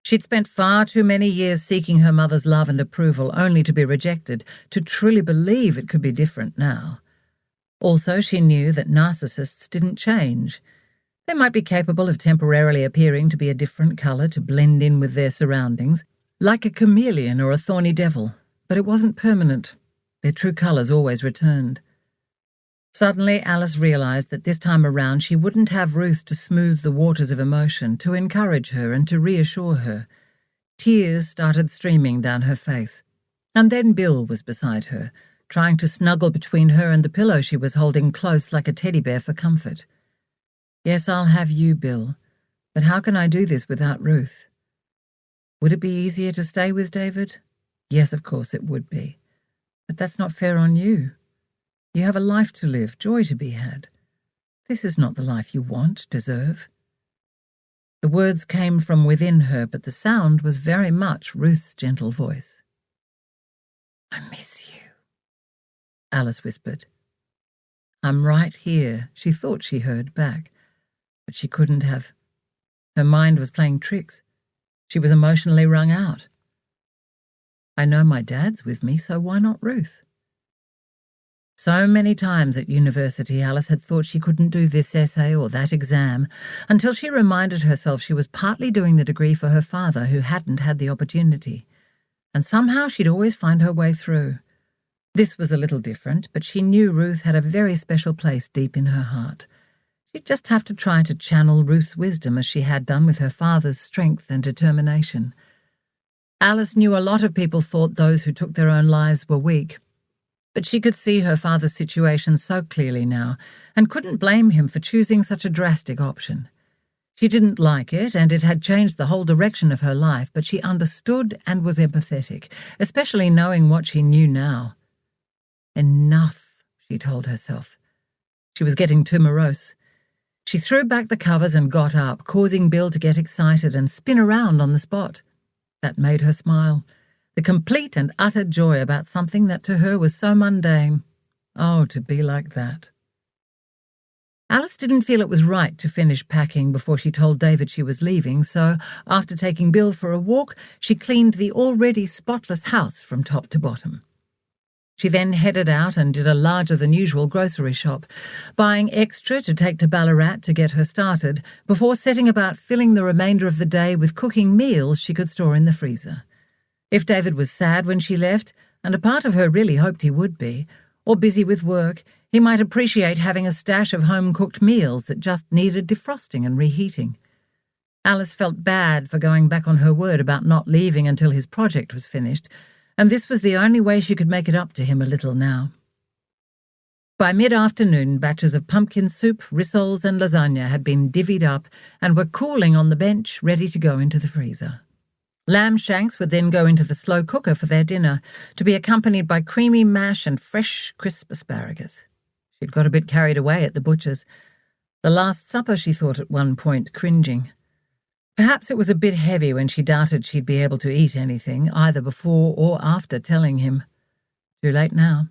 She'd spent far too many years seeking her mother's love and approval only to be rejected, to truly believe it could be different now. Also, she knew that narcissists didn't change. They might be capable of temporarily appearing to be a different colour to blend in with their surroundings, like a chameleon or a thorny devil, but it wasn't permanent. Their true colours always returned. Suddenly, Alice realised that this time around she wouldn't have Ruth to smooth the waters of emotion, to encourage her and to reassure her. Tears started streaming down her face. And then Bill was beside her, trying to snuggle between her and the pillow she was holding close like a teddy bear for comfort. Yes, I'll have you, Bill, but how can I do this without Ruth? Would it be easier to stay with David? Yes, of course it would be. But that's not fair on you. You have a life to live, joy to be had. This is not the life you want, deserve. The words came from within her, but the sound was very much Ruth's gentle voice. I miss you, Alice whispered. I'm right here, she thought she heard back, but she couldn't have. Her mind was playing tricks. She was emotionally wrung out. I know my dad's with me, so why not Ruth? So many times at university Alice had thought she couldn't do this essay or that exam, until she reminded herself she was partly doing the degree for her father who hadn't had the opportunity. And somehow she'd always find her way through. This was a little different, but she knew Ruth had a very special place deep in her heart. She'd just have to try to channel Ruth's wisdom as she had done with her father's strength and determination. Alice knew a lot of people thought those who took their own lives were weak, but she could see her father's situation so clearly now, and couldn't blame him for choosing such a drastic option. She didn't like it, and it had changed the whole direction of her life, but she understood and was empathetic, especially knowing what she knew now. Enough, she told herself. She was getting too morose. She threw back the covers and got up, causing Bill to get excited and spin around on the spot. That made her smile. The complete and utter joy about something that to her was so mundane. Oh, to be like that. Alice didn't feel it was right to finish packing before she told David she was leaving, so after taking Bill for a walk, she cleaned the already spotless house from top to bottom. She then headed out and did a larger-than-usual grocery shop, buying extra to take to Ballarat to get her started, before setting about filling the remainder of the day with cooking meals she could store in the freezer. If David was sad when she left, and a part of her really hoped he would be, or busy with work, he might appreciate having a stash of home-cooked meals that just needed defrosting and reheating. Alice felt bad for going back on her word about not leaving until his project was finished, and this was the only way she could make it up to him a little now. By mid-afternoon, batches of pumpkin soup, rissoles and lasagna had been divvied up and were cooling on the bench, ready to go into the freezer. Lamb shanks would then go into the slow cooker for their dinner, to be accompanied by creamy mash and fresh, crisp asparagus. She'd got a bit carried away at the butcher's. The Last Supper, she thought at one point, cringing. Perhaps it was a bit heavy when she doubted she'd be able to eat anything, either before or after telling him. Too late now.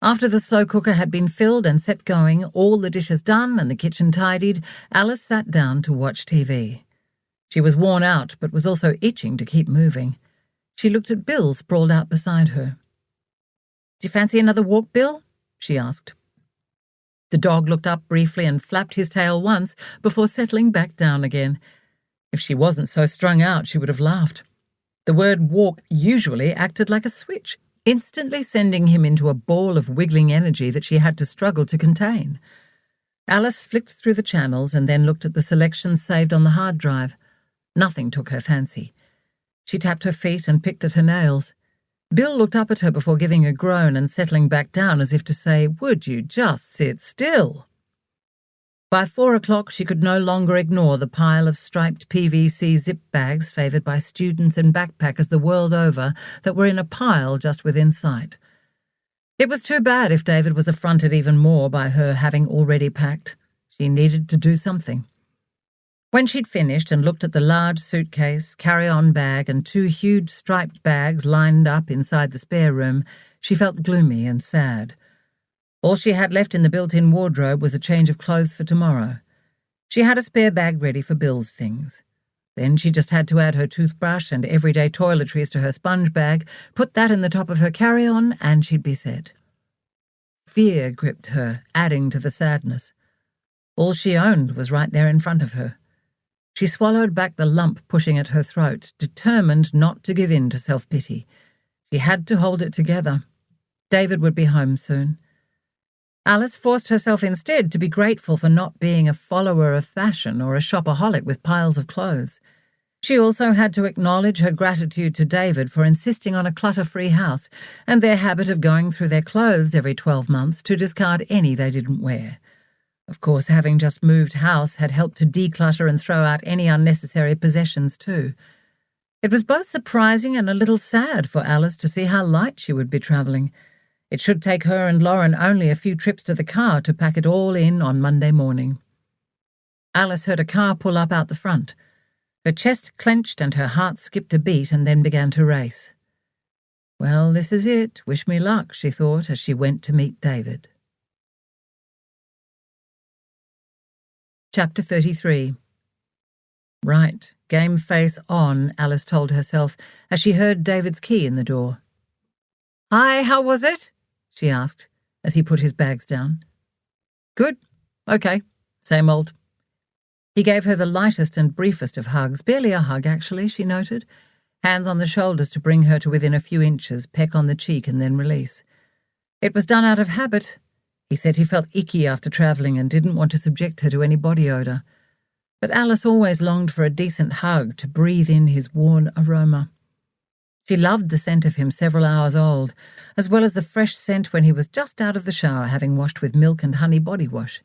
After the slow cooker had been filled and set going, all the dishes done and the kitchen tidied, Alice sat down to watch TV. She was worn out, but was also itching to keep moving. She looked at Bill sprawled out beside her. "Do you fancy another walk, Bill?" she asked. The dog looked up briefly and flapped his tail once before settling back down again. If she wasn't so strung out, she would have laughed. The word walk usually acted like a switch, instantly sending him into a ball of wiggling energy that she had to struggle to contain. Alice flicked through the channels and then looked at the selections saved on the hard drive. Nothing took her fancy. She tapped her feet and picked at her nails. Bill looked up at her before giving a groan and settling back down as if to say, "Would you just sit still?" By 4 o'clock she could no longer ignore the pile of striped PVC zip bags favoured by students and backpackers the world over that were in a pile just within sight. It was too bad if David was affronted even more by her having already packed. She needed to do something. When she'd finished and looked at the large suitcase, carry-on bag and 2 huge striped bags lined up inside the spare room, she felt gloomy and sad. All she had left in the built-in wardrobe was a change of clothes for tomorrow. She had a spare bag ready for Bill's things. Then she just had to add her toothbrush and everyday toiletries to her sponge bag, put that in the top of her carry-on, and she'd be set. Fear gripped her, adding to the sadness. All she owned was right there in front of her. She swallowed back the lump pushing at her throat, determined not to give in to self-pity. She had to hold it together. David would be home soon. Alice forced herself instead to be grateful for not being a follower of fashion or a shopaholic with piles of clothes. She also had to acknowledge her gratitude to David for insisting on a clutter-free house and their habit of going through their clothes every 12 months to discard any they didn't wear. Of course, having just moved house had helped to declutter and throw out any unnecessary possessions too. It was both surprising and a little sad for Alice to see how light she would be travelling. It should take her and Lauren only a few trips to the car to pack it all in on Monday morning. Alice heard a car pull up out the front. Her chest clenched and her heart skipped a beat and then began to race. Well, this is it. Wish me luck, she thought as she went to meet David. Chapter 33. Right, game face on, Alice told herself as she heard David's key in the door. Hi, how was it? She asked as he put his bags down. Good. Okay. Same old. He gave her the lightest and briefest of hugs, barely a hug actually, she noted, hands on the shoulders to bring her to within a few inches, peck on the cheek and then release. It was done out of habit. He said he felt icky after travelling and didn't want to subject her to any body odour. But Alice always longed for a decent hug to breathe in his worn aroma. She loved the scent of him several hours old, as well as the fresh scent when he was just out of the shower having washed with milk and honey body wash.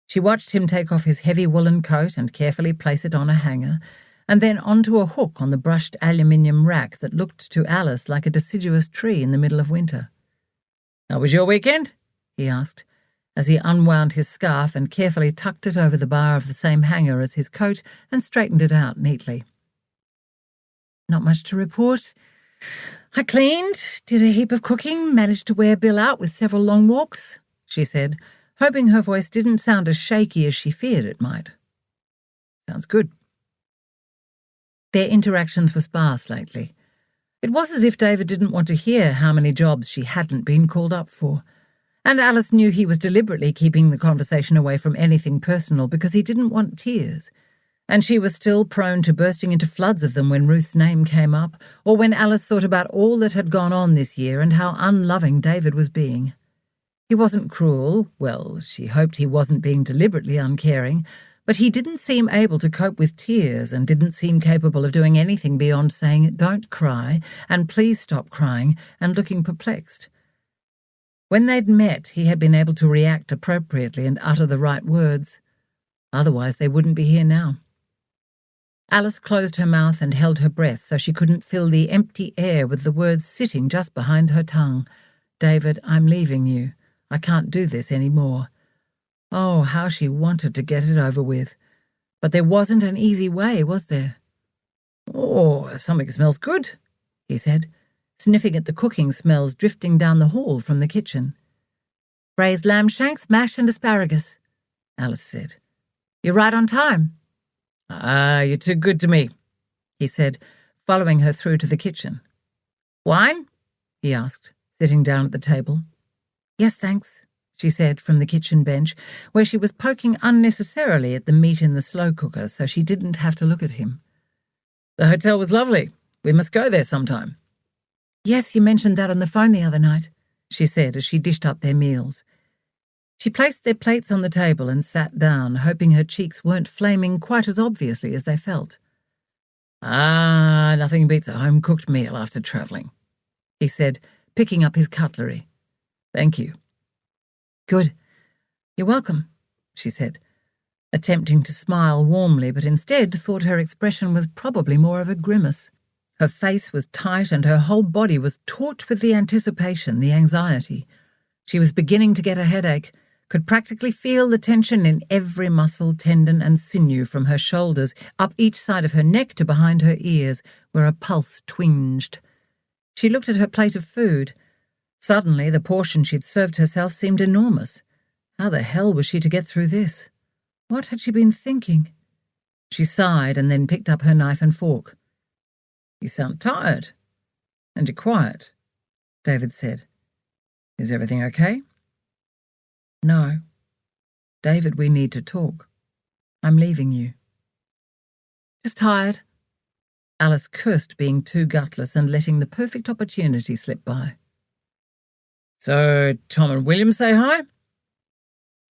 She watched him take off his heavy woolen coat and carefully place it on a hanger, and then onto a hook on the brushed aluminium rack that looked to Alice like a deciduous tree in the middle of winter. "How was your weekend?" he asked, as he unwound his scarf and carefully tucked it over the bar of the same hanger as his coat and straightened it out neatly. "Not much to report. I cleaned, did a heap of cooking, managed to wear Bill out with several long walks," she said, hoping her voice didn't sound as shaky as she feared it might. "Sounds good." Their interactions were sparse lately. It was as if David didn't want to hear how many jobs she hadn't been called up for, and Alice knew he was deliberately keeping the conversation away from anything personal because he didn't want tears, and she was still prone to bursting into floods of them when Ruth's name came up, or when Alice thought about all that had gone on this year and how unloving David was being. He wasn't cruel, well, she hoped he wasn't being deliberately uncaring, but he didn't seem able to cope with tears and didn't seem capable of doing anything beyond saying, "Don't cry," and "Please stop crying," and looking perplexed. When they'd met, he had been able to react appropriately and utter the right words. Otherwise, they wouldn't be here now. Alice closed her mouth and held her breath so she couldn't fill the empty air with the words sitting just behind her tongue. "David, I'm leaving you. I can't do this any more." Oh, how she wanted to get it over with. But there wasn't an easy way, was there? "Oh, something smells good," he said, sniffing at the cooking smells drifting down the hall from the kitchen. "Braised lamb shanks, mash and asparagus," Alice said. "You're right on time." You're too good to me," he said, following her through to the kitchen. "Wine?" he asked, sitting down at the table. "Yes, thanks," she said from the kitchen bench, where she was poking unnecessarily at the meat in the slow cooker so she didn't have to look at him. "The hotel was lovely. We must go there sometime." "Yes, you mentioned that on the phone the other night," she said as she dished up their meals. She placed their plates on the table and sat down, hoping her cheeks weren't flaming quite as obviously as they felt. Nothing beats a home-cooked meal after travelling," he said, picking up his cutlery. "Thank you." "Good. You're welcome," she said, attempting to smile warmly, but instead thought her expression was probably more of a grimace. Her face was tight and her whole body was taut with the anticipation, the anxiety. She was beginning to get a headache, could practically feel the tension in every muscle, tendon and sinew from her shoulders up each side of her neck to behind her ears, where a pulse twinged. She looked at her plate of food. Suddenly, the portion she'd served herself seemed enormous. How the hell was she to get through this? What had she been thinking? She sighed and then picked up her knife and fork. "You sound tired. And you're quiet," David said. "Is everything okay?" "No. David, we need to talk. I'm leaving you." "Just tired." Alice cursed being too gutless and letting the perfect opportunity slip by. "So, Tom and William say hi?"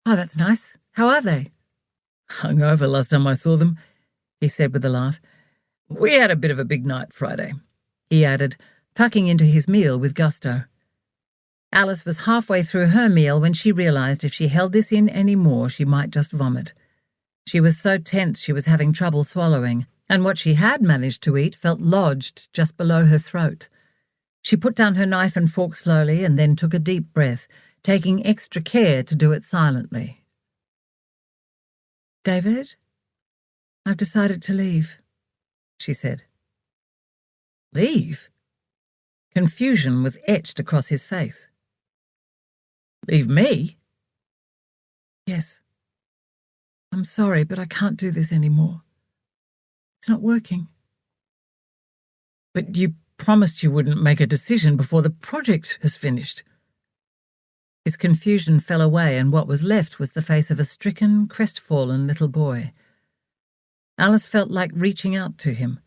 "Oh, that's nice. How are they?" "Hungover last time I saw them," he said with a laugh. "We had a bit of a big night Friday," he added, tucking into his meal with gusto. Alice was halfway through her meal when she realised if she held this in any more, she might just vomit. She was so tense she was having trouble swallowing, and what she had managed to eat felt lodged just below her throat. She put down her knife and fork slowly and then took a deep breath, taking extra care to do it silently. "David, I've decided to leave," she said. "Leave?" Confusion was etched across his face. "Leave me?" "Yes. I'm sorry, but I can't do this anymore. It's not working." "But you promised you wouldn't make a decision before the project has finished." His confusion fell away, and what was left was the face of a stricken, crestfallen little boy. Alice felt like reaching out to him,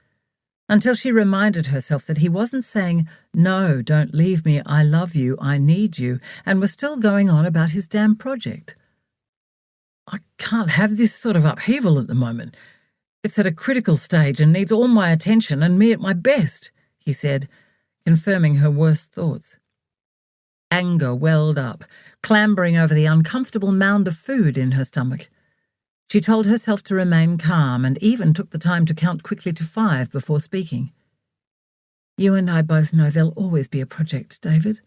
until she reminded herself that he wasn't saying, "No, don't leave me, I love you, I need you," and was still going on about his damn project. "I can't have this sort of upheaval at the moment. It's at a critical stage and needs all my attention and me at my best," he said, confirming her worst thoughts. Anger welled up, clambering over the uncomfortable mound of food in her stomach. She told herself to remain calm and even took the time to count quickly to 5 before speaking. "You and I both know there'll always be a project, David.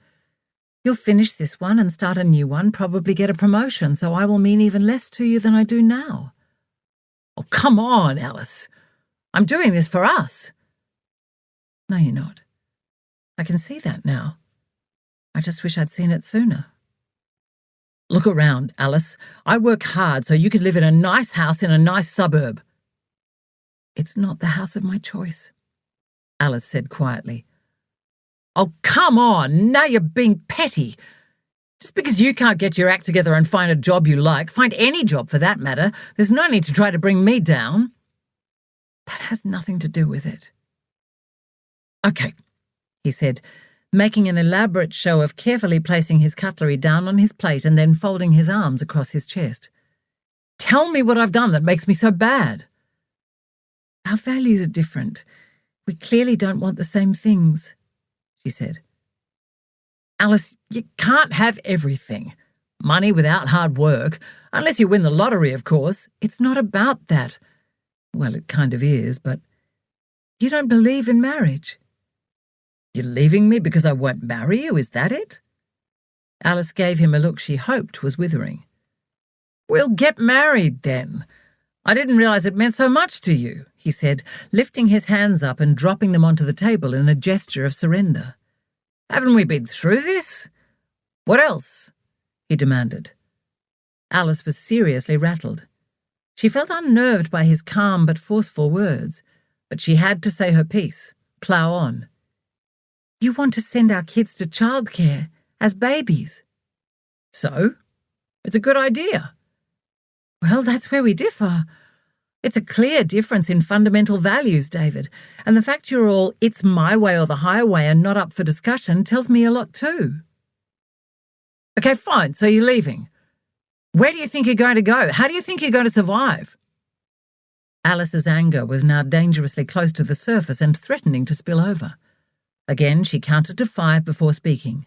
You'll finish this one and start a new one, probably get a promotion, so I will mean even less to you than I do now." "Oh, come on, Alice. I'm doing this for us." "No, you're not. I can see that now. I just wish I'd seen it sooner." "Look around, Alice. I work hard so you can live in a nice house in a nice suburb." "It's not the house of my choice," Alice said quietly. "Oh, come on. Now you're being petty. Just because you can't get your act together and find a job you like, find any job for that matter, there's no need to try to bring me down." "That has nothing to do with it." "Okay," he said, making an elaborate show of carefully placing his cutlery down on his plate and then folding his arms across his chest. "Tell me what I've done that makes me so bad." "Our values are different. We clearly don't want the same things," she said. "Alice, you can't have everything. Money without hard work, unless you win the lottery, of course." "It's not about that." "Well, it kind of is, but you don't believe in marriage." "You're leaving me because I won't marry you, is that it?" Alice gave him a look she hoped was withering. "We'll get married, then. I didn't realize it meant so much to you," he said, lifting his hands up and dropping them onto the table in a gesture of surrender. "Haven't we been through this? What else?" he demanded. Alice was seriously rattled. She felt unnerved by his calm but forceful words, but she had to say her piece, plough on. "You want to send our kids to childcare as babies." "So? It's a good idea." "Well, that's where we differ. It's a clear difference in fundamental values, David, and the fact you're all it's my way or the highway and not up for discussion tells me a lot too." "Okay, fine, so you're leaving. Where do you think you're going to go? How do you think you're going to survive?" Alice's anger was now dangerously close to the surface and threatening to spill over. Again, she counted to 5 before speaking.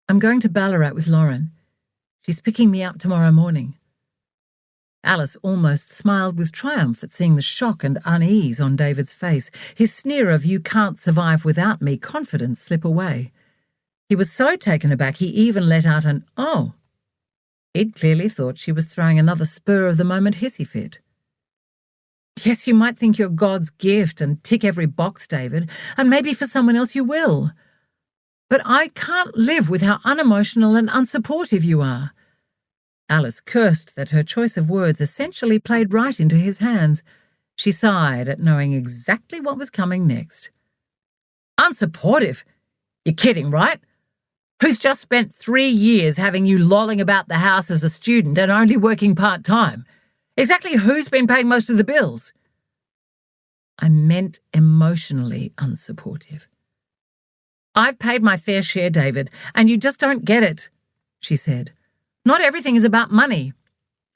"I'm going to Ballarat with Lauren. She's picking me up tomorrow morning." Alice almost smiled with triumph at seeing the shock and unease on David's face, his sneer of "you can't survive without me" confidence slip away. He was so taken aback he even let out an "oh." He'd clearly thought she was throwing another spur-of-the-moment hissy fit. "Yes, you might think you're God's gift and tick every box, David, and maybe for someone else you will. But I can't live with how unemotional and unsupportive you are." Alice cursed that her choice of words essentially played right into his hands. She sighed at knowing exactly what was coming next. Unsupportive? You're kidding, right? Who's just spent 3 years having you lolling about the house as a student and only working part-time? Exactly who's been paying most of the bills? I meant emotionally unsupportive. I've paid my fair share, David, and you just don't get it, she said. Not everything is about money.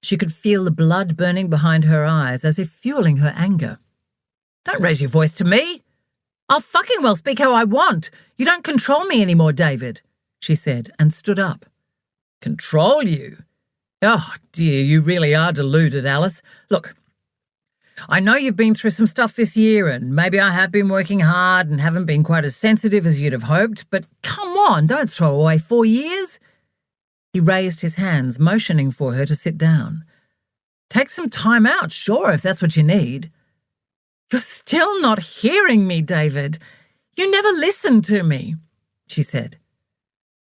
She could feel the blood burning behind her eyes as if fueling her anger. Don't raise your voice to me. I'll fucking well speak how I want. You don't control me anymore, David, she said, and stood up. Control you? Oh, dear, you really are deluded, Alice. Look, I know you've been through some stuff this year, and maybe I have been working hard and haven't been quite as sensitive as you'd have hoped, but come on, don't throw away 4 years. He raised his hands, motioning for her to sit down. Take some time out, sure, if that's what you need. You're still not hearing me, David. You never listened to me, she said.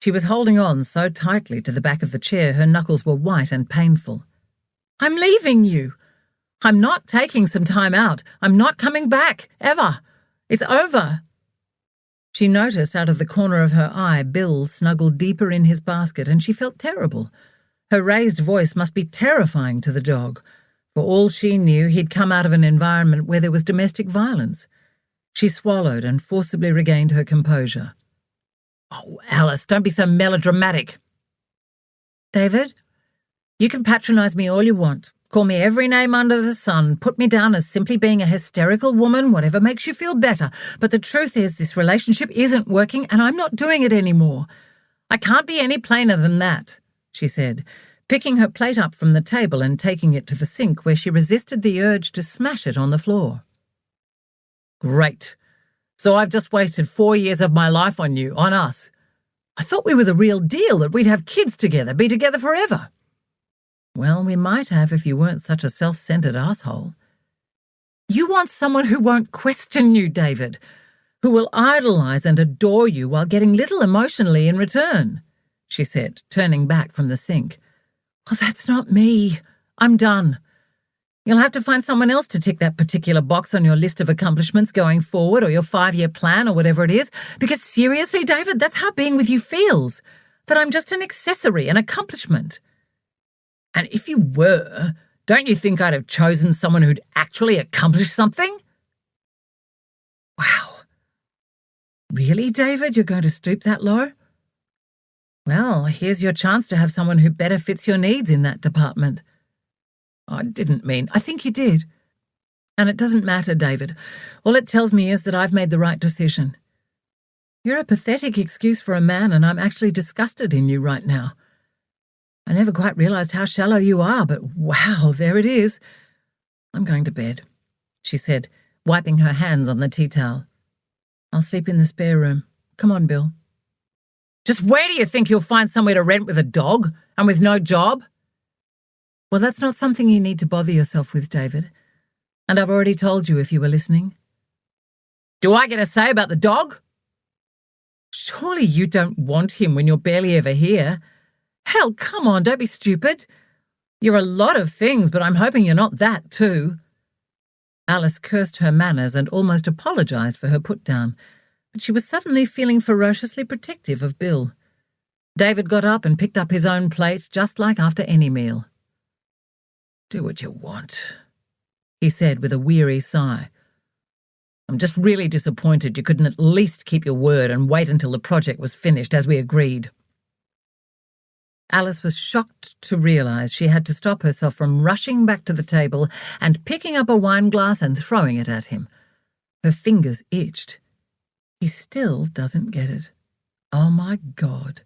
She was holding on so tightly to the back of the chair her knuckles were white and painful. I'm leaving you. I'm not taking some time out. I'm not coming back, ever. It's over. She noticed out of the corner of her eye Bill snuggled deeper in his basket, and she felt terrible. Her raised voice must be terrifying to the dog. For all she knew, he'd come out of an environment where there was domestic violence. She swallowed and forcibly regained her composure. Oh, Alice, don't be so melodramatic. David, you can patronize me all you want. Call me every name under the sun. Put me down as simply being a hysterical woman, whatever makes you feel better. But the truth is, this relationship isn't working, and I'm not doing it anymore. I can't be any plainer than that, she said, picking her plate up from the table and taking it to the sink, where she resisted the urge to smash it on the floor. Great. So I've just wasted 4 years of my life on you, on us. I thought we were the real deal, that we'd have kids together, be together forever. Well, we might have if you weren't such a self-centered asshole. You want someone who won't question you, David, who will idolize and adore you while getting little emotionally in return, she said, turning back from the sink. Well, that's not me. I'm done. You'll have to find someone else to tick that particular box on your list of accomplishments going forward, or your 5-year plan, or whatever it is, because seriously, David, that's how being with you feels, that I'm just an accessory, an accomplishment. And if you were, don't you think I'd have chosen someone who'd actually accomplished something? Wow. Really, David, you're going to stoop that low? Well, here's your chance to have someone who better fits your needs in that department. I didn't mean... I think you did. And it doesn't matter, David. All it tells me is that I've made the right decision. You're a pathetic excuse for a man, and I'm actually disgusted in you right now. I never quite realized how shallow you are, but wow, there it is. I'm going to bed, she said, wiping her hands on the tea towel. I'll sleep in the spare room. Come on, Bill. Just where do you think you'll find somewhere to rent with a dog and with no job? Well, that's not something you need to bother yourself with, David. And I've already told you if you were listening. Do I get a say about the dog? Surely you don't want him when you're barely ever here. Hell, come on, don't be stupid. You're a lot of things, but I'm hoping you're not that too. Alice cursed her manners and almost apologized for her put-down, but she was suddenly feeling ferociously protective of Bill. David got up and picked up his own plate, just like after any meal. Do what you want, he said with a weary sigh. I'm just really disappointed you couldn't at least keep your word and wait until the project was finished, as we agreed. Alice was shocked to realize she had to stop herself from rushing back to the table and picking up a wine glass and throwing it at him. Her fingers itched. He still doesn't get it. Oh, my God.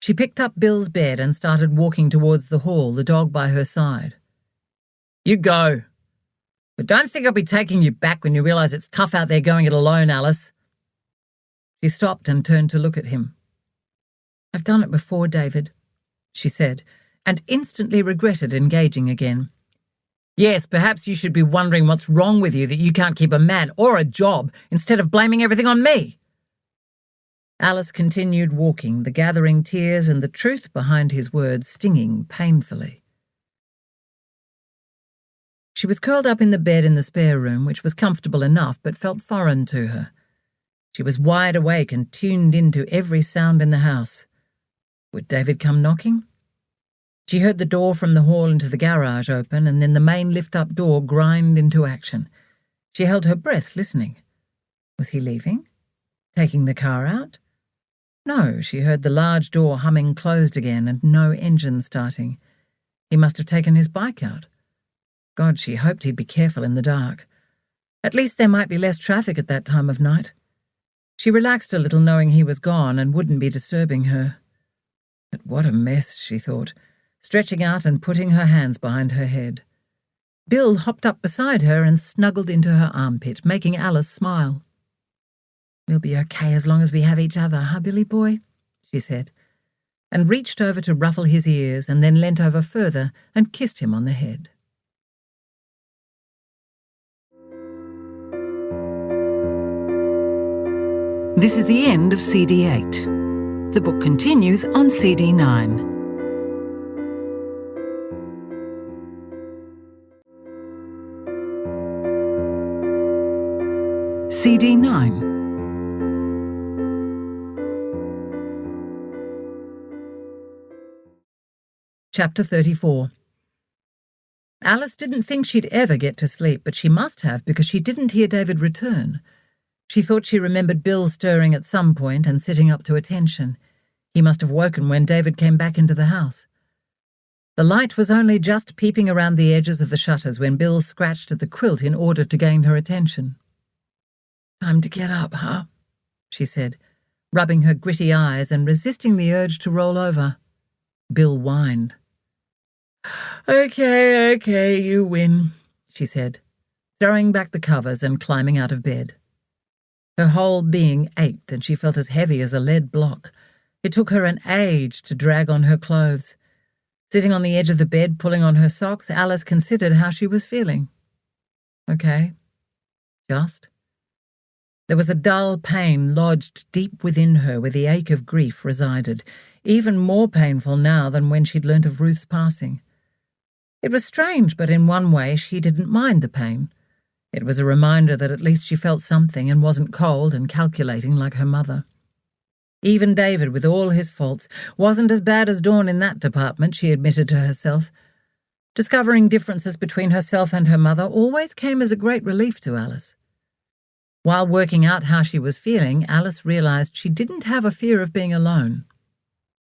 She picked up Bill's bed and started walking towards the hall, the dog by her side. You go. But don't think I'll be taking you back when you realize it's tough out there going it alone, Alice. She stopped and turned to look at him. I've done it before, David, she said, and instantly regretted engaging again. Yes, perhaps you should be wondering what's wrong with you that you can't keep a man or a job instead of blaming everything on me. Alice continued walking, the gathering tears and the truth behind his words stinging painfully. She was curled up in the bed in the spare room, which was comfortable enough but felt foreign to her. She was wide awake and tuned into every sound in the house. Would David come knocking? She heard the door from the hall into the garage open and then the main lift-up door grind into action. She held her breath, listening. Was he leaving? Taking the car out? No, she heard the large door humming closed again and no engine starting. He must have taken his bike out. God, she hoped he'd be careful in the dark. At least there might be less traffic at that time of night. She relaxed a little knowing he was gone and wouldn't be disturbing her. But what a mess, she thought, stretching out and putting her hands behind her head. Bill hopped up beside her and snuggled into her armpit, making Alice smile. "We'll be okay as long as we have each other, huh, Billy boy?" she said, and reached over to ruffle his ears and then leant over further and kissed him on the head. This is the end of CD 8. The book continues on CD 9. CD 9. Chapter 34. Alice didn't think she'd ever get to sleep, but she must have because she didn't hear David return. She thought she remembered Bill stirring at some point and sitting up to attention. He must have woken when David came back into the house. The light was only just peeping around the edges of the shutters when Bill scratched at the quilt in order to gain her attention. "Time to get up, huh?" she said, rubbing her gritty eyes and resisting the urge to roll over. Bill whined. Okay, you win," she said, throwing back the covers and climbing out of bed. Her whole being ached and she felt as heavy as a lead block. It took her an age to drag on her clothes. Sitting on the edge of the bed, pulling on her socks, Alice considered how she was feeling. Okay. Just. There was a dull pain lodged deep within her where the ache of grief resided, even more painful now than when she'd learnt of Ruth's passing. It was strange, but in one way she didn't mind the pain. It was a reminder that at least she felt something and wasn't cold and calculating like her mother. Even David, with all his faults, wasn't as bad as Dawn in that department, she admitted to herself. Discovering differences between herself and her mother always came as a great relief to Alice. While working out how she was feeling, Alice realized she didn't have a fear of being alone.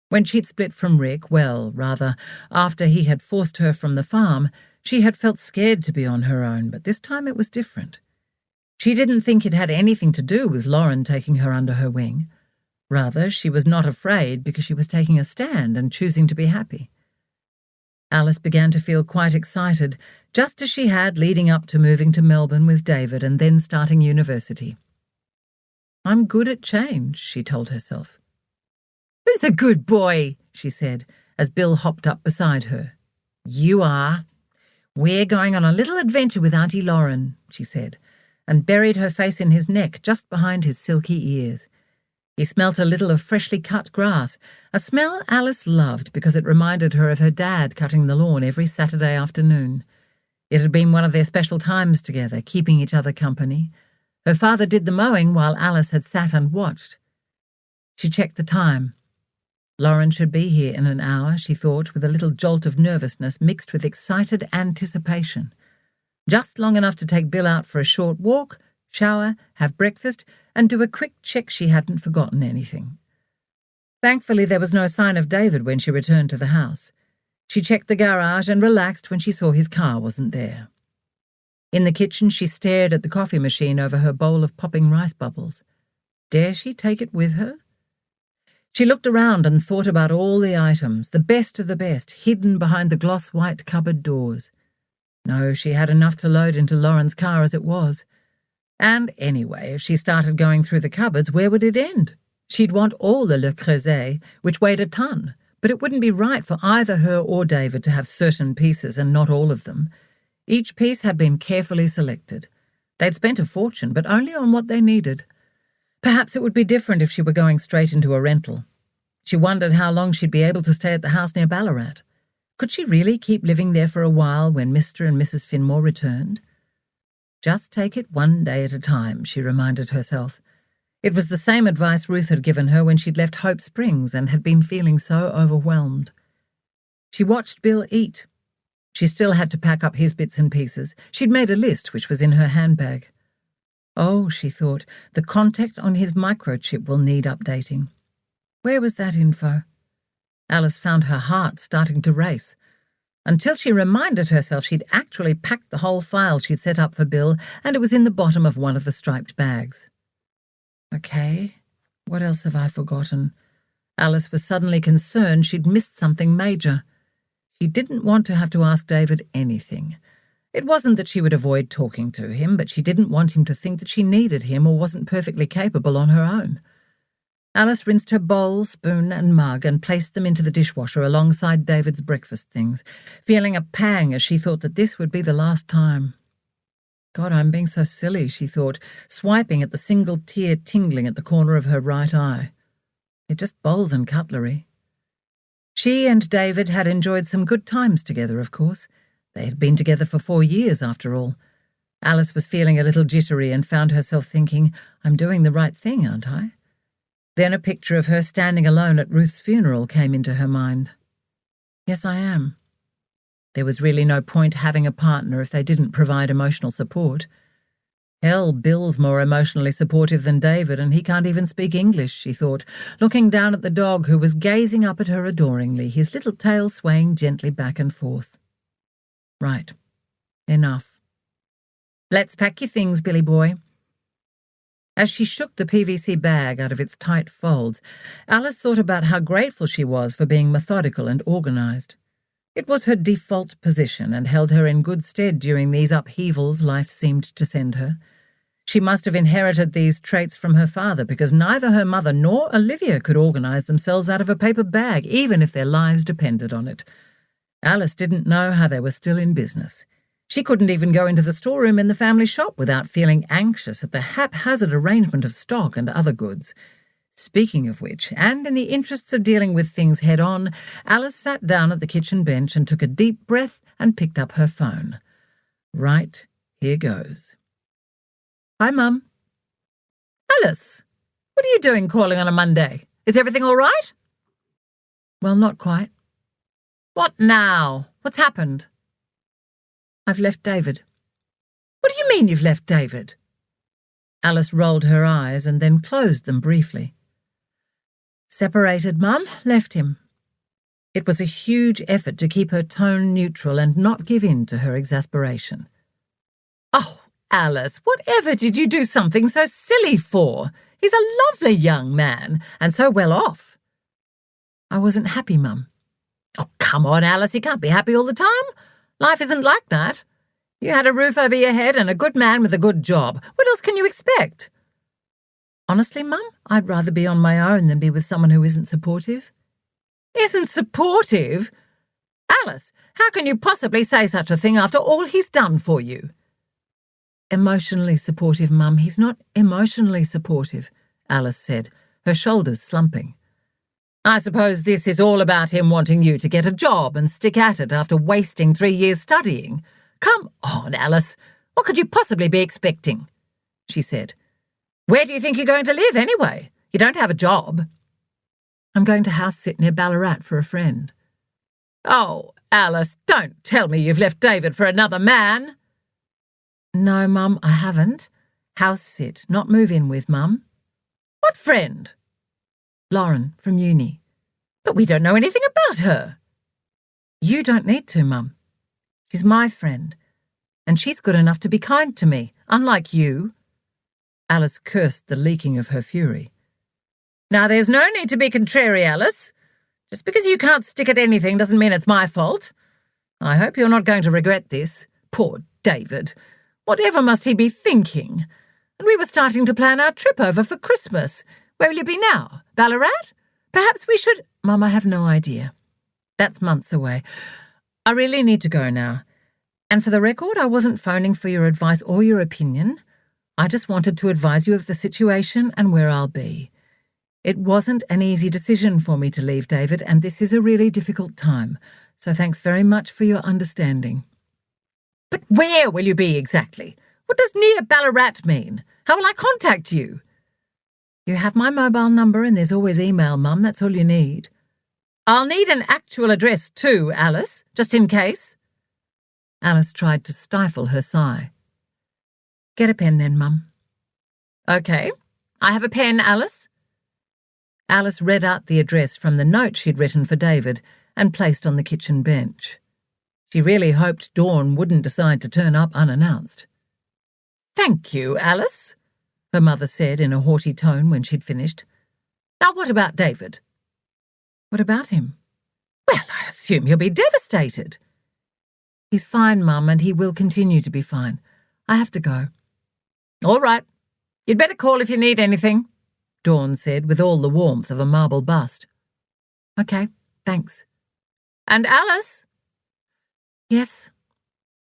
When she'd split from Rick, after he had forced her from the farm, she had felt scared to be on her own, but this time it was different. She didn't think it had anything to do with Lauren taking her under her wing. Rather, she was not afraid because she was taking a stand and choosing to be happy. Alice began to feel quite excited, just as she had leading up to moving to Melbourne with David and then starting university. "I'm good at change," she told herself. "Who's a good boy?" she said, as Bill hopped up beside her. "You are. We're going on a little adventure with Auntie Lauren," she said, and buried her face in his neck just behind his silky ears. He smelt a little of freshly cut grass, a smell Alice loved because it reminded her of her dad cutting the lawn every Saturday afternoon. It had been one of their special times together, keeping each other company. Her father did the mowing while Alice had sat and watched. She checked the time. Lauren should be here in an hour, she thought, with a little jolt of nervousness mixed with excited anticipation. Just long enough to take Bill out for a short walk, shower, have breakfast, and do a quick check she hadn't forgotten anything. Thankfully, there was no sign of David when she returned to the house. She checked the garage and relaxed when she saw his car wasn't there. In the kitchen, she stared at the coffee machine over her bowl of popping rice bubbles. Dare she take it with her? She looked around and thought about all the items, the best of the best, hidden behind the gloss-white cupboard doors. No, she had enough to load into Lauren's car as it was. And anyway, if she started going through the cupboards, where would it end? She'd want all the Le Creuset, which weighed a ton, but it wouldn't be right for either her or David to have certain pieces and not all of them. Each piece had been carefully selected. They'd spent a fortune, but only on what they needed. Perhaps it would be different if she were going straight into a rental. She wondered how long she'd be able to stay at the house near Ballarat. Could she really keep living there for a while when Mr. and Mrs. Finmore returned? Just take it one day at a time, she reminded herself. It was the same advice Ruth had given her when she'd left Hope Springs and had been feeling so overwhelmed. She watched Bill eat. She still had to pack up his bits and pieces. She'd made a list which was in her handbag. Oh, she thought, the contact on his microchip will need updating. Where was that info? Alice found her heart starting to race. Until she reminded herself she'd actually packed the whole file she'd set up for Bill, and it was in the bottom of one of the striped bags. Okay, what else have I forgotten? Alice was suddenly concerned she'd missed something major. She didn't want to have to ask David anything. It wasn't that she would avoid talking to him, but she didn't want him to think that she needed him or wasn't perfectly capable on her own. Alice rinsed her bowl, spoon and mug and placed them into the dishwasher alongside David's breakfast things, feeling a pang as she thought that this would be the last time. God, I'm being so silly, she thought, swiping at the single tear tingling at the corner of her right eye. They're just bowls and cutlery. She and David had enjoyed some good times together, of course. They had been together for 4 years, after all. Alice was feeling a little jittery and found herself thinking, I'm doing the right thing, aren't I? Then a picture of her standing alone at Ruth's funeral came into her mind. Yes, I am. There was really no point having a partner if they didn't provide emotional support. Hell, Bill's more emotionally supportive than David, and he can't even speak English, she thought, looking down at the dog who was gazing up at her adoringly, his little tail swaying gently back and forth. Right. Enough. Let's pack your things, Billy boy. As she shook the PVC bag out of its tight folds, Alice thought about how grateful she was for being methodical and organised. It was her default position and held her in good stead during these upheavals life seemed to send her. She must have inherited these traits from her father because neither her mother nor Olivia could organise themselves out of a paper bag, even if their lives depended on it. Alice didn't know how they were still in business. She couldn't even go into the storeroom in the family shop without feeling anxious at the haphazard arrangement of stock and other goods. Speaking of which, and in the interests of dealing with things head-on, Alice sat down at the kitchen bench and took a deep breath and picked up her phone. Right, here goes. Hi, Mum. Alice, what are you doing calling on a Monday? Is everything all right? Well, not quite. What now? What's happened? I've left David. What do you mean you've left David? Alice rolled her eyes and then closed them briefly. Separated, Mum, left him. It was a huge effort to keep her tone neutral and not give in to her exasperation. Oh, Alice, whatever did you do something so silly for? He's a lovely young man, and so well off. I wasn't happy, Mum. Oh, come on, Alice, you can't be happy all the time. Life isn't like that. You had a roof over your head and a good man with a good job. What else can you expect? Honestly, Mum, I'd rather be on my own than be with someone who isn't supportive. Isn't supportive? Alice, how can you possibly say such a thing after all he's done for you? Emotionally supportive, Mum. He's not emotionally supportive, Alice said, her shoulders slumping. I suppose this is all about him wanting you to get a job and stick at it after wasting 3 years studying. Come on, Alice. What could you possibly be expecting? She said. Where do you think you're going to live anyway? You don't have a job. I'm going to house sit near Ballarat for a friend. Oh, Alice, don't tell me you've left David for another man. No, Mum, I haven't. House sit, not move in with, Mum. What friend? Lauren, from uni. But we don't know anything about her. You don't need to, Mum. She's my friend, and she's good enough to be kind to me, unlike you. Alice cursed the leaking of her fury. Now, there's no need to be contrary, Alice. Just because you can't stick at anything doesn't mean it's my fault. I hope you're not going to regret this. Poor David. Whatever must he be thinking? And we were starting to plan our trip over for Christmas. Where will you be now? Ballarat? Perhaps we should— Mum, I have no idea. That's months away. I really need to go now. And for the record, I wasn't phoning for your advice or your opinion. I just wanted to advise you of the situation and where I'll be. It wasn't an easy decision for me to leave David, and this is a really difficult time. so thanks very much for your understanding. But where will you be exactly? What does near Ballarat mean? How will I contact you? You have my mobile number and there's always email, Mum. That's all you need. I'll need an actual address too, Alice, just in case. Alice tried to stifle her sigh. Get a pen then, Mum. OK. I have a pen, Alice. Alice read out the address from the note she'd written for David and placed on the kitchen bench. She really hoped Dawn wouldn't decide to turn up unannounced. Thank you, Alice, her mother said in a haughty tone when she'd finished. Now what about David? What about him? Well, I assume he'll be devastated. He's fine, Mum, and he will continue to be fine. I have to go. All right. You'd better call if you need anything, Dawn said with all the warmth of a marble bust. OK, thanks. And Alice? Yes?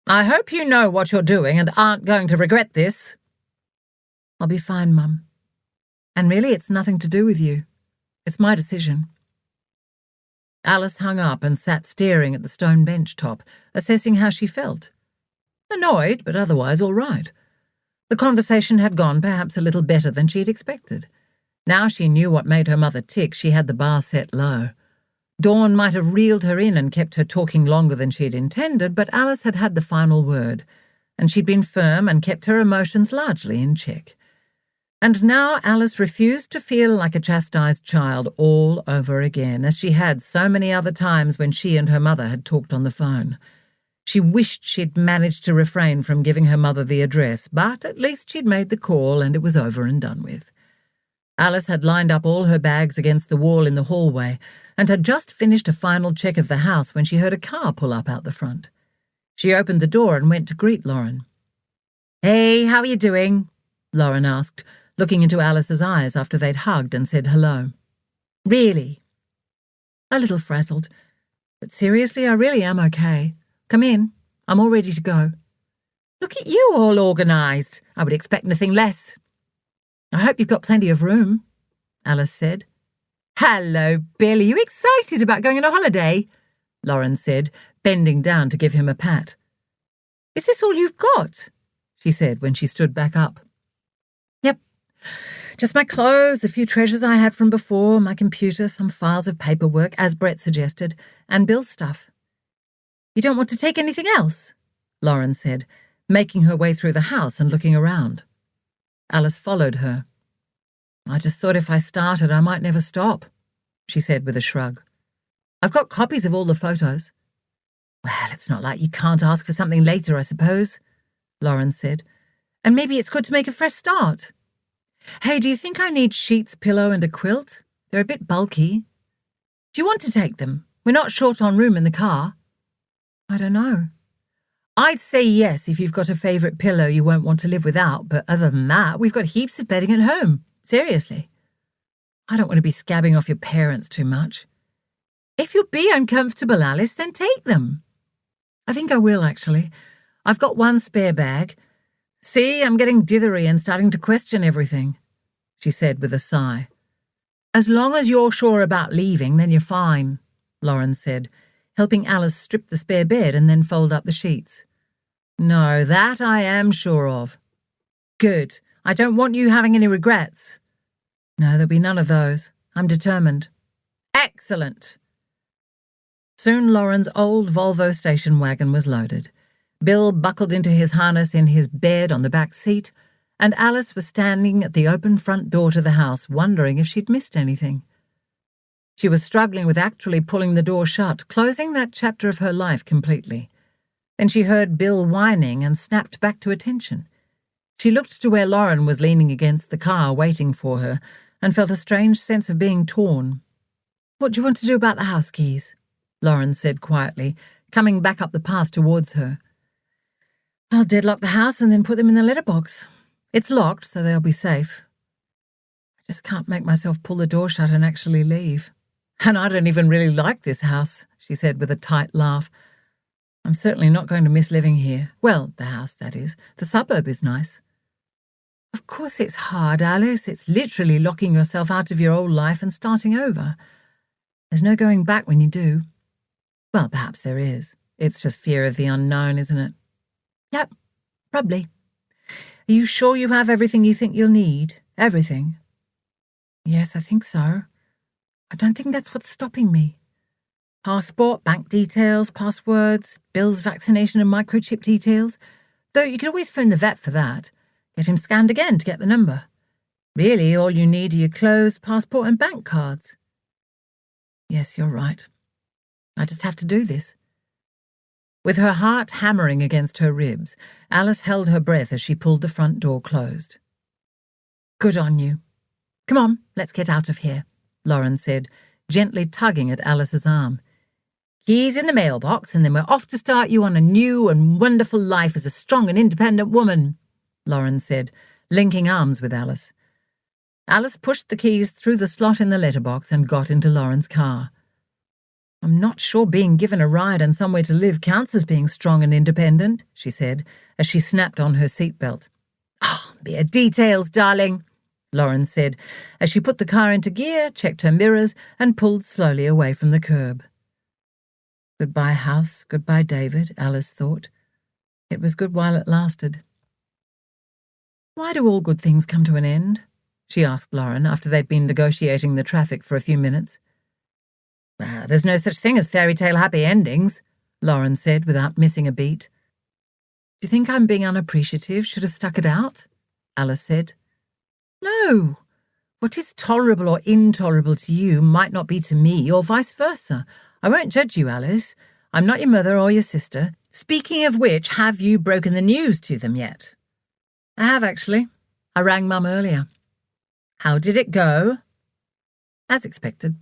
I hope you know what you're doing and aren't going to regret this. I'll be fine, Mum. And really, it's nothing to do with you. It's my decision. Alice hung up and sat staring at the stone bench top, assessing how she felt. Annoyed, but otherwise all right. The conversation had gone perhaps a little better than she had expected. Now she knew what made her mother tick. She had the bar set low. Dawn might have reeled her in and kept her talking longer than she had intended, but Alice had had the final word, and she'd been firm and kept her emotions largely in check. And now Alice refused to feel like a chastised child all over again, as she had so many other times when she and her mother had talked on the phone. She wished she'd managed to refrain from giving her mother the address, but at least she'd made the call and it was over and done with. Alice had lined up all her bags against the wall in the hallway and had just finished a final check of the house when she heard a car pull up out the front. She opened the door and went to greet Lauren. "Hey, how are you doing?" Lauren asked, looking into Alice's eyes after they'd hugged and said hello. "Really?" "A little frazzled. But seriously, I really am okay. Come in. I'm all ready to go." "Look at you, all organised. I would expect nothing less." "I hope you've got plenty of room," Alice said. "Hello, Bill. Are you excited about going on a holiday?" Lauren said, bending down to give him a pat. "Is this all you've got?" she said when she stood back up. "Yep. Just my clothes, a few treasures I had from before, my computer, some files of paperwork, as Brett suggested, and Bill's stuff." "You don't want to take anything else?" Lauren said, making her way through the house and looking around. Alice followed her. "I just thought if I started I might never stop," she said with a shrug. "I've got copies of all the photos." "Well, it's not like you can't ask for something later, I suppose," Lauren said. "And maybe it's good to make a fresh start." "Hey, do you think I need sheets, pillow, and a quilt? They're a bit bulky." "Do you want to take them? We're not short on room in the car." "I don't know." "I'd say yes if you've got a favourite pillow you won't want to live without, but other than that, we've got heaps of bedding at home. Seriously." "I don't want to be scabbing off your parents too much." "If you'll be uncomfortable, Alice, then take them." "I think I will, actually. I've got one spare bag. See, I'm getting dithery and starting to question everything," she said with a sigh. "As long as you're sure about leaving, then you're fine," Lauren said, helping Alice strip the spare bed and then fold up the sheets. "No, that I am sure of." "Good. I don't want you having any regrets." "No, there'll be none of those. I'm determined." "Excellent." Soon Lauren's old Volvo station wagon was loaded. Bill buckled into his harness in his bed on the back seat, and Alice was standing at the open front door to the house, wondering if she'd missed anything. She was struggling with actually pulling the door shut, closing that chapter of her life completely. Then she heard Bill whining and snapped back to attention. She looked to where Lauren was leaning against the car waiting for her and felt a strange sense of being torn. "What do you want to do about the house keys?" Lauren said quietly, coming back up the path towards her. "I'll deadlock the house and then put them in the letterbox. It's locked, so they'll be safe. I just can't make myself pull the door shut and actually leave. And I don't even really like this house," she said with a tight laugh. "I'm certainly not going to miss living here. Well, the house, that is. The suburb is nice." "Of course it's hard, Alice. It's literally locking yourself out of your old life and starting over. There's no going back when you do." Well, perhaps there is. It's just fear of the unknown, isn't it? Yep, probably. Are you sure you have everything you think you'll need? Everything? Yes, I think so. I don't think that's what's stopping me. Passport, bank details, passwords, Bill's vaccination and microchip details. Though you could always phone the vet for that. Get him scanned again to get the number. Really, all you need are your clothes, passport and bank cards. Yes, you're right. I just have to do this. With her heart hammering against her ribs, Alice held her breath as she pulled the front door closed. Good on you. Come on, let's get out of here, Lauren said, gently tugging at Alice's arm. Keys in the mailbox, and then we're off to start you on a new and wonderful life as a strong and independent woman, Lauren said, linking arms with Alice. Alice pushed the keys through the slot in the letterbox and got into Lauren's car. I'm not sure being given a ride and somewhere to live counts as being strong and independent, she said, as she snapped on her seatbelt. Oh, mere details, darling, Lauren said, as she put the car into gear, checked her mirrors, and pulled slowly away from the curb. Goodbye, house, goodbye, David, Alice thought. It was good while it lasted. Why do all good things come to an end? She asked Lauren after they'd been negotiating the traffic for a few minutes. There's no such thing as fairy tale happy endings, Lauren said without missing a beat. Do you think I'm being unappreciative? Should have stuck it out? Alice said. No. What is tolerable or intolerable to you might not be to me, or vice versa. I won't judge you, Alice. I'm not your mother or your sister. Speaking of which, have you broken the news to them yet? I have, actually. I rang Mum earlier. How did it go? As expected.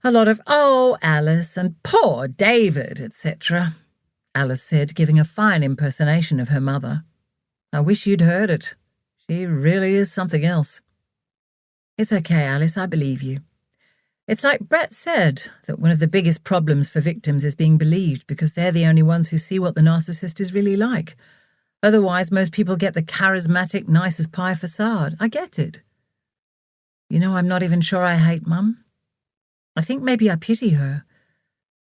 A lot of, oh, Alice, and poor David, etc., Alice said, giving a fine impersonation of her mother. I wish you'd heard it. She really is something else. It's okay, Alice, I believe you. It's like Brett said, that one of the biggest problems for victims is being believed because they're the only ones who see what the narcissist is really like. Otherwise, most people get the charismatic, nice-as-pie facade. I get it. You know, I'm not even sure I hate Mum. I think maybe I pity her.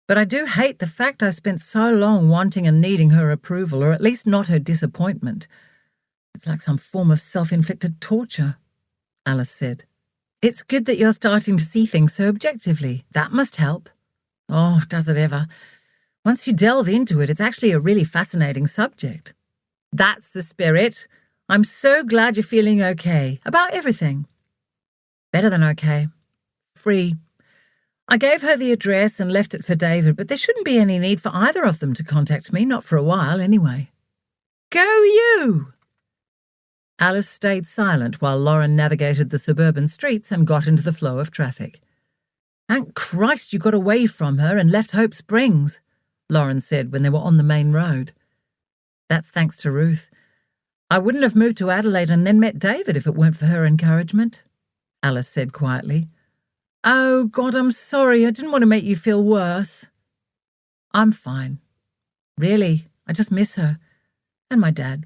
But I do hate the fact I spent so long wanting and needing her approval, or at least not her disappointment. It's like some form of self-inflicted torture, Alice said. It's good that you're starting to see things so objectively. That must help. Oh, does it ever? Once you delve into it, it's actually a really fascinating subject. That's the spirit. I'm so glad you're feeling okay about everything. Better than okay. Free. I gave her the address and left it for David, but there shouldn't be any need for either of them to contact me, not for a while anyway. Go you! Alice stayed silent while Lauren navigated the suburban streets and got into the flow of traffic. Thank Christ you got away from her and left Hope Springs, Lauren said when they were on the main road. That's thanks to Ruth. I wouldn't have moved to Adelaide and then met David if it weren't for her encouragement, Alice said quietly. Oh, God, I'm sorry. I didn't want to make you feel worse. I'm fine. Really, I just miss her. And my dad.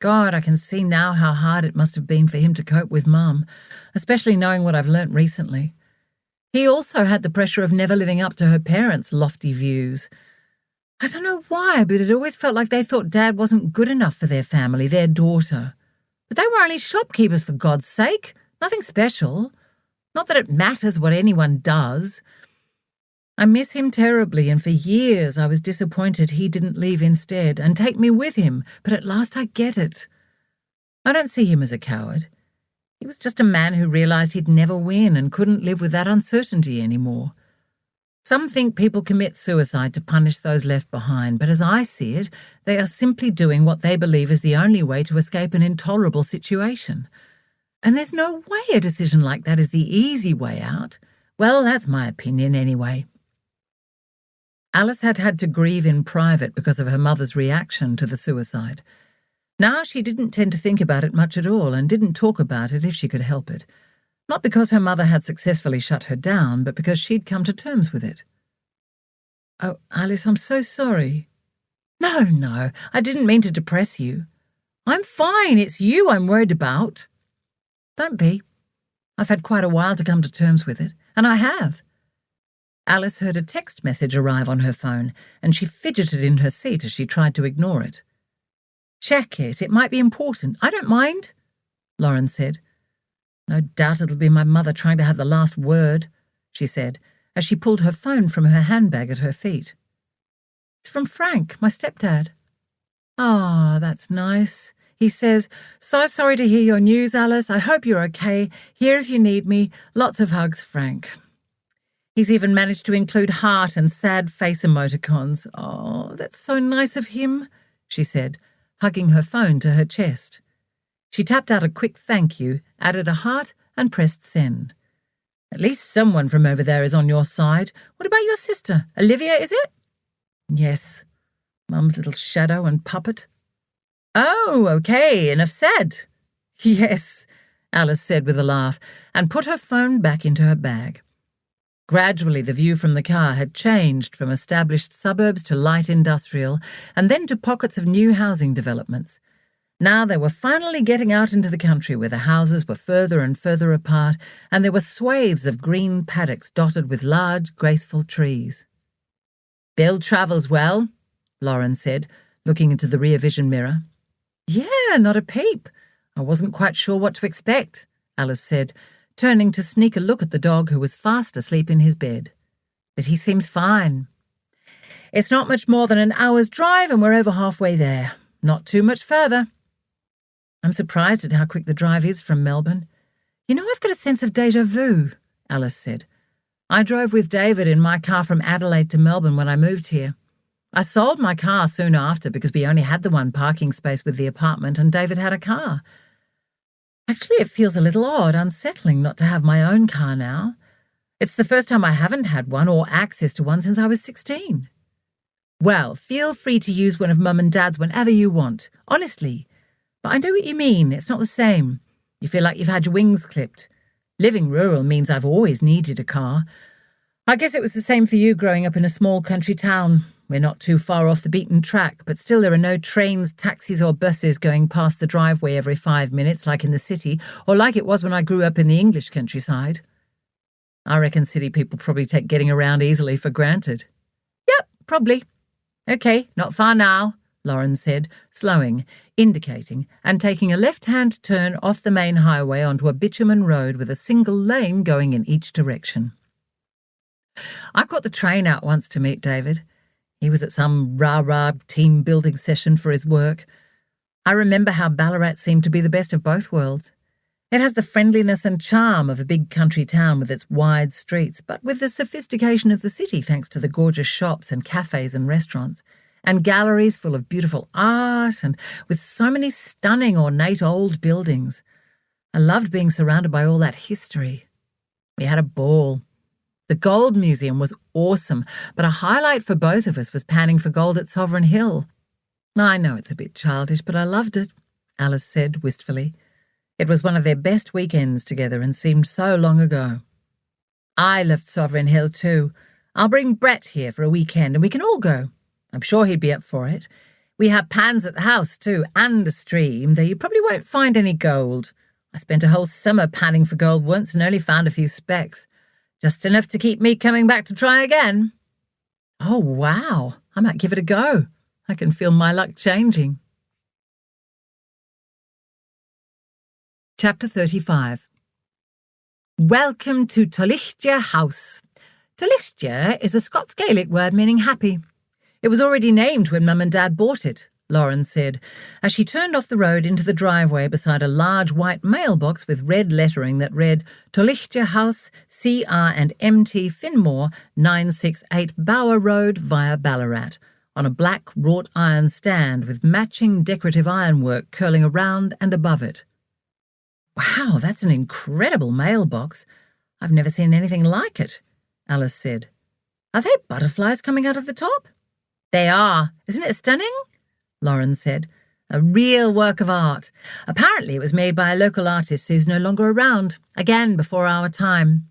God, I can see now how hard it must have been for him to cope with Mum, especially knowing what I've learnt recently. He also had the pressure of never living up to her parents' lofty views. I don't know why, but it always felt like they thought Dad wasn't good enough for their family, their daughter. But they were only shopkeepers, for God's sake. Nothing special. Not that it matters what anyone does. I miss him terribly, and for years I was disappointed he didn't leave instead and take me with him, but at last I get it. I don't see him as a coward. He was just a man who realised he'd never win and couldn't live with that uncertainty anymore. Some think people commit suicide to punish those left behind, but as I see it, they are simply doing what they believe is the only way to escape an intolerable situation. And there's no way a decision like that is the easy way out. Well, that's my opinion anyway. Alice had had to grieve in private because of her mother's reaction to the suicide. Now she didn't tend to think about it much at all and didn't talk about it if she could help it. Not because her mother had successfully shut her down, but because she'd come to terms with it. Oh, Alice, I'm so sorry. No, I didn't mean to depress you. I'm fine, it's you I'm worried about. Don't be. I've had quite a while to come to terms with it, and I have. Alice heard a text message arrive on her phone, and she fidgeted in her seat as she tried to ignore it. "Check it. It might be important. I don't mind," Lauren said. "No doubt it'll be my mother trying to have the last word," she said, as she pulled her phone from her handbag at her feet. "It's from Frank, my stepdad." "Ah, that's nice. He says, 'So sorry to hear your news, Alice. I hope you're okay. Here if you need me. Lots of hugs, Frank.' He's even managed to include heart and sad face emoticons. Oh, that's so nice of him," she said, hugging her phone to her chest. She tapped out a quick thank you, added a heart, and pressed send. "At least someone from over there is on your side. What about your sister? Olivia, is it?" "Yes. Mum's little shadow and puppet." "Oh, okay, enough said." "Yes," Alice said with a laugh, and put her phone back into her bag. Gradually the view from the car had changed from established suburbs to light industrial, and then to pockets of new housing developments. Now they were finally getting out into the country where the houses were further and further apart, and there were swathes of green paddocks dotted with large, graceful trees. "Bill travels well," Lauren said, looking into the rear vision mirror. "Yeah, not a peep. I wasn't quite sure what to expect," Alice said, turning to sneak a look at the dog who was fast asleep in his bed. "But he seems fine. It's not much more than an hour's drive and we're over halfway there. Not too much further." "I'm surprised at how quick the drive is from Melbourne. You know, I've got a sense of déjà vu," Alice said. "I drove with David in my car from Adelaide to Melbourne when I moved here. I sold my car soon after because we only had the one parking space with the apartment and David had a car. Actually, it feels a little odd, unsettling not to have my own car now. It's the first time I haven't had one or access to one since I was 16. Well, feel free to use one of Mum and Dad's whenever you want, honestly. But I know what you mean, it's not the same. You feel like you've had your wings clipped. Living rural means I've always needed a car. I guess it was the same for you growing up in a small country town. We're not too far off the beaten track, but still there are no trains, taxis or buses going past the driveway every 5 minutes like in the city, or like it was when I grew up in the English countryside. I reckon city people probably take getting around easily for granted." "Yep, probably." "Okay, not far now," Lauren said, slowing, indicating, and taking a left-hand turn off the main highway onto a bitumen road with a single lane going in each direction. "I caught the train out once to meet David. He was at some rah-rah team-building session for his work. I remember how Ballarat seemed to be the best of both worlds. It has the friendliness and charm of a big country town with its wide streets, but with the sophistication of the city thanks to the gorgeous shops and cafes and restaurants, and galleries full of beautiful art, and with so many stunning ornate old buildings. I loved being surrounded by all that history. We had a ball. The Gold Museum was awesome, but a highlight for both of us was panning for gold at Sovereign Hill. I know it's a bit childish, but I loved it," Alice said wistfully. It was one of their best weekends together and seemed so long ago. "I loved Sovereign Hill too. I'll bring Brett here for a weekend and we can all go. I'm sure he'd be up for it. We have pans at the house too, and a stream, though you probably won't find any gold. I spent a whole summer panning for gold once and only found a few specks. Just enough to keep me coming back to try again." "Oh, wow. I might give it a go. I can feel my luck changing." Chapter 35. Welcome to Tullichtia House. Tullichtia is a Scots Gaelic word meaning happy. It was already named when Mum and Dad bought it, Lauren said, as she turned off the road into the driveway beside a large white mailbox with red lettering that read Tullichtia House, CR&MT Finmore, 968 Bower Road via Ballarat, on a black wrought iron stand with matching decorative ironwork curling around and above it. "Wow, that's an incredible mailbox. I've never seen anything like it," Alice said. "Are they butterflies coming out of the top?" "They are. Isn't it stunning?" Lauren said. "A real work of art. Apparently it was made by a local artist who's no longer around, again before our time."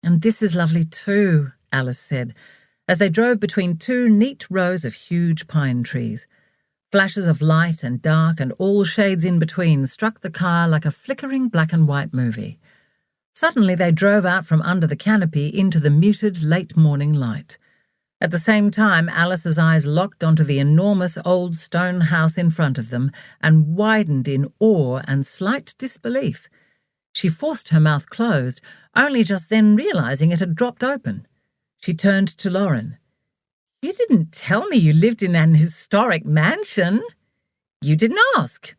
"And this is lovely too," Alice said, as they drove between two neat rows of huge pine trees. Flashes of light and dark and all shades in between struck the car like a flickering black and white movie. Suddenly they drove out from under the canopy into the muted late morning light. At the same time, Alice's eyes locked onto the enormous old stone house in front of them and widened in awe and slight disbelief. She forced her mouth closed, only just then realizing it had dropped open. She turned to Lauren. "You didn't tell me you lived in an historic mansion." "You didn't ask,"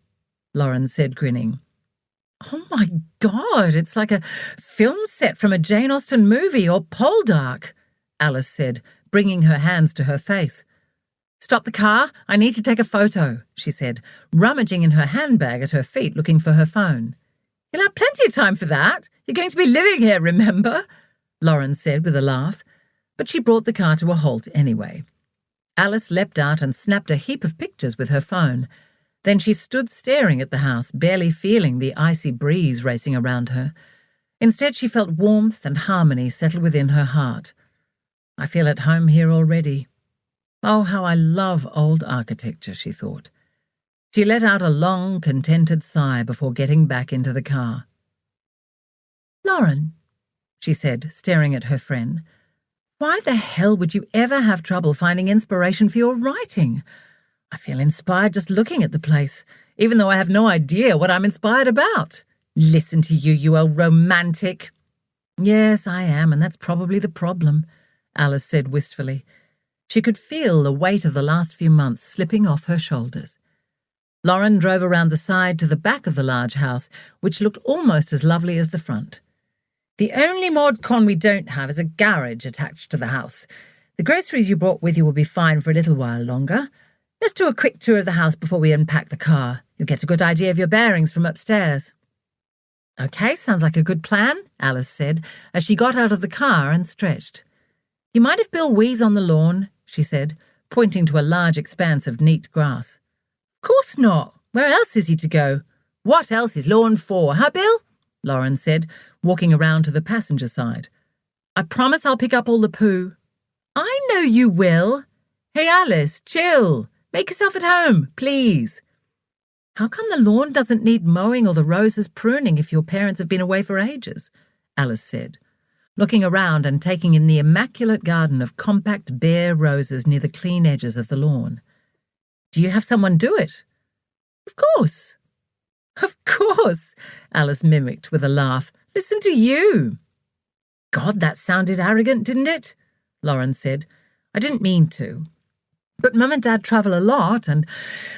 Lauren said, grinning. "Oh my God, it's like a film set from a Jane Austen movie or Poldark," Alice said, bringing her hands to her face. "Stop the car, I need to take a photo," she said, rummaging in her handbag at her feet looking for her phone. "You'll have plenty of time for that. You're going to be living here, remember?" Lauren said with a laugh, but she brought the car to a halt anyway. Alice leapt out and snapped a heap of pictures with her phone. Then she stood staring at the house, barely feeling the icy breeze racing around her. Instead, she felt warmth and harmony settle within her heart. "I feel at home here already. Oh, how I love old architecture," she thought. She let out a long, contented sigh before getting back into the car. "Lauren," she said, staring at her friend, "why the hell would you ever have trouble finding inspiration for your writing? I feel inspired just looking at the place, even though I have no idea what I'm inspired about. Listen to you, you old romantic." "Yes, I am, and that's probably the problem," Alice said wistfully. She could feel the weight of the last few months slipping off her shoulders. Lauren drove around the side to the back of the large house, which looked almost as lovely as the front. "The only mod con we don't have is a garage attached to the house. The groceries you brought with you will be fine for a little while longer. Let's do a quick tour of the house before we unpack the car. You'll get a good idea of your bearings from upstairs." "Okay, sounds like a good plan," Alice said, as she got out of the car and stretched. "You mind if Bill wheezes on the lawn?" she said, pointing to a large expanse of neat grass. "Of course not. Where else is he to go? What else is lawn for, huh, Bill?" Lauren said, walking around to the passenger side. "I promise I'll pick up all the poo." "I know you will. Hey, Alice, chill. Make yourself at home, please." "How come the lawn doesn't need mowing or the roses pruning if your parents have been away for ages?" Alice said, looking around and taking in the immaculate garden of compact bare roses near the clean edges of the lawn. "Do you have someone do it?" "Of course." "Of course," Alice mimicked with a laugh. "Listen to you." "God, that sounded arrogant, didn't it?" Lauren said. "I didn't mean to. But Mum and Dad travel a lot, and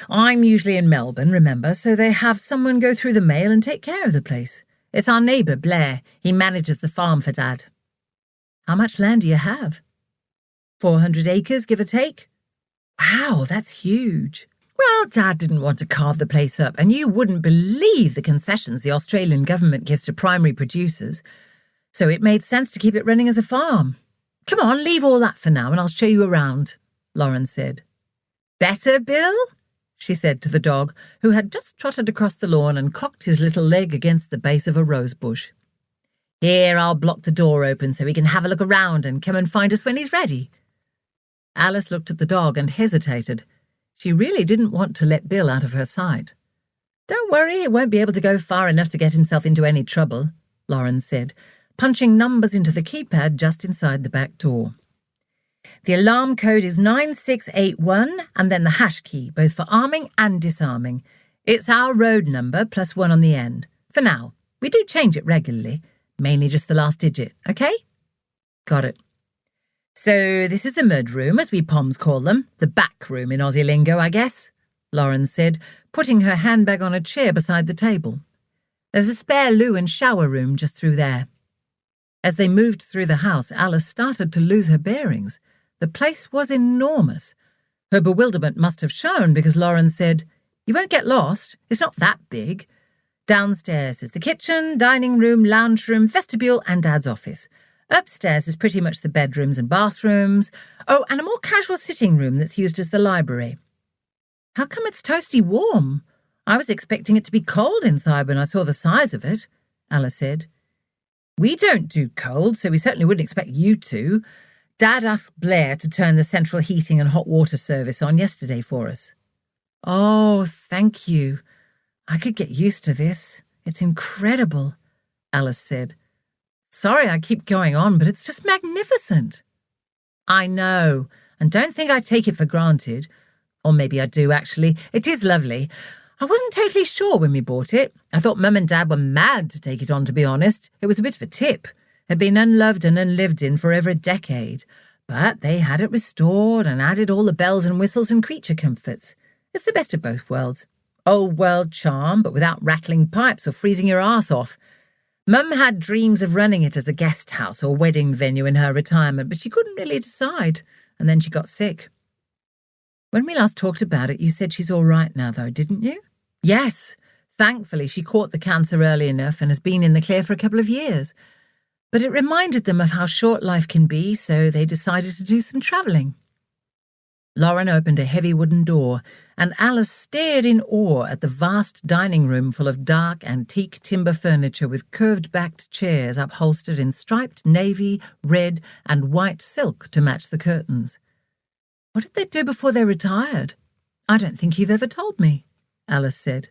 I'm usually in Melbourne, remember, so they have someone go through the mail and take care of the place. It's our neighbour, Blair. He manages the farm for Dad." "How much land do you have?" 400 acres, give or take." "Wow, that's huge." "Well, Dad didn't want to carve the place up, and you wouldn't believe the concessions the Australian government gives to primary producers, so it made sense to keep it running as a farm. Come on, leave all that for now, and I'll show you around," Lauren said. "Better, Bill?" she said to the dog, who had just trotted across the lawn and cocked his little leg against the base of a rose bush. "Here, I'll block the door open so he can have a look around and come and find us when he's ready." Alice looked at the dog and hesitated. She really didn't want to let Bill out of her sight. "Don't worry, he won't be able to go far enough to get himself into any trouble," Lauren said, punching numbers into the keypad just inside the back door. "The alarm code is 9681 and then the hash key, both for arming and disarming. It's our road number plus 1 on the end. For now. We do change it regularly, mainly just the last digit, okay?" "Got it." "So this is the mud room, as we Poms call them, the back room in Aussie lingo, I guess," Lauren said, putting her handbag on a chair beside the table. "There's a spare loo and shower room just through there." As they moved through the house, Alice started to lose her bearings. The place was enormous. Her bewilderment must have shown because Lauren said, "You won't get lost. It's not that big. Downstairs is the kitchen, dining room, lounge room, vestibule, and Dad's office. Upstairs is pretty much the bedrooms and bathrooms. Oh, and a more casual sitting room that's used as the library." "How come it's toasty warm? I was expecting it to be cold inside when I saw the size of it," Alice said. "We don't do cold, so we certainly wouldn't expect you to. Dad asked Blair to turn the central heating and hot water service on yesterday for us." "Oh, thank you. I could get used to this. It's incredible," Alice said. Sorry I keep going on, but it's just magnificent. I know, and don't think I take it for granted. Or maybe I do, actually. It is lovely. I wasn't totally sure when we bought it. I thought Mum and Dad were mad to take it on, to be honest. It was a bit of a tip. Had been unloved and unlived in for over a decade. But they had it restored and added all the bells and whistles and creature comforts. It's the best of both worlds. Old world charm, but without rattling pipes or freezing your arse off. Mum had dreams of running it as a guest house or wedding venue in her retirement, but she couldn't really decide, and then she got sick. When we last talked about it, you said she's all right now, though, didn't you? Yes. Thankfully, she caught the cancer early enough and has been in the clear for a couple of years. But it reminded them of how short life can be, so they decided to do some travelling. Lauren opened a heavy wooden door, and Alice stared in awe at the vast dining room full of dark, antique timber furniture with curved-backed chairs upholstered in striped navy, red, and white silk to match the curtains. What did they do before they retired? I don't think you've ever told me, Alice said.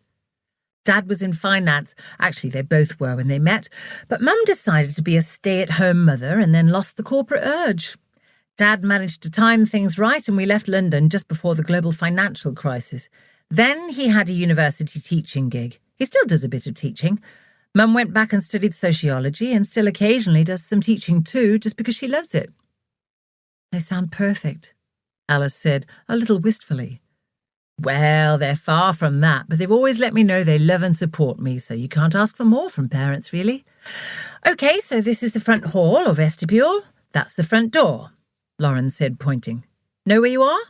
Dad was in finance. Actually, they both were when they met, but Mum decided to be a stay-at-home mother and then lost the corporate urge. Dad managed to time things right and we left London just before the global financial crisis. Then he had a university teaching gig. He still does a bit of teaching. Mum went back and studied sociology and still occasionally does some teaching too, just because she loves it. They sound perfect, Alice said, a little wistfully. Well, they're far from that, but they've always let me know they love and support me, so you can't ask for more from parents, really. OK, so this is the front hall or vestibule. That's the front door, Lauren said, pointing. Know where you are?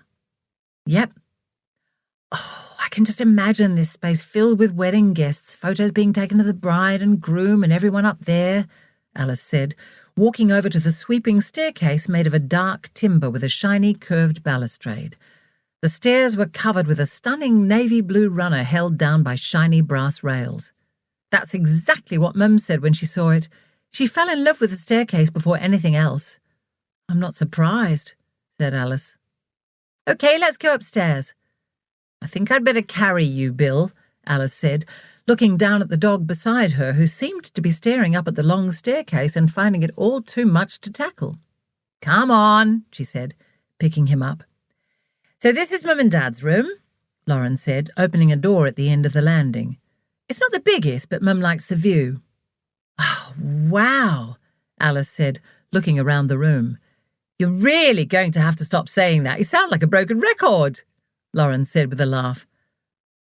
Yep. Oh, I can just imagine this space filled with wedding guests, photos being taken of the bride and groom and everyone up there, Alice said, walking over to the sweeping staircase made of a dark timber with a shiny curved balustrade. The stairs were covered with a stunning navy blue runner held down by shiny brass rails. That's exactly what Mum said when she saw it. She fell in love with the staircase before anything else. I'm not surprised, said Alice. OK, let's go upstairs. I think I'd better carry you, Bill, Alice said, looking down at the dog beside her, who seemed to be staring up at the long staircase and finding it all too much to tackle. Come on, she said, picking him up. So this is Mum and Dad's room, Lauren said, opening a door at the end of the landing. It's not the biggest, but Mum likes the view. Oh, wow, Alice said, looking around the room. You're really going to have to stop saying that. You sound like a broken record, Lauren said with a laugh.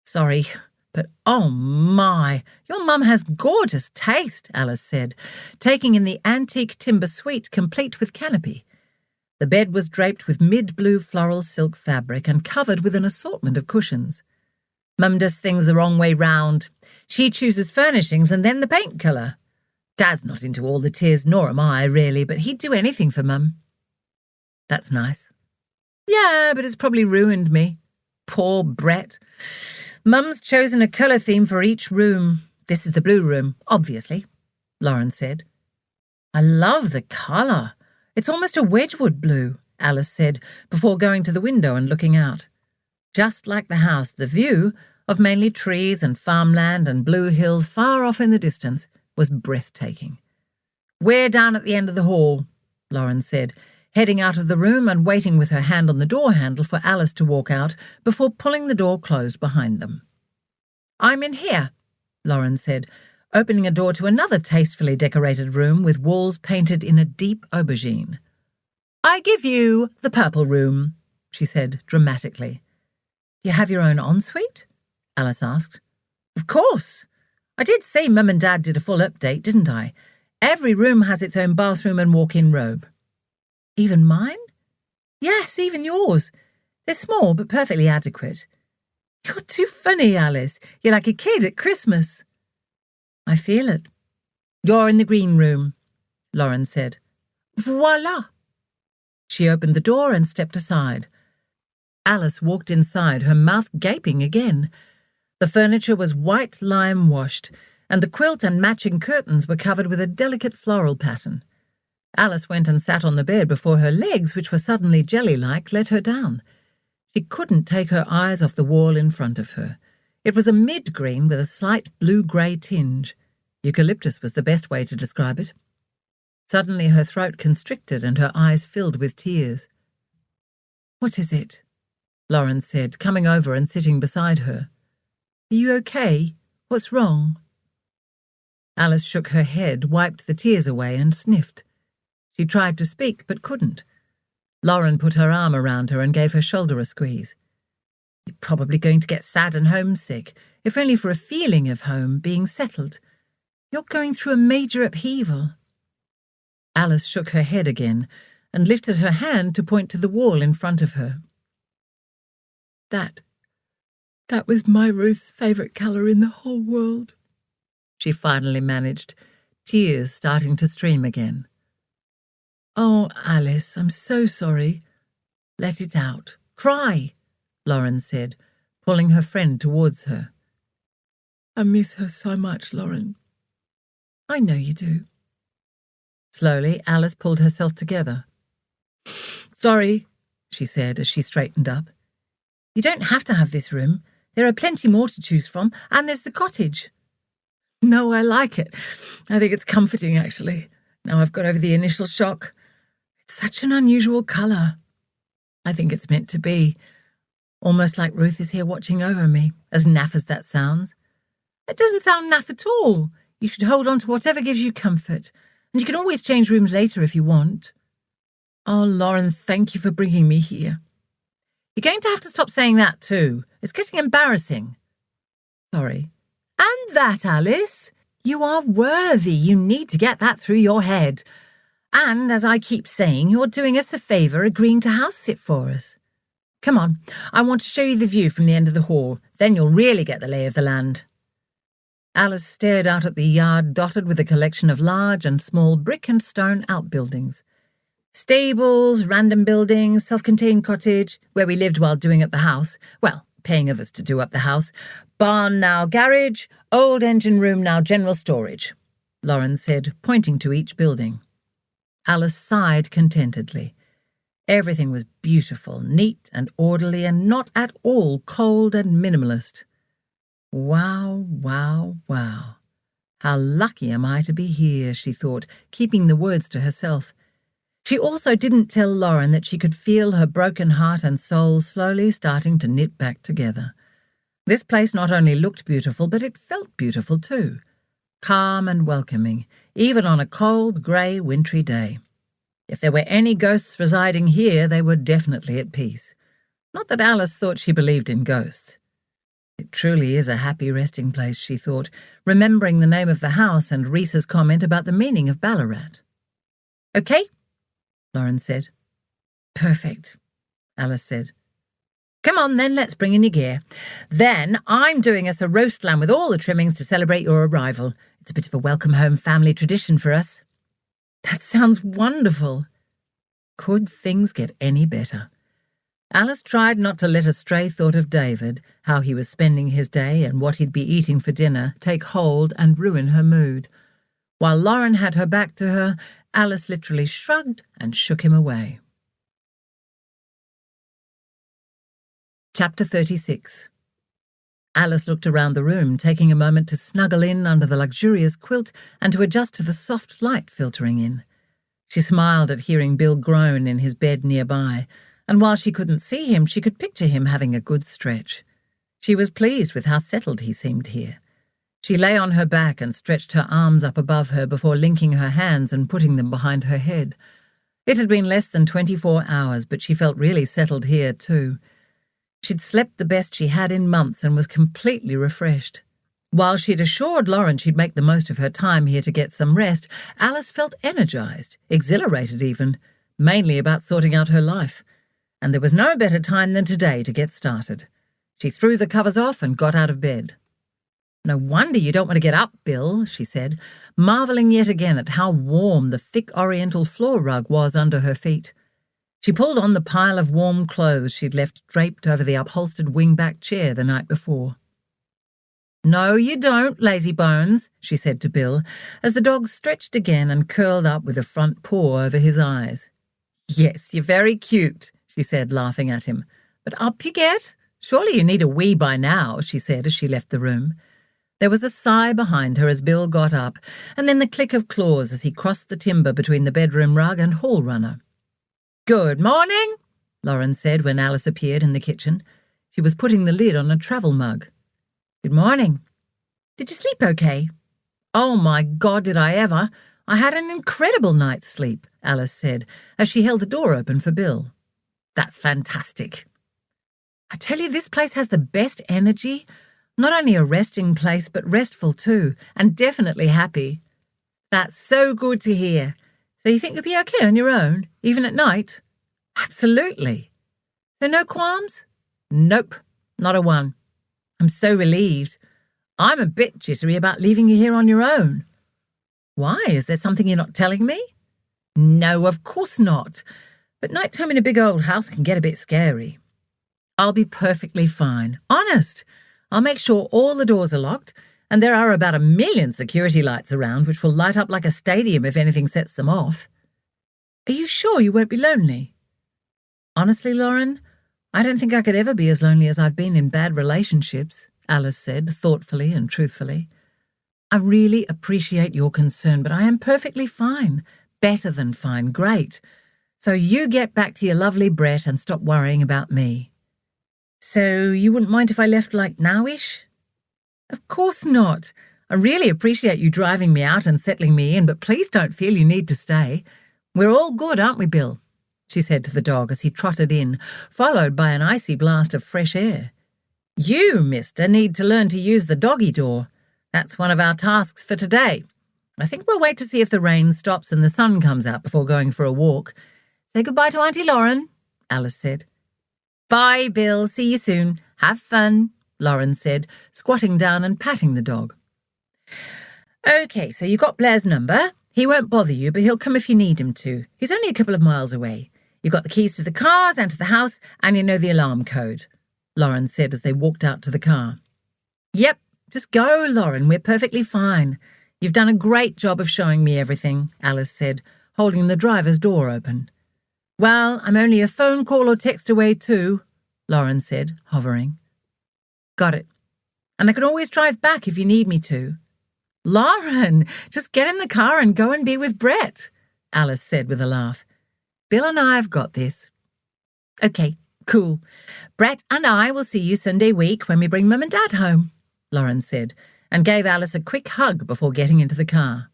Sorry, but oh my, your mum has gorgeous taste, Alice said, taking in the antique timber suite complete with canopy. The bed was draped with mid-blue floral silk fabric and covered with an assortment of cushions. Mum does things the wrong way round. She chooses furnishings and then the paint colour. Dad's not into all the tears, nor am I, really, but he'd do anything for Mum. That's nice. Yeah, but it's probably ruined me. Poor Brett. Mum's chosen a colour theme for each room. This is the blue room, obviously, Lauren said. I love the colour. It's almost a Wedgwood blue, Alice said, before going to the window and looking out. Just like the house, the view, of mainly trees and farmland and blue hills far off in the distance, was breathtaking. We're down at the end of the hall, Lauren said, heading out of the room and waiting with her hand on the door handle for Alice to walk out before pulling the door closed behind them. I'm in here, Lauren said, opening a door to another tastefully decorated room with walls painted in a deep aubergine. I give you the purple room, she said dramatically. Do you have your own ensuite? Alice asked. Of course. I did say Mum and Dad did a full update, didn't I? Every room has its own bathroom and walk-in robe. Even mine? Yes, even yours. They're small but perfectly adequate. You're too funny, Alice. You're like a kid at Christmas. I feel it. You're in the green room, Lauren said. Voila. She opened the door and stepped aside. Alice walked inside, her mouth gaping again. The furniture was white lime washed, and the quilt and matching curtains were covered with a delicate floral pattern. Alice went and sat on the bed before her legs, which were suddenly jelly-like, let her down. She couldn't take her eyes off the wall in front of her. It was a mid-green with a slight blue-grey tinge. Eucalyptus was the best way to describe it. Suddenly her throat constricted and her eyes filled with tears. "What is it?" Lauren said, coming over and sitting beside her. "Are you okay? What's wrong?" Alice shook her head, wiped the tears away and sniffed. She tried to speak but couldn't. Lauren put her arm around her and gave her shoulder a squeeze. "You're probably going to get sad and homesick, if only for a feeling of home, being settled. You're going through a major upheaval." Alice shook her head again and lifted her hand to point to the wall in front of her. That was my Ruth's favourite colour in the whole world," she finally managed, tears starting to stream again. "Oh, Alice, I'm so sorry." "Let it out. Cry," Lauren said, pulling her friend towards her. "I miss her so much, Lauren." "I know you do." Slowly, Alice pulled herself together. "Sorry," she said as she straightened up. "You don't have to have this room. There are plenty more to choose from, and there's the cottage." "No, I like it. I think it's comforting, actually. Now I've got over the initial shock. It's such an unusual colour. I think it's meant to be. Almost like Ruth is here watching over me, as naff as that sounds. It doesn't sound naff at all. You should hold on to whatever gives you comfort, and you can always change rooms later if you want." "Oh, Lauren, thank you for bringing me here." "You're going to have to stop saying that too. It's getting embarrassing." "Sorry." "And that, Alice. You are worthy. You need to get that through your head. And, as I keep saying, you're doing us a favour agreeing to house sit for us. Come on, I want to show you the view from the end of the hall. Then you'll really get the lay of the land." Alice stared out at the yard dotted with a collection of large and small brick and stone outbuildings. Stables, random buildings, self-contained cottage, where we lived while doing up the house. Well, paying others to do up the house. Barn now garage, old engine room now general storage, Lauren said, pointing to each building. Alice sighed contentedly. Everything was beautiful, neat and orderly, and not at all cold and minimalist. Wow, wow, wow. How lucky am I to be here, she thought, keeping the words to herself. She also didn't tell Lauren that she could feel her broken heart and soul slowly starting to knit back together. This place not only looked beautiful, but it felt beautiful too. Calm and welcoming, even on a cold, grey, wintry day. If there were any ghosts residing here, they were definitely at peace. Not that Alice thought she believed in ghosts. It truly is a happy resting place, she thought, remembering the name of the house and Rhys's comment about the meaning of Ballarat. "Okay?" Lauren said. "Perfect," Alice said. "Come on then, let's bring in your gear. Then I'm doing us a roast lamb with all the trimmings to celebrate your arrival. It's a bit of a welcome home family tradition for us." "That sounds wonderful." Could things get any better? Alice tried not to let a stray thought of David, how he was spending his day and what he'd be eating for dinner, take hold and ruin her mood. While Lauren had her back to her, Alice literally shrugged and shook him away. Chapter 36. Alice looked around the room, taking a moment to snuggle in under the luxurious quilt and to adjust to the soft light filtering in. She smiled at hearing Bill groan in his bed nearby, and while she couldn't see him, she could picture him having a good stretch. She was pleased with how settled he seemed here. She lay on her back and stretched her arms up above her before linking her hands and putting them behind her head. It had been less than 24 hours, but she felt really settled here too. She'd slept the best she had in months and was completely refreshed. While she'd assured Lauren she'd make the most of her time here to get some rest, Alice felt energized, exhilarated even, mainly about sorting out her life. And there was no better time than today to get started. She threw the covers off and got out of bed. "No wonder you don't want to get up, Bill," she said, marvelling yet again at how warm the thick oriental floor rug was under her feet. She pulled on the pile of warm clothes she'd left draped over the upholstered wing-back chair the night before. "No, you don't, lazy bones," she said to Bill, as the dog stretched again and curled up with a front paw over his eyes. "Yes, you're very cute," she said, laughing at him. "But up you get? Surely you need a wee by now," she said as she left the room. There was a sigh behind her as Bill got up, and then the click of claws as he crossed the timber between the bedroom rug and hall runner. "Good morning," Lauren said when Alice appeared in the kitchen. She was putting the lid on a travel mug. "Good morning. Did you sleep okay?" "Oh my God, did I ever? I had an incredible night's sleep," Alice said, as she held the door open for Bill. "That's fantastic. I tell you, this place has the best energy. Not only a resting place, but restful too, and definitely happy." "That's so good to hear. So you think you'll be okay on your own, even at night?" "Absolutely." "So no qualms?" "Nope, not a one. I'm so relieved. I'm a bit jittery about leaving you here on your own." "Why? Is there something you're not telling me?" "No, of course not. But nighttime in a big old house can get a bit scary." "I'll be perfectly fine. Honest. I'll make sure all the doors are locked, and there are about 1,000,000 security lights around which will light up like a stadium if anything sets them off." "Are you sure you won't be lonely?" "Honestly, Lauren, I don't think I could ever be as lonely as I've been in bad relationships," Alice said thoughtfully and truthfully. "I really appreciate your concern, but I am perfectly fine. Better than fine. Great. So you get back to your lovely Brett and stop worrying about me." "So you wouldn't mind if I left like now-ish?" "Of course not. I really appreciate you driving me out and settling me in, but please don't feel you need to stay. We're all good, aren't we, Bill?" she said to the dog as he trotted in, followed by an icy blast of fresh air. "You, mister, need to learn to use the doggy door. That's one of our tasks for today. I think we'll wait to see if the rain stops and the sun comes out before going for a walk. Say goodbye to Auntie Lauren," Alice said. "Bye, Bill. See you soon. Have fun," Lauren said, squatting down and patting the dog. "Okay, so you got Blair's number. He won't bother you, but he'll come if you need him to. He's only a couple of miles away. You got the keys to the cars and to the house, and you know the alarm code," Lauren said as they walked out to the car. "Yep, just go, Lauren. We're perfectly fine. You've done a great job of showing me everything," Alice said, holding the driver's door open. "Well, I'm only a phone call or text away too," Lauren said, hovering. "Got it. And I can always drive back if you need me to." "Lauren, just get in the car and go and be with Brett," Alice said with a laugh. "Bill and I have got this." "Okay, cool. Brett and I will see you Sunday week when we bring Mum and Dad home," Lauren said, and gave Alice a quick hug before getting into the car.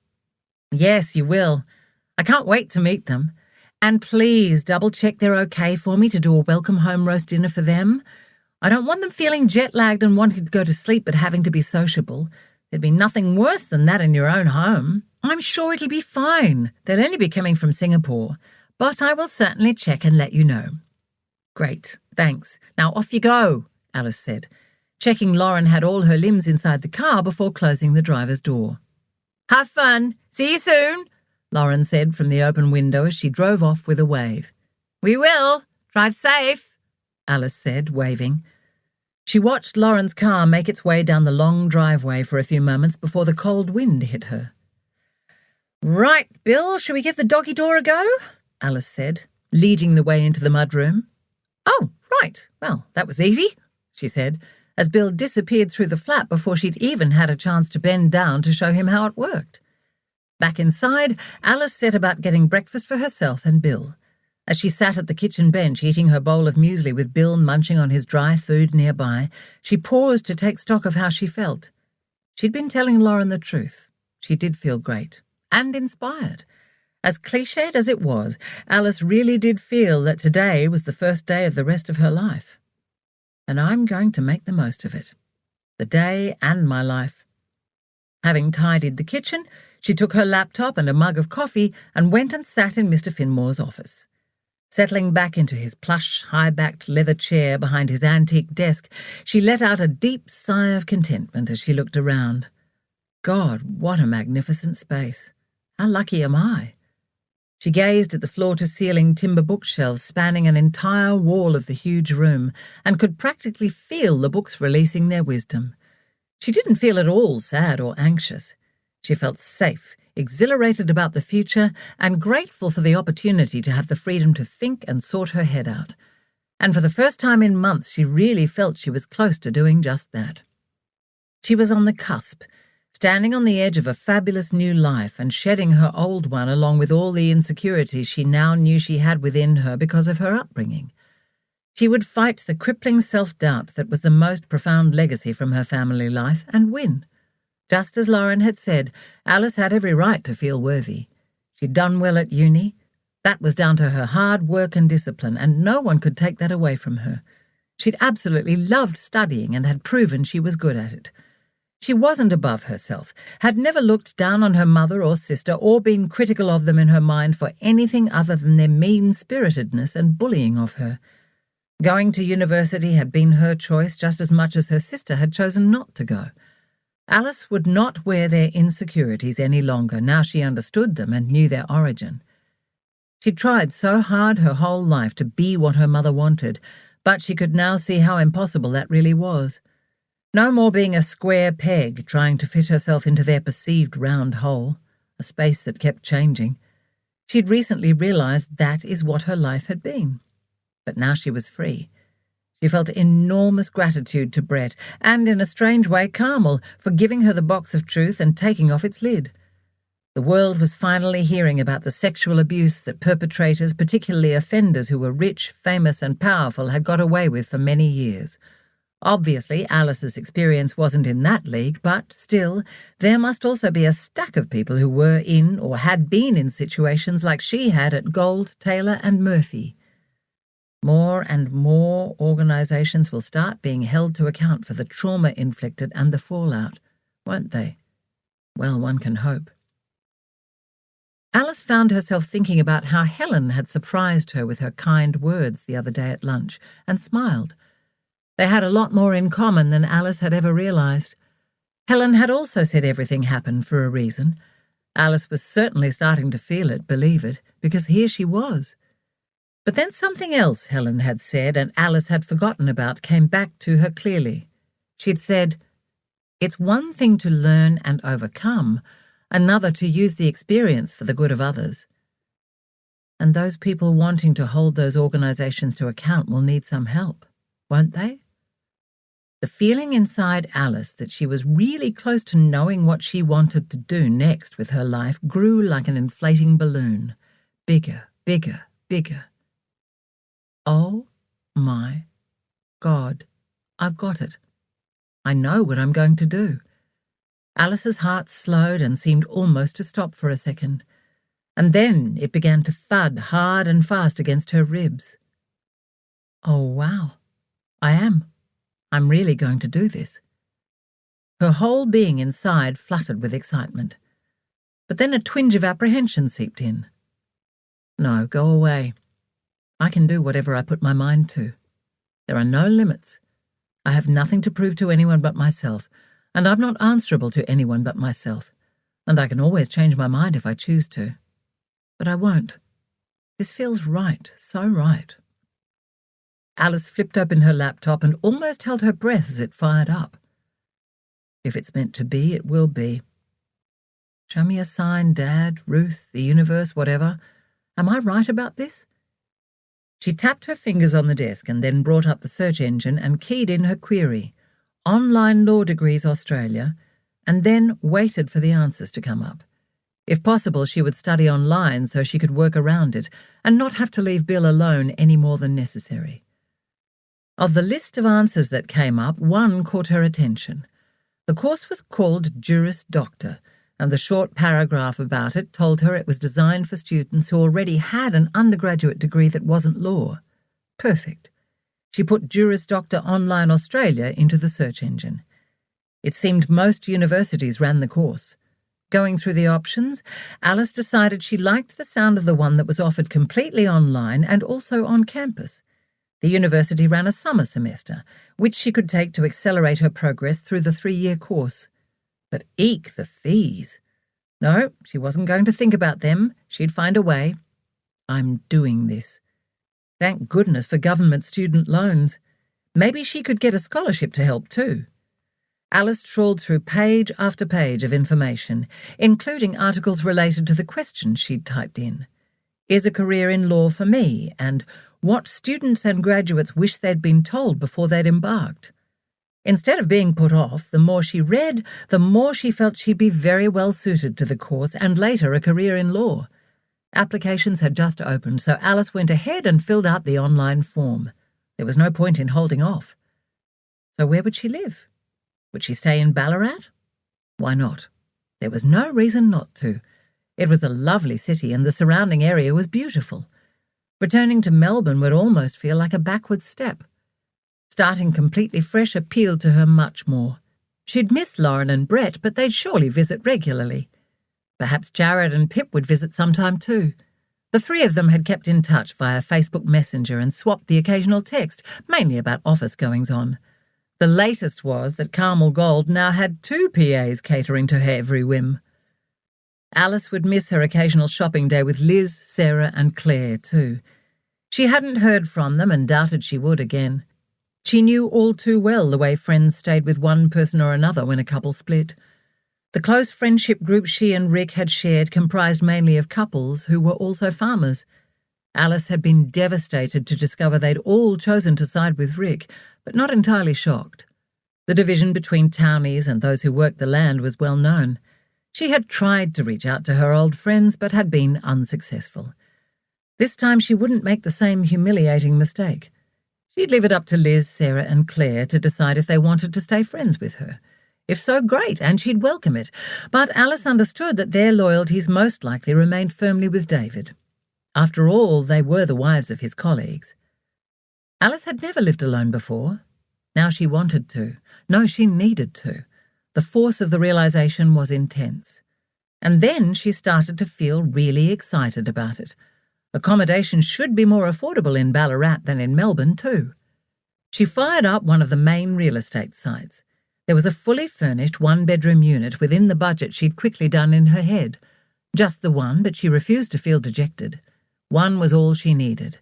"Yes, you will. I can't wait to meet them. And please double-check they're okay for me to do a welcome-home roast dinner for them. I don't want them feeling jet-lagged and wanting to go to sleep but having to be sociable. There'd be nothing worse than that in your own home. I'm sure it'll be fine. They'll only be coming from Singapore, but I will certainly check and let you know." "Great, thanks. Now off you go," Alice said, checking Lauren had all her limbs inside the car before closing the driver's door. "Have fun. See you soon," Lauren said from the open window as she drove off with a wave. "We will. Drive safe," Alice said, waving. She watched Lauren's car make its way down the long driveway for a few moments before the cold wind hit her. "Right, Bill, shall we give the doggy door a go?" Alice said, leading the way into the mudroom. "Oh, right. Well, that was easy," she said, as Bill disappeared through the flap before she'd even had a chance to bend down to show him how it worked. Back inside, Alice set about getting breakfast for herself and Bill. As she sat at the kitchen bench eating her bowl of muesli with Bill munching on his dry food nearby, she paused to take stock of how she felt. She'd been telling Lauren the truth. She did feel great and inspired. As cliched as it was, Alice really did feel that today was the first day of the rest of her life. And I'm going to make the most of it. The day and my life. Having tidied the kitchen, she took her laptop and a mug of coffee and went and sat in Mr. Finmore's office. Settling back into his plush, high-backed leather chair behind his antique desk, she let out a deep sigh of contentment as she looked around. God, what a magnificent space. How lucky am I? She gazed at the floor-to-ceiling timber bookshelves spanning an entire wall of the huge room and could practically feel the books releasing their wisdom. She didn't feel at all sad or anxious. She felt safe, exhilarated about the future, and grateful for the opportunity to have the freedom to think and sort her head out. And for the first time in months, she really felt she was close to doing just that. She was on the cusp, standing on the edge of a fabulous new life and shedding her old one along with all the insecurities she now knew she had within her because of her upbringing. She would fight the crippling self-doubt that was the most profound legacy from her family life and win. Just as Lauren had said, Alice had every right to feel worthy. She'd done well at uni. That was down to her hard work and discipline, and no one could take that away from her. She'd absolutely loved studying and had proven she was good at it. She wasn't above herself, had never looked down on her mother or sister or been critical of them in her mind for anything other than their mean-spiritedness and bullying of her. Going to university had been her choice just as much as her sister had chosen not to go. Alice would not wear their insecurities any longer now she understood them and knew their origin. She'd tried so hard her whole life to be what her mother wanted, but she could now see how impossible that really was. No more being a square peg trying to fit herself into their perceived round hole, a space that kept changing. She'd recently realized that is what her life had been. But now she was free. She felt enormous gratitude to Brett, and in a strange way Carmel, for giving her the box of truth and taking off its lid. The world was finally hearing about the sexual abuse that perpetrators, particularly offenders who were rich, famous and powerful, had got away with for many years. Obviously, Alice's experience wasn't in that league, but still, there must also be a stack of people who were in or had been in situations like she had at Gold, Taylor and Murphy. More and more organisations will start being held to account for the trauma inflicted and the fallout, won't they? Well, one can hope. Alice found herself thinking about how Helen had surprised her with her kind words the other day at lunch, and smiled. They had a lot more in common than Alice had ever realised. Helen had also said everything happened for a reason. Alice was certainly starting to feel it, believe it, because here she was. But then something else Helen had said and Alice had forgotten about came back to her clearly. She'd said, "It's one thing to learn and overcome, another to use the experience for the good of others." And those people wanting to hold those organisations to account will need some help, won't they? The feeling inside Alice that she was really close to knowing what she wanted to do next with her life grew like an inflating balloon. Bigger, bigger, bigger. Oh my God, I've got it. I know what I'm going to do. Alice's heart slowed and seemed almost to stop for a second, and then it began to thud hard and fast against her ribs. Oh wow, I'm really going to do this. Her whole being inside fluttered with excitement, but then a twinge of apprehension seeped in. No, go away. I can do whatever I put my mind to. There are no limits. I have nothing to prove to anyone but myself, and I'm not answerable to anyone but myself, and I can always change my mind if I choose to. But I won't. This feels right, so right. Alice flipped open her laptop and almost held her breath as it fired up. If it's meant to be, it will be. Show me a sign, Dad, Ruth, the universe, whatever. Am I right about this? She tapped her fingers on the desk and then brought up the search engine and keyed in her query, Online Law Degrees Australia, and then waited for the answers to come up. If possible, she would study online so she could work around it and not have to leave Bill alone any more than necessary. Of the list of answers that came up, one caught her attention. The course was called Juris Doctor, and the short paragraph about it told her it was designed for students who already had an undergraduate degree that wasn't law. Perfect. She put Juris Doctor Online Australia into the search engine. It seemed most universities ran the course. Going through the options, Alice decided she liked the sound of the one that was offered completely online and also on campus. The university ran a summer semester, which she could take to accelerate her progress through the 3-year course. But eek, the fees. No, she wasn't going to think about them. She'd find a way. I'm doing this. Thank goodness for government student loans. Maybe she could get a scholarship to help too. Alice trawled through page after page of information, including articles related to the questions she'd typed in. Is a career in law for me? And what students and graduates wish they'd been told before they'd embarked. Instead of being put off, the more she read, the more she felt she'd be very well suited to the course and later a career in law. Applications had just opened, so Alice went ahead and filled out the online form. There was no point in holding off. So where would she live? Would she stay in Ballarat? Why not? There was no reason not to. It was a lovely city and the surrounding area was beautiful. Returning to Melbourne would almost feel like a backward step. Starting completely fresh appealed to her much more. She'd miss Lauren and Brett, but they'd surely visit regularly. Perhaps Jared and Pip would visit sometime too. The three of them had kept in touch via Facebook Messenger and swapped the occasional text, mainly about office goings-on. The latest was that Carmel Gold now had 2 PAs catering to her every whim. Alice would miss her occasional shopping day with Liz, Sarah and Claire too. She hadn't heard from them and doubted she would again. She knew all too well the way friends stayed with one person or another when a couple split. The close friendship group she and Rick had shared comprised mainly of couples who were also farmers. Alice had been devastated to discover they'd all chosen to side with Rick, but not entirely shocked. The division between townies and those who worked the land was well known. She had tried to reach out to her old friends, but had been unsuccessful. This time she wouldn't make the same humiliating mistake. She'd leave it up to Liz, Sarah and Claire to decide if they wanted to stay friends with her. If so, great, and she'd welcome it. But Alice understood that their loyalties most likely remained firmly with David. After all, they were the wives of his colleagues. Alice had never lived alone before. Now she wanted to. No, she needed to. The force of the realization was intense. And then she started to feel really excited about it. Accommodation should be more affordable in Ballarat than in Melbourne, too. She fired up one of the main real estate sites. There was a fully furnished one-bedroom unit within the budget she'd quickly done in her head. Just the one, but she refused to feel dejected. One was all she needed.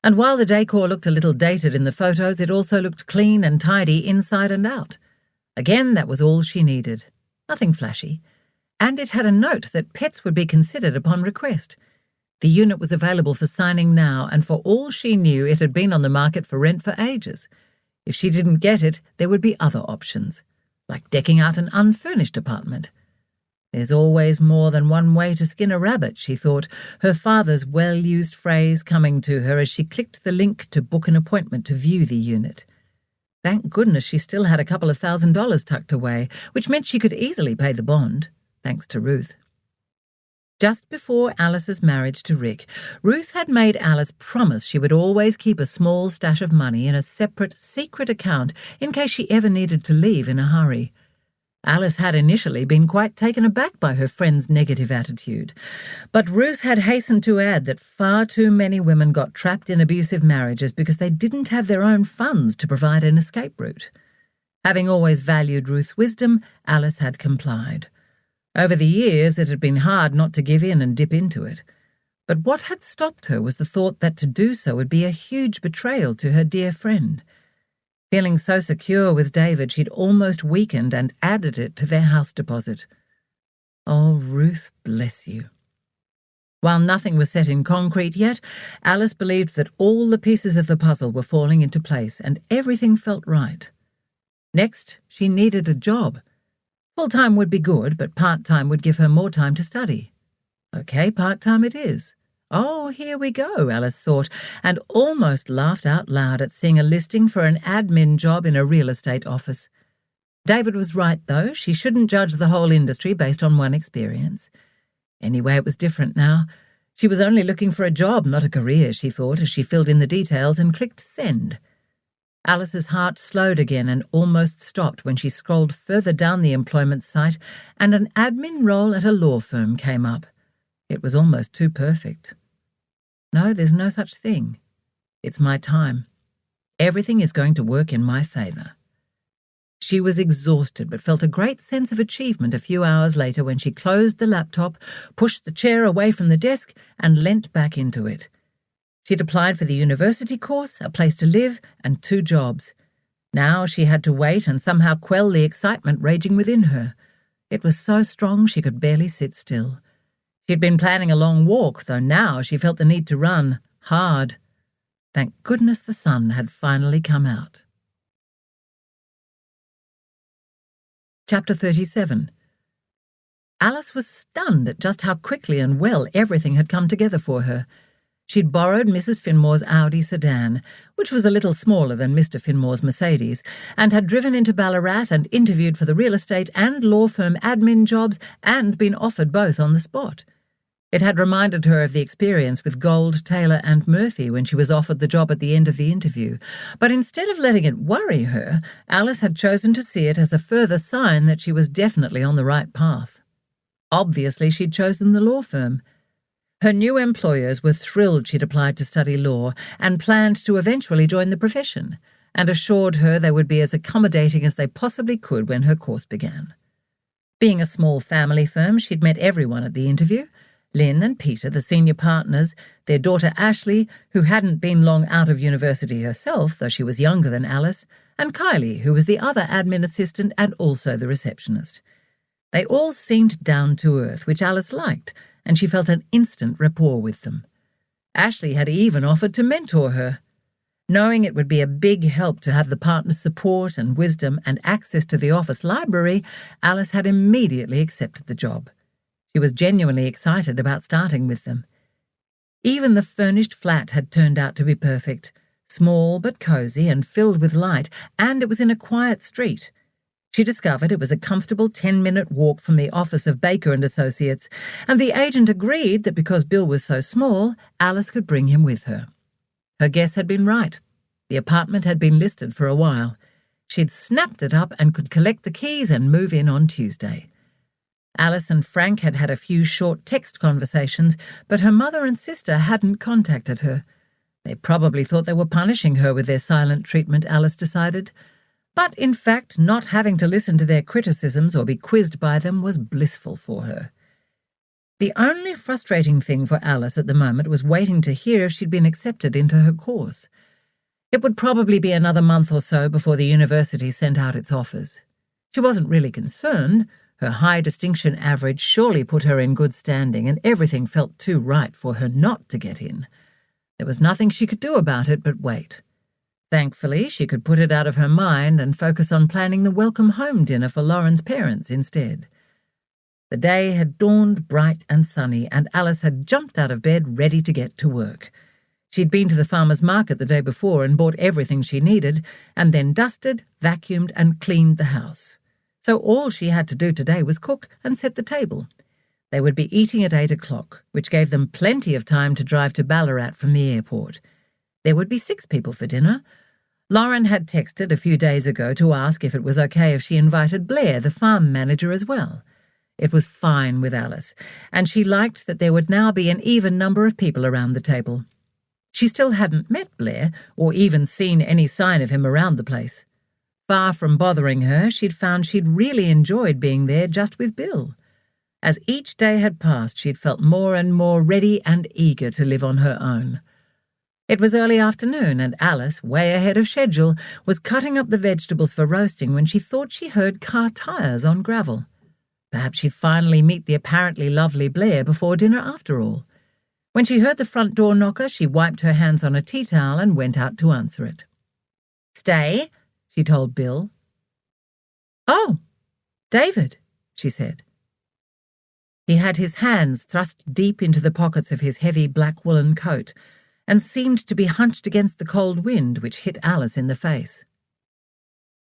And while the decor looked a little dated in the photos, it also looked clean and tidy inside and out. Again, that was all she needed. Nothing flashy. And it had a note that pets would be considered upon request. The unit was available for signing now, and for all she knew, it had been on the market for rent for ages. If she didn't get it, there would be other options, like decking out an unfurnished apartment. There's always more than one way to skin a rabbit, she thought, her father's well-used phrase coming to her as she clicked the link to book an appointment to view the unit. Thank goodness she still had a couple of $1,000s tucked away, which meant she could easily pay the bond, thanks to Ruth. Just before Alice's marriage to Rick, Ruth had made Alice promise she would always keep a small stash of money in a separate, secret account in case she ever needed to leave in a hurry. Alice had initially been quite taken aback by her friend's negative attitude, but Ruth had hastened to add that far too many women got trapped in abusive marriages because they didn't have their own funds to provide an escape route. Having always valued Ruth's wisdom, Alice had complied. Over the years, it had been hard not to give in and dip into it. But what had stopped her was the thought that to do so would be a huge betrayal to her dear friend. Feeling so secure with David, she'd almost weakened and added it to their house deposit. Oh, Ruth, bless you. While nothing was set in concrete yet, Alice believed that all the pieces of the puzzle were falling into place and everything felt right. Next, she needed a job. Full-time would be good, but part-time would give her more time to study. Okay, part-time it is. Oh, here we go, Alice thought, and almost laughed out loud at seeing a listing for an admin job in a real estate office. David was right, though. She shouldn't judge the whole industry based on one experience. Anyway, it was different now. She was only looking for a job, not a career, she thought, as she filled in the details and clicked send. Alice's heart slowed again and almost stopped when she scrolled further down the employment site and an admin role at a law firm came up. It was almost too perfect. No, there's no such thing. It's my time. Everything is going to work in my favour. She was exhausted but felt a great sense of achievement a few hours later when she closed the laptop, pushed the chair away from the desk and leant back into it. She'd applied for the university course, a place to live, and 2 jobs. Now she had to wait and somehow quell the excitement raging within her. It was so strong she could barely sit still. She'd been planning a long walk, though now she felt the need to run, hard. Thank goodness the sun had finally come out. Chapter 37. Alice was stunned at just how quickly and well everything had come together for her. She'd borrowed Mrs. Finmore's Audi sedan, which was a little smaller than Mr. Finmore's Mercedes, and had driven into Ballarat and interviewed for the real estate and law firm admin jobs and been offered both on the spot. It had reminded her of the experience with Gold, Taylor and Murphy when she was offered the job at the end of the interview. But instead of letting it worry her, Alice had chosen to see it as a further sign that she was definitely on the right path. Obviously, she'd chosen the law firm. Her new employers were thrilled she'd applied to study law and planned to eventually join the profession, and assured her they would be as accommodating as they possibly could when her course began. Being a small family firm, she'd met everyone at the interview: Lynn and Peter, the senior partners, their daughter Ashley, who hadn't been long out of university herself, though she was younger than Alice, and Kylie, who was the other admin assistant and also the receptionist. They all seemed down to earth, which Alice liked, and she felt an instant rapport with them. Ashley had even offered to mentor her. Knowing it would be a big help to have the partner's support and wisdom and access to the office library, Alice had immediately accepted the job. She was genuinely excited about starting with them. Even the furnished flat had turned out to be perfect, small but cosy and filled with light, and it was in a quiet street. She discovered it was a comfortable 10-minute walk from the office of Baker and Associates, and the agent agreed that because Bill was so small, Alice could bring him with her. Her guess had been right. The apartment had been listed for a while. She'd snapped it up and could collect the keys and move in on Tuesday. Alice and Frank had had a few short text conversations, but her mother and sister hadn't contacted her. They probably thought they were punishing her with their silent treatment, Alice decided. But in fact, not having to listen to their criticisms or be quizzed by them was blissful for her. The only frustrating thing for Alice at the moment was waiting to hear if she'd been accepted into her course. It would probably be another month or so before the university sent out its offers. She wasn't really concerned. Her high distinction average surely put her in good standing, and everything felt too right for her not to get in. There was nothing she could do about it but wait. Thankfully, she could put it out of her mind and focus on planning the welcome home dinner for Lauren's parents instead. The day had dawned bright and sunny, and Alice had jumped out of bed ready to get to work. She'd been to the farmer's market the day before and bought everything she needed, and then dusted, vacuumed, and cleaned the house. So all she had to do today was cook and set the table. They would be eating at 8 o'clock, which gave them plenty of time to drive to Ballarat from the airport. There would be 6 people for dinner. Lauren had texted a few days ago to ask if it was okay if she invited Blair, the farm manager, as well. It was fine with Alice, and she liked that there would now be an even number of people around the table. She still hadn't met Blair, or even seen any sign of him around the place. Far from bothering her, she'd found she'd really enjoyed being there just with Bill. As each day had passed, she'd felt more and more ready and eager to live on her own. It was early afternoon, and Alice, way ahead of schedule, was cutting up the vegetables for roasting when she thought she heard car tyres on gravel. Perhaps she'd finally meet the apparently lovely Blair before dinner after all. When she heard the front door knocker, she wiped her hands on a tea towel and went out to answer it. "Stay," she told Bill. "Oh, David," she said. He had his hands thrust deep into the pockets of his heavy black woolen coat, and seemed to be hunched against the cold wind which hit Alice in the face.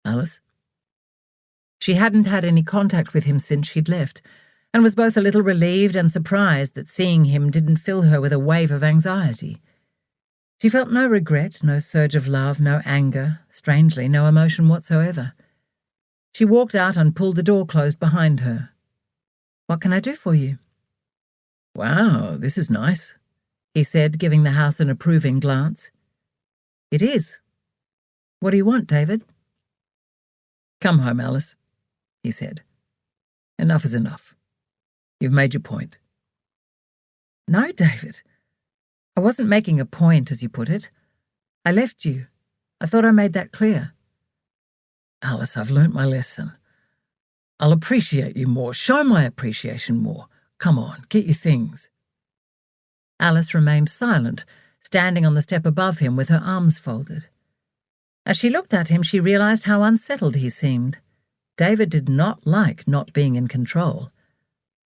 "Alice?" She hadn't had any contact with him since she'd left, and was both a little relieved and surprised that seeing him didn't fill her with a wave of anxiety. She felt no regret, no surge of love, no anger, strangely no emotion whatsoever. She walked out and pulled the door closed behind her. "What can I do for you?" "Wow, this is nice," he said, giving the house an approving glance. "It is. What do you want, David?" "Come home, Alice," he said. "Enough is enough. You've made your point." "No, David. I wasn't making a point, as you put it. I left you. I thought I made that clear." "Alice, I've learnt my lesson. I'll appreciate you more, show my appreciation more. Come on, get your things." Alice remained silent, standing on the step above him with her arms folded. As she looked at him, she realized how unsettled he seemed. David did not like not being in control.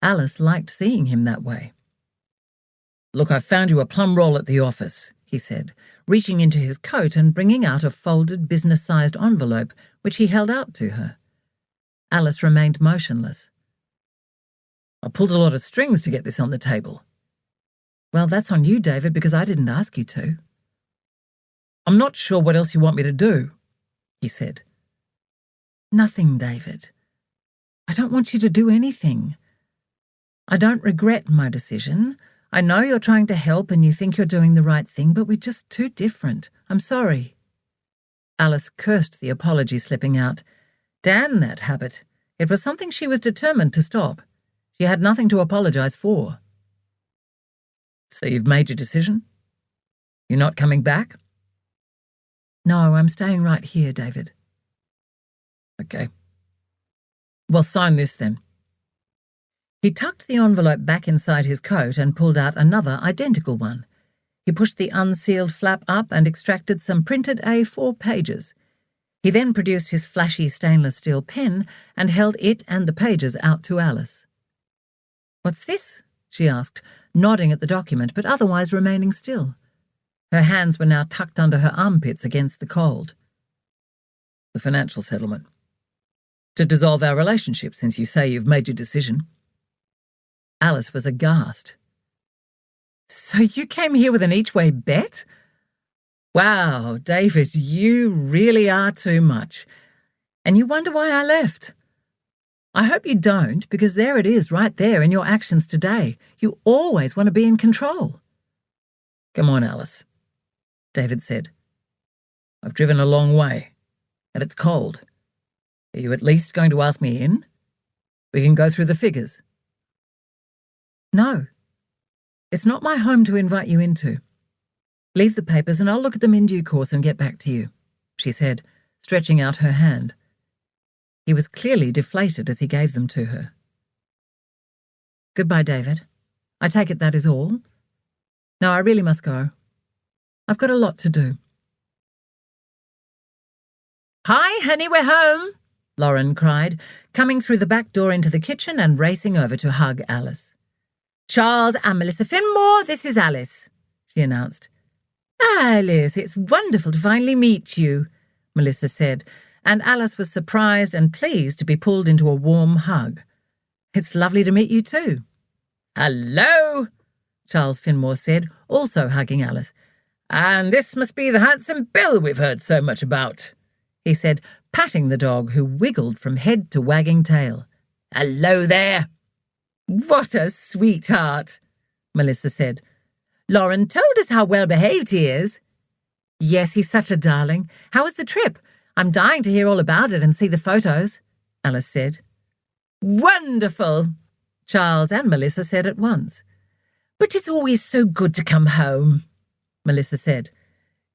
Alice liked seeing him that way. "Look, I found you a plum roll at the office," he said, reaching into his coat and bringing out a folded business-sized envelope, which he held out to her. Alice remained motionless. "I pulled a lot of strings to get this on the table." "Well, that's on you, David, because I didn't ask you to." "I'm not sure what else you want me to do," he said. "Nothing, David. I don't want you to do anything. I don't regret my decision. I know you're trying to help and you think you're doing the right thing, but we're just too different. I'm sorry." Alice cursed the apology slipping out. Damn that habit. It was something she was determined to stop. She had nothing to apologize for. "So you've made your decision? You're not coming back?" "No, I'm staying right here, David." "Okay. Well, sign this then." He tucked the envelope back inside his coat and pulled out another identical one. He pushed the unsealed flap up and extracted some printed A4 pages. He then produced his flashy stainless steel pen and held it and the pages out to Alice. "What's this?" she asked, nodding at the document but otherwise remaining still. Her hands were now tucked under her armpits against the cold. "The financial settlement. To dissolve our relationship, since you say you've made your decision." Alice was aghast. "So you came here with an each-way bet? Wow, David, you really are too much. And you wonder why I left? I hope you don't, because there it is right there in your actions today. You always want to be in control." "Come on, Alice," David said. "I've driven a long way, and it's cold. Are you at least going to ask me in? We can go through the figures." "No. It's not my home to invite you into. Leave the papers and I'll look at them in due course and get back to you," she said, stretching out her hand. He was clearly deflated as he gave them to her. "Goodbye, David. I take it that is all? No, I really must go. I've got a lot to do." "Hi, honey, we're home," Lauren cried, coming through the back door into the kitchen and racing over to hug Alice. "Charles and Melissa Finmore, this is Alice," she announced. "Alice, it's wonderful to finally meet you," Melissa said, and Alice was surprised and pleased to be pulled into a warm hug. "It's lovely to meet you too." "Hello," Charles Finmore said, also hugging Alice. "And this must be the handsome Bill we've heard so much about," he said, patting the dog, who wiggled from head to wagging tail. "Hello there." "What a sweetheart," Melissa said. "Lauren told us how well-behaved he is." "Yes, he's such a darling. How was the trip? I'm dying to hear all about it and see the photos," Alice said. "Wonderful," Charles and Melissa said at once. "But it's always so good to come home," Melissa said.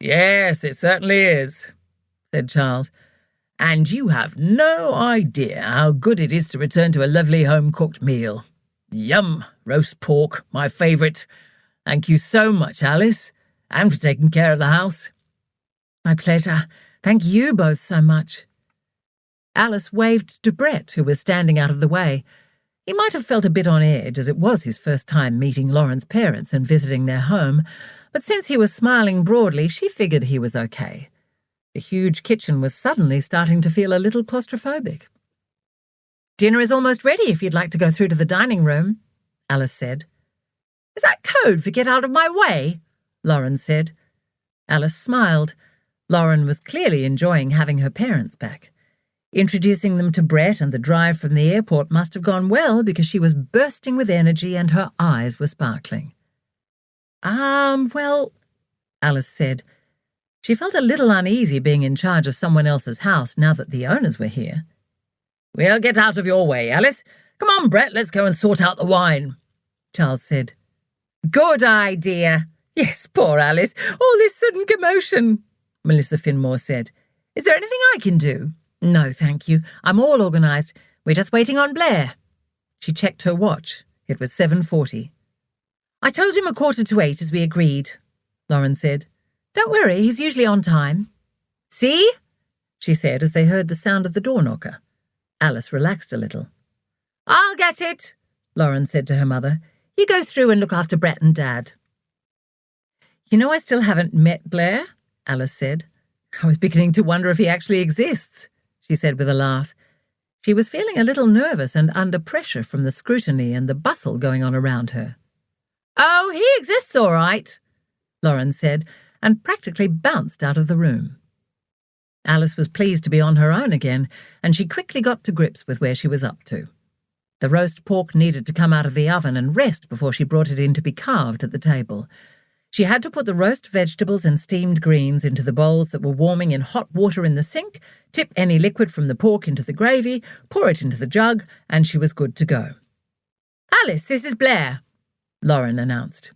"Yes, it certainly is," said Charles. "And you have no idea how good it is to return to a lovely home-cooked meal. Yum, roast pork, my favourite. Thank you so much, Alice, and for taking care of the house." "My pleasure. Thank you both so much." Alice waved to Brett, who was standing out of the way. He might have felt a bit on edge, as it was his first time meeting Lauren's parents and visiting their home, but since he was smiling broadly, she figured he was okay. The huge kitchen was suddenly starting to feel a little claustrophobic. "Dinner is almost ready if you'd like to go through to the dining room," Alice said. "Is that code for get out of my way?" Lauren said. Alice smiled. Lauren was clearly enjoying having her parents back. Introducing them to Brett and the drive from the airport must have gone well because she was bursting with energy and her eyes were sparkling. Well, Alice said. She felt a little uneasy being in charge of someone else's house now that the owners were here. "We'll get out of your way, Alice. Come on, Brett, let's go and sort out the wine," Charles said. "Good idea. Yes, poor Alice. All this sudden commotion," Melissa Finmore said. "Is there anything I can do?" "No, thank you. I'm all organised. We're just waiting on Blair." She checked her watch. It was 7:40. "I told him 7:45 as we agreed," Lauren said. "Don't worry, he's usually on time." "See?" she said as they heard the sound of the door knocker. Alice relaxed a little. "I'll get it," Lauren said to her mother. "You go through and look after Brett and Dad." "You know, I still haven't met Blair," Alice said. "I was beginning to wonder if he actually exists," she said with a laugh. She was feeling a little nervous and under pressure from the scrutiny and the bustle going on around her. "Oh, he exists all right," Lauren said, and practically bounced out of the room. Alice was pleased to be on her own again, and she quickly got to grips with where she was up to. The roast pork needed to come out of the oven and rest before she brought it in to be carved at the table. She had to put the roast vegetables and steamed greens into the bowls that were warming in hot water in the sink, tip any liquid from the pork into the gravy, pour it into the jug, and she was good to go. "Alice, this is Blair," Lauren announced.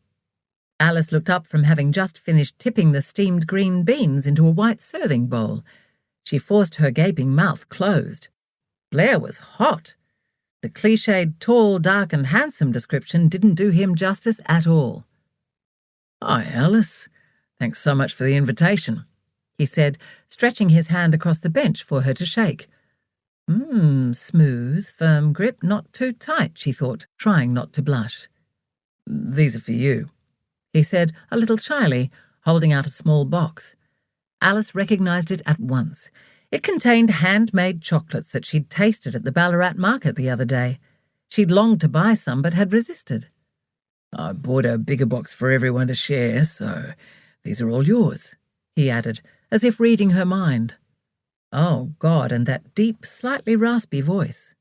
Alice looked up from having just finished tipping the steamed green beans into a white serving bowl. She forced her gaping mouth closed. Blair was hot. The cliched tall, dark and handsome description didn't do him justice at all. "Hi, Alice. Thanks so much for the invitation," he said, stretching his hand across the bench for her to shake. Smooth, firm grip, not too tight, she thought, trying not to blush. "These are for you," he said, a little shyly, holding out a small box. Alice recognised it at once. It contained handmade chocolates that she'd tasted at the Ballarat market the other day. She'd longed to buy some, but had resisted. "I bought a bigger box for everyone to share, so these are all yours," he added, as if reading her mind. Oh, God, and that deep, slightly raspy voice.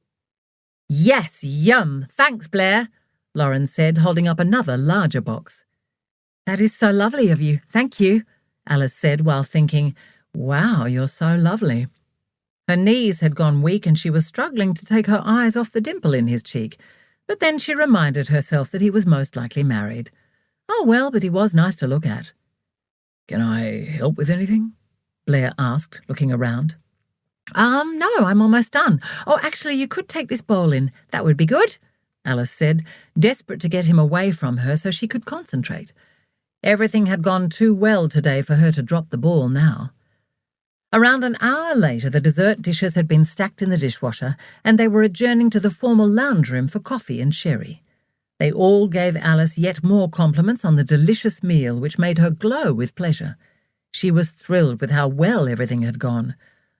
"Yes, yum! Thanks, Blair," Lauren said, holding up another, larger box. "That is so lovely of you. Thank you," Alice said while thinking, "Wow, you're so lovely." Her knees had gone weak and she was struggling to take her eyes off the dimple in his cheek, but then she reminded herself that he was most likely married. Oh well, but he was nice to look at. "Can I help with anything?" Blair asked, looking around. No, I'm almost done. Oh, actually, you could take this bowl in. That would be good," Alice said, desperate to get him away from her so she could concentrate. Everything had gone too well today for her to drop the ball now. Around an hour later, the dessert dishes had been stacked in the dishwasher, and they were adjourning to the formal lounge room for coffee and sherry. They all gave Alice yet more compliments on the delicious meal, which made her glow with pleasure. She was thrilled with how well everything had gone.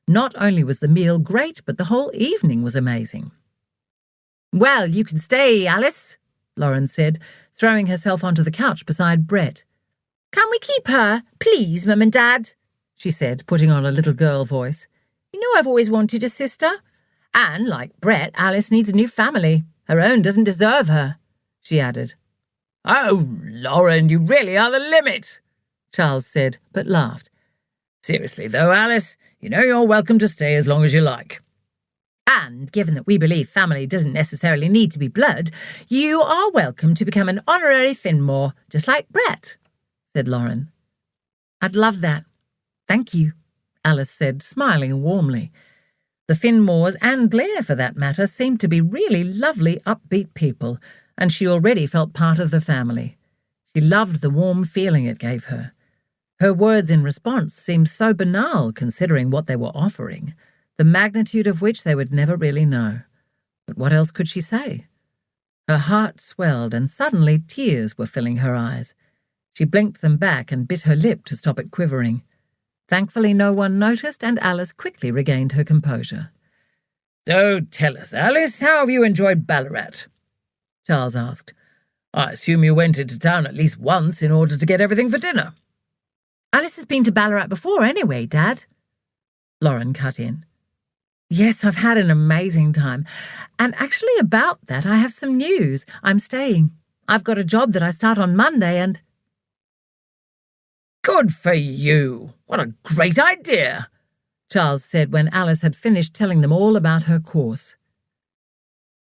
Not only was the meal great, but the whole evening was amazing. "Well, you can stay, Alice," Lauren said, throwing herself onto the couch beside Brett. "Can we keep her, please, Mum and Dad?" she said, putting on a little girl voice. "You know I've always wanted a sister. And, like Brett, Alice needs a new family. Her own doesn't deserve her," she added. "Oh, Lauren, you really are the limit," Charles said, but laughed. "Seriously, though, Alice, you know you're welcome to stay as long as you like." "And given that we believe family doesn't necessarily need to be blood, you are welcome to become an honorary Finmore, just like Brett," said Lauren. "I'd love that. Thank you," Alice said, smiling warmly. The Finmores, and Blair for that matter, seemed to be really lovely, upbeat people, and she already felt part of the family. She loved the warm feeling it gave her. Her words in response seemed so banal considering what they were offering, the magnitude of which they would never really know. But what else could she say? Her heart swelled, and suddenly tears were filling her eyes. She blinked them back and bit her lip to stop it quivering. Thankfully no one noticed, and Alice quickly regained her composure. "So tell us, Alice, how have you enjoyed Ballarat?" Charles asked. "I assume you went into town at least once in order to get everything for dinner." "Alice has been to Ballarat before anyway, Dad," Lauren cut in. "Yes, I've had an amazing time. And actually about that, I have some news. I'm staying. I've got a job that I start on Monday and—" "Good for you! What a great idea!" Charles said when Alice had finished telling them all about her course.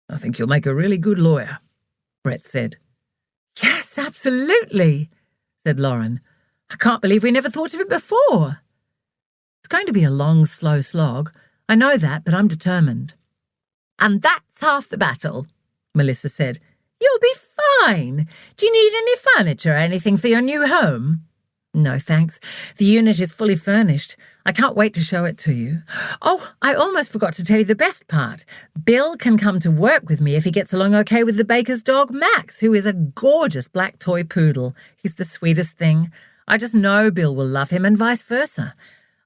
"I think you'll make a really good lawyer," Brett said. "Yes, absolutely," said Lauren. "I can't believe we never thought of it before." "It's going to be a long, slow slog. I know that, but I'm determined." "And that's half the battle," Melissa said. "You'll be fine. Do you need any furniture or anything for your new home?" "No, thanks. The unit is fully furnished. I can't wait to show it to you. Oh, I almost forgot to tell you the best part. Bill can come to work with me if he gets along okay with the baker's dog, Max, who is a gorgeous black toy poodle. He's the sweetest thing. I just know Bill will love him and vice versa.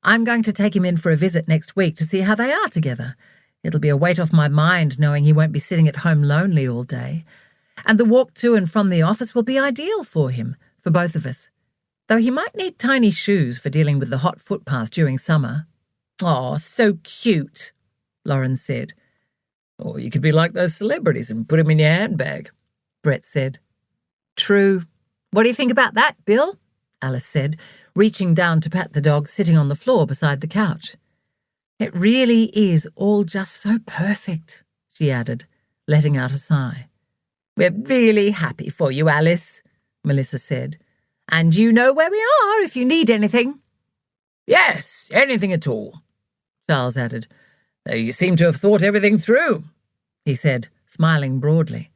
I'm going to take him in for a visit next week to see how they are together. It'll be a weight off my mind knowing he won't be sitting at home lonely all day. And the walk to and from the office will be ideal for him, for both of us. Though he might need tiny shoes for dealing with the hot footpath during summer. "Oh, so cute," Lauren said. "Or you could be like those celebrities and put him in your handbag," Brett said. "True. What do you think about that, Bill?" Alice said, reaching down to pat the dog sitting on the floor beside the couch. "It really is all just so perfect," she added, letting out a sigh. "We're really happy for you, Alice," Melissa said. "And you know where we are if you need anything." "Yes, anything at all," Charles added. "Though you seem to have thought everything through," he said, smiling broadly.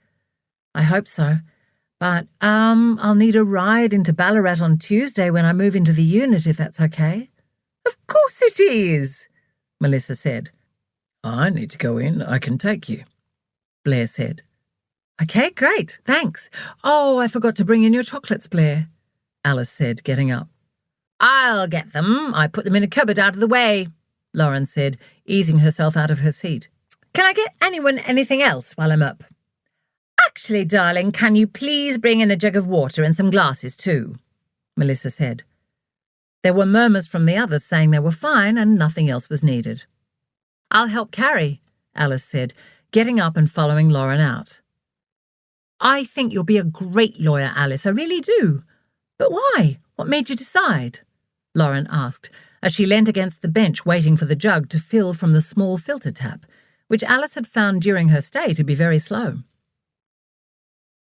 "I hope so. But, I'll need a ride into Ballarat on Tuesday when I move into the unit, if that's okay." "Of course it is," Melissa said. "I need to go in. I can take you," Blair said. "Okay, great, thanks. Oh, I forgot to bring in your chocolates, Blair," Alice said, getting up. "I'll get them. I put them in a cupboard out of the way," Lauren said, easing herself out of her seat. "Can I get anyone anything else while I'm up?" "Actually, darling, can you please bring in a jug of water and some glasses too?" Melissa said. There were murmurs from the others saying they were fine and nothing else was needed. "I'll help carry," Alice said, getting up and following Lauren out. "I think you'll be a great lawyer, Alice, I really do. But why? What made you decide?" Lauren asked, as she leant against the bench waiting for the jug to fill from the small filter tap, which Alice had found during her stay to be very slow.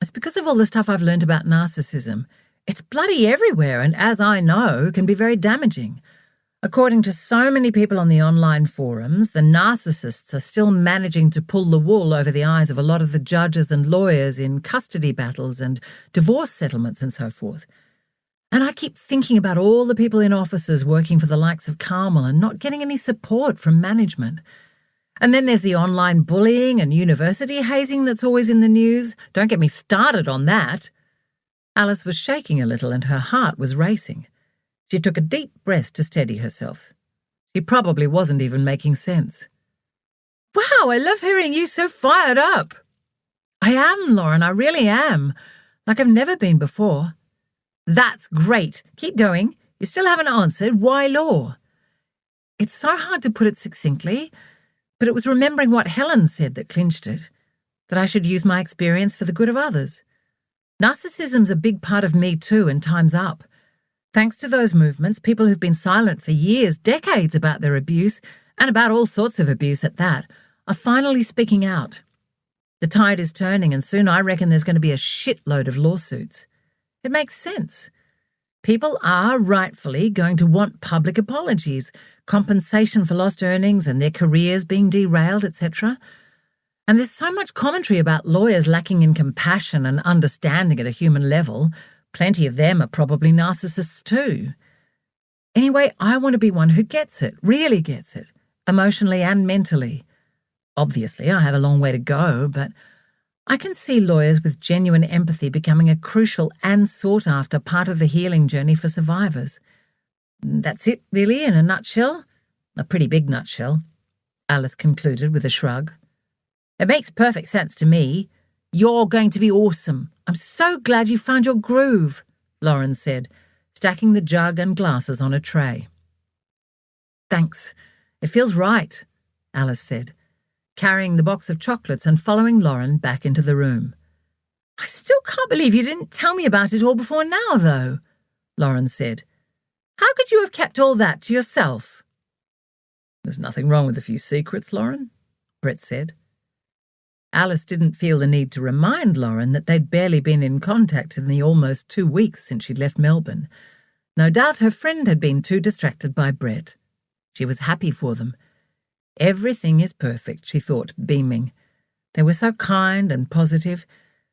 "It's because of all the stuff I've learned about narcissism. It's bloody everywhere and, as I know, can be very damaging. According to so many people on the online forums, the narcissists are still managing to pull the wool over the eyes of a lot of the judges and lawyers in custody battles and divorce settlements and so forth. And I keep thinking about all the people in offices working for the likes of Carmel and not getting any support from management. And then there's the online bullying and university hazing that's always in the news. Don't get me started on that." Alice was shaking a little and her heart was racing. She took a deep breath to steady herself. She probably wasn't even making sense. "Wow, I love hearing you so fired up." "I am, Lauren, I really am. Like I've never been before." "That's great. Keep going. You still haven't answered. Why law?" It's so hard to put it succinctly, but it was remembering what Helen said that clinched it, that I should use my experience for the good of others. Narcissism's a big part of me too, and time's up. Thanks to those movements, people who've been silent for years, decades about their abuse, and about all sorts of abuse at that, are finally speaking out. The tide is turning, and soon I reckon there's going to be a shitload of lawsuits. It makes sense. People are rightfully going to want public apologies, compensation for lost earnings and their careers being derailed, etc. And there's so much commentary about lawyers lacking in compassion and understanding at a human level. Plenty of them are probably narcissists too. Anyway, I want to be one who gets it, really gets it, emotionally and mentally. Obviously, I have a long way to go, but I can see lawyers with genuine empathy becoming a crucial and sought-after part of the healing journey for survivors. That's it, really, in a nutshell. A pretty big nutshell, Alice concluded with a shrug. It makes perfect sense to me. You're going to be awesome. I'm so glad you found your groove, Lauren said, stacking the jug and glasses on a tray. Thanks. It feels right, Alice said, carrying the box of chocolates and following Lauren back into the room. I still can't believe you didn't tell me about it all before now, though, Lauren said. How could you have kept all that to yourself? There's nothing wrong with a few secrets, Lauren, Brett said. Alice didn't feel the need to remind Lauren that they'd barely been in contact in the almost 2 weeks since she'd left Melbourne. No doubt her friend had been too distracted by Brett. She was happy for them. Everything is perfect, she thought, beaming. They were so kind and positive.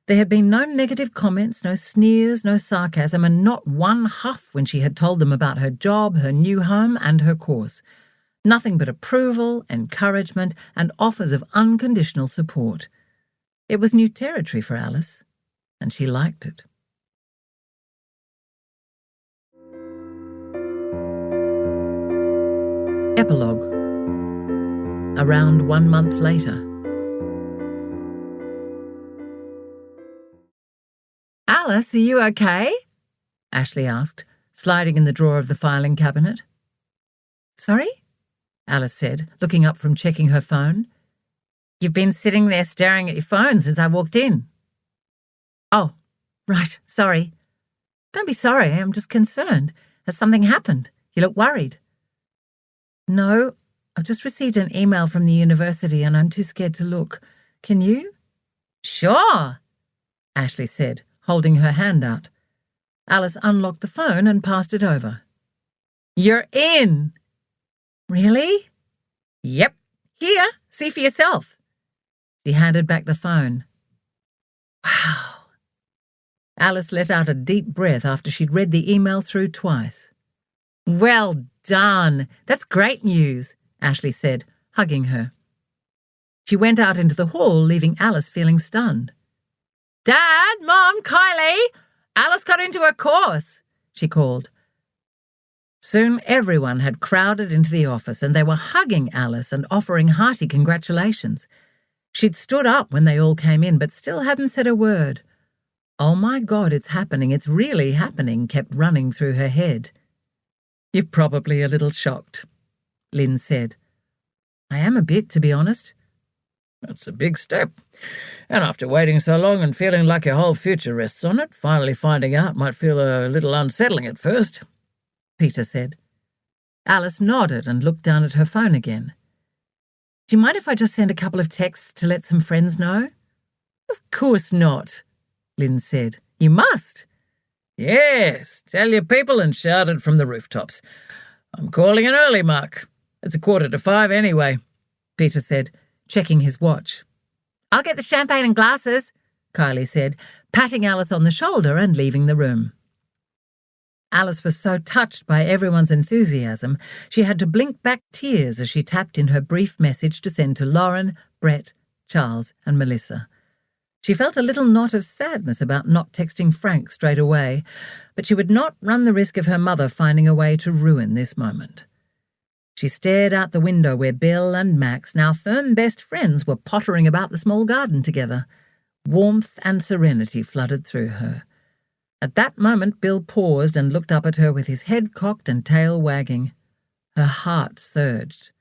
There had been no negative comments, no sneers, no sarcasm, and not one huff when she had told them about her job, her new home, and her course. Nothing but approval, encouragement, and offers of unconditional support. It was new territory for Alice, and she liked it. Epilogue. Around 1 month later. "Alice, are you okay?" Ashley asked, sliding in the drawer of the filing cabinet. "Sorry?" Alice said, looking up from checking her phone. "You've been sitting there staring at your phone since I walked in." "Oh, right, sorry." "Don't be sorry, I'm just concerned. Has something happened? You look worried." "No, I've just received an email from the university and I'm too scared to look. Can you?" "Sure," Ashley said, holding her hand out. Alice unlocked the phone and passed it over. "You're in." "Really?" "Yep. Here, see for yourself." She handed back the phone. "Wow." Alice let out a deep breath after she'd read the email through twice. "Well done. That's great news," Ashley said, hugging her. She went out into the hall, leaving Alice feeling stunned. "Dad, Mom, Kylie! Alice got into her course," she called. Soon everyone had crowded into the office and they were hugging Alice and offering hearty congratulations. She'd stood up when they all came in but still hadn't said a word. "Oh my God, it's happening, it's really happening," kept running through her head. "You're probably a little shocked," Lynn said. "I am a bit, to be honest." "That's a big step. And after waiting so long and feeling like your whole future rests on it, finally finding out might feel a little unsettling at first," Peter said. Alice nodded and looked down at her phone again. "Do you mind if I just send a couple of texts to let some friends know?" "Of course not," Lynn said. "You must." "Yes, tell your people and shout it from the rooftops. I'm calling an early, Mark. It's 4:45 anyway," Peter said, checking his watch. "I'll get the champagne and glasses," Kylie said, patting Alice on the shoulder and leaving the room. Alice was so touched by everyone's enthusiasm, she had to blink back tears as she tapped in her brief message to send to Lauren, Brett, Charles, and Melissa. She felt a little knot of sadness about not texting Frank straight away, but she would not run the risk of her mother finding a way to ruin this moment. She stared out the window where Bill and Max, now firm best friends, were pottering about the small garden together. Warmth and serenity flooded through her. At that moment, Bill paused and looked up at her with his head cocked and tail wagging. Her heart surged.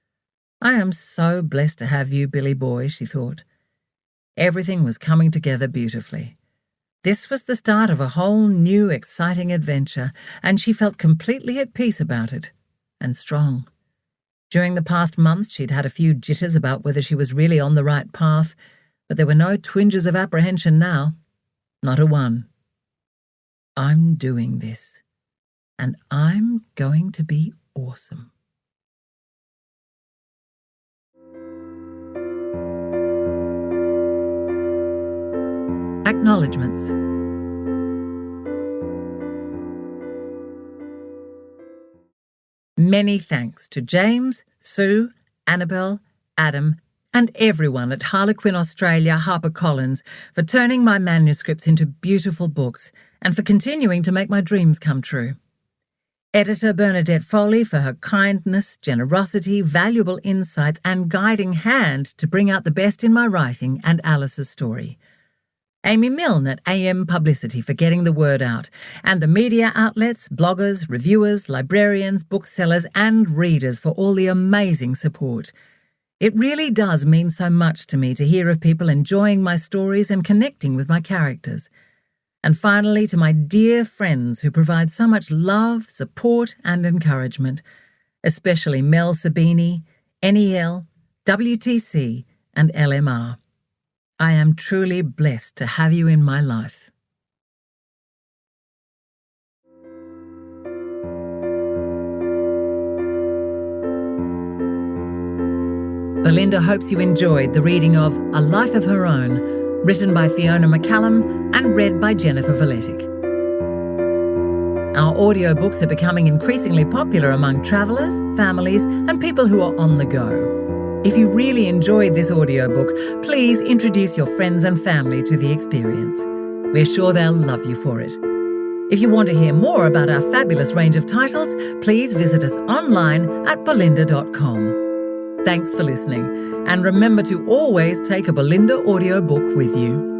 "I am so blessed to have you, Billy boy," she thought. Everything was coming together beautifully. This was the start of a whole new, exciting adventure, and she felt completely at peace about it, and strong. During the past months, she'd had a few jitters about whether she was really on the right path, but there were no twinges of apprehension now. Not a one. "I'm doing this, and I'm going to be awesome." Acknowledgements. Many thanks to James, Sue, Annabelle, Adam, and everyone at Harlequin Australia HarperCollins for turning my manuscripts into beautiful books and for continuing to make my dreams come true. Editor Bernadette Foley for her kindness, generosity, valuable insights, and guiding hand to bring out the best in my writing and Alice's story. Amy Milne at AM Publicity for getting the word out, and the media outlets, bloggers, reviewers, librarians, booksellers, and readers for all the amazing support. It really does mean so much to me to hear of people enjoying my stories and connecting with my characters. And finally, to my dear friends who provide so much love, support, and encouragement, especially Mel Sabini, NEL, WTC, and LMR. I am truly blessed to have you in my life. Belinda hopes you enjoyed the reading of A Life of Her Own written by Fiona McCallum and read by Jennifer Valetic. Our audiobooks are becoming increasingly popular among travellers, families, and people who are on the go. If you really enjoyed this audiobook, please introduce your friends and family to the experience. We're sure they'll love you for it. If you want to hear more about our fabulous range of titles, please visit us online at bolinda.com. Thanks for listening, and remember to always take a Bolinda audiobook with you.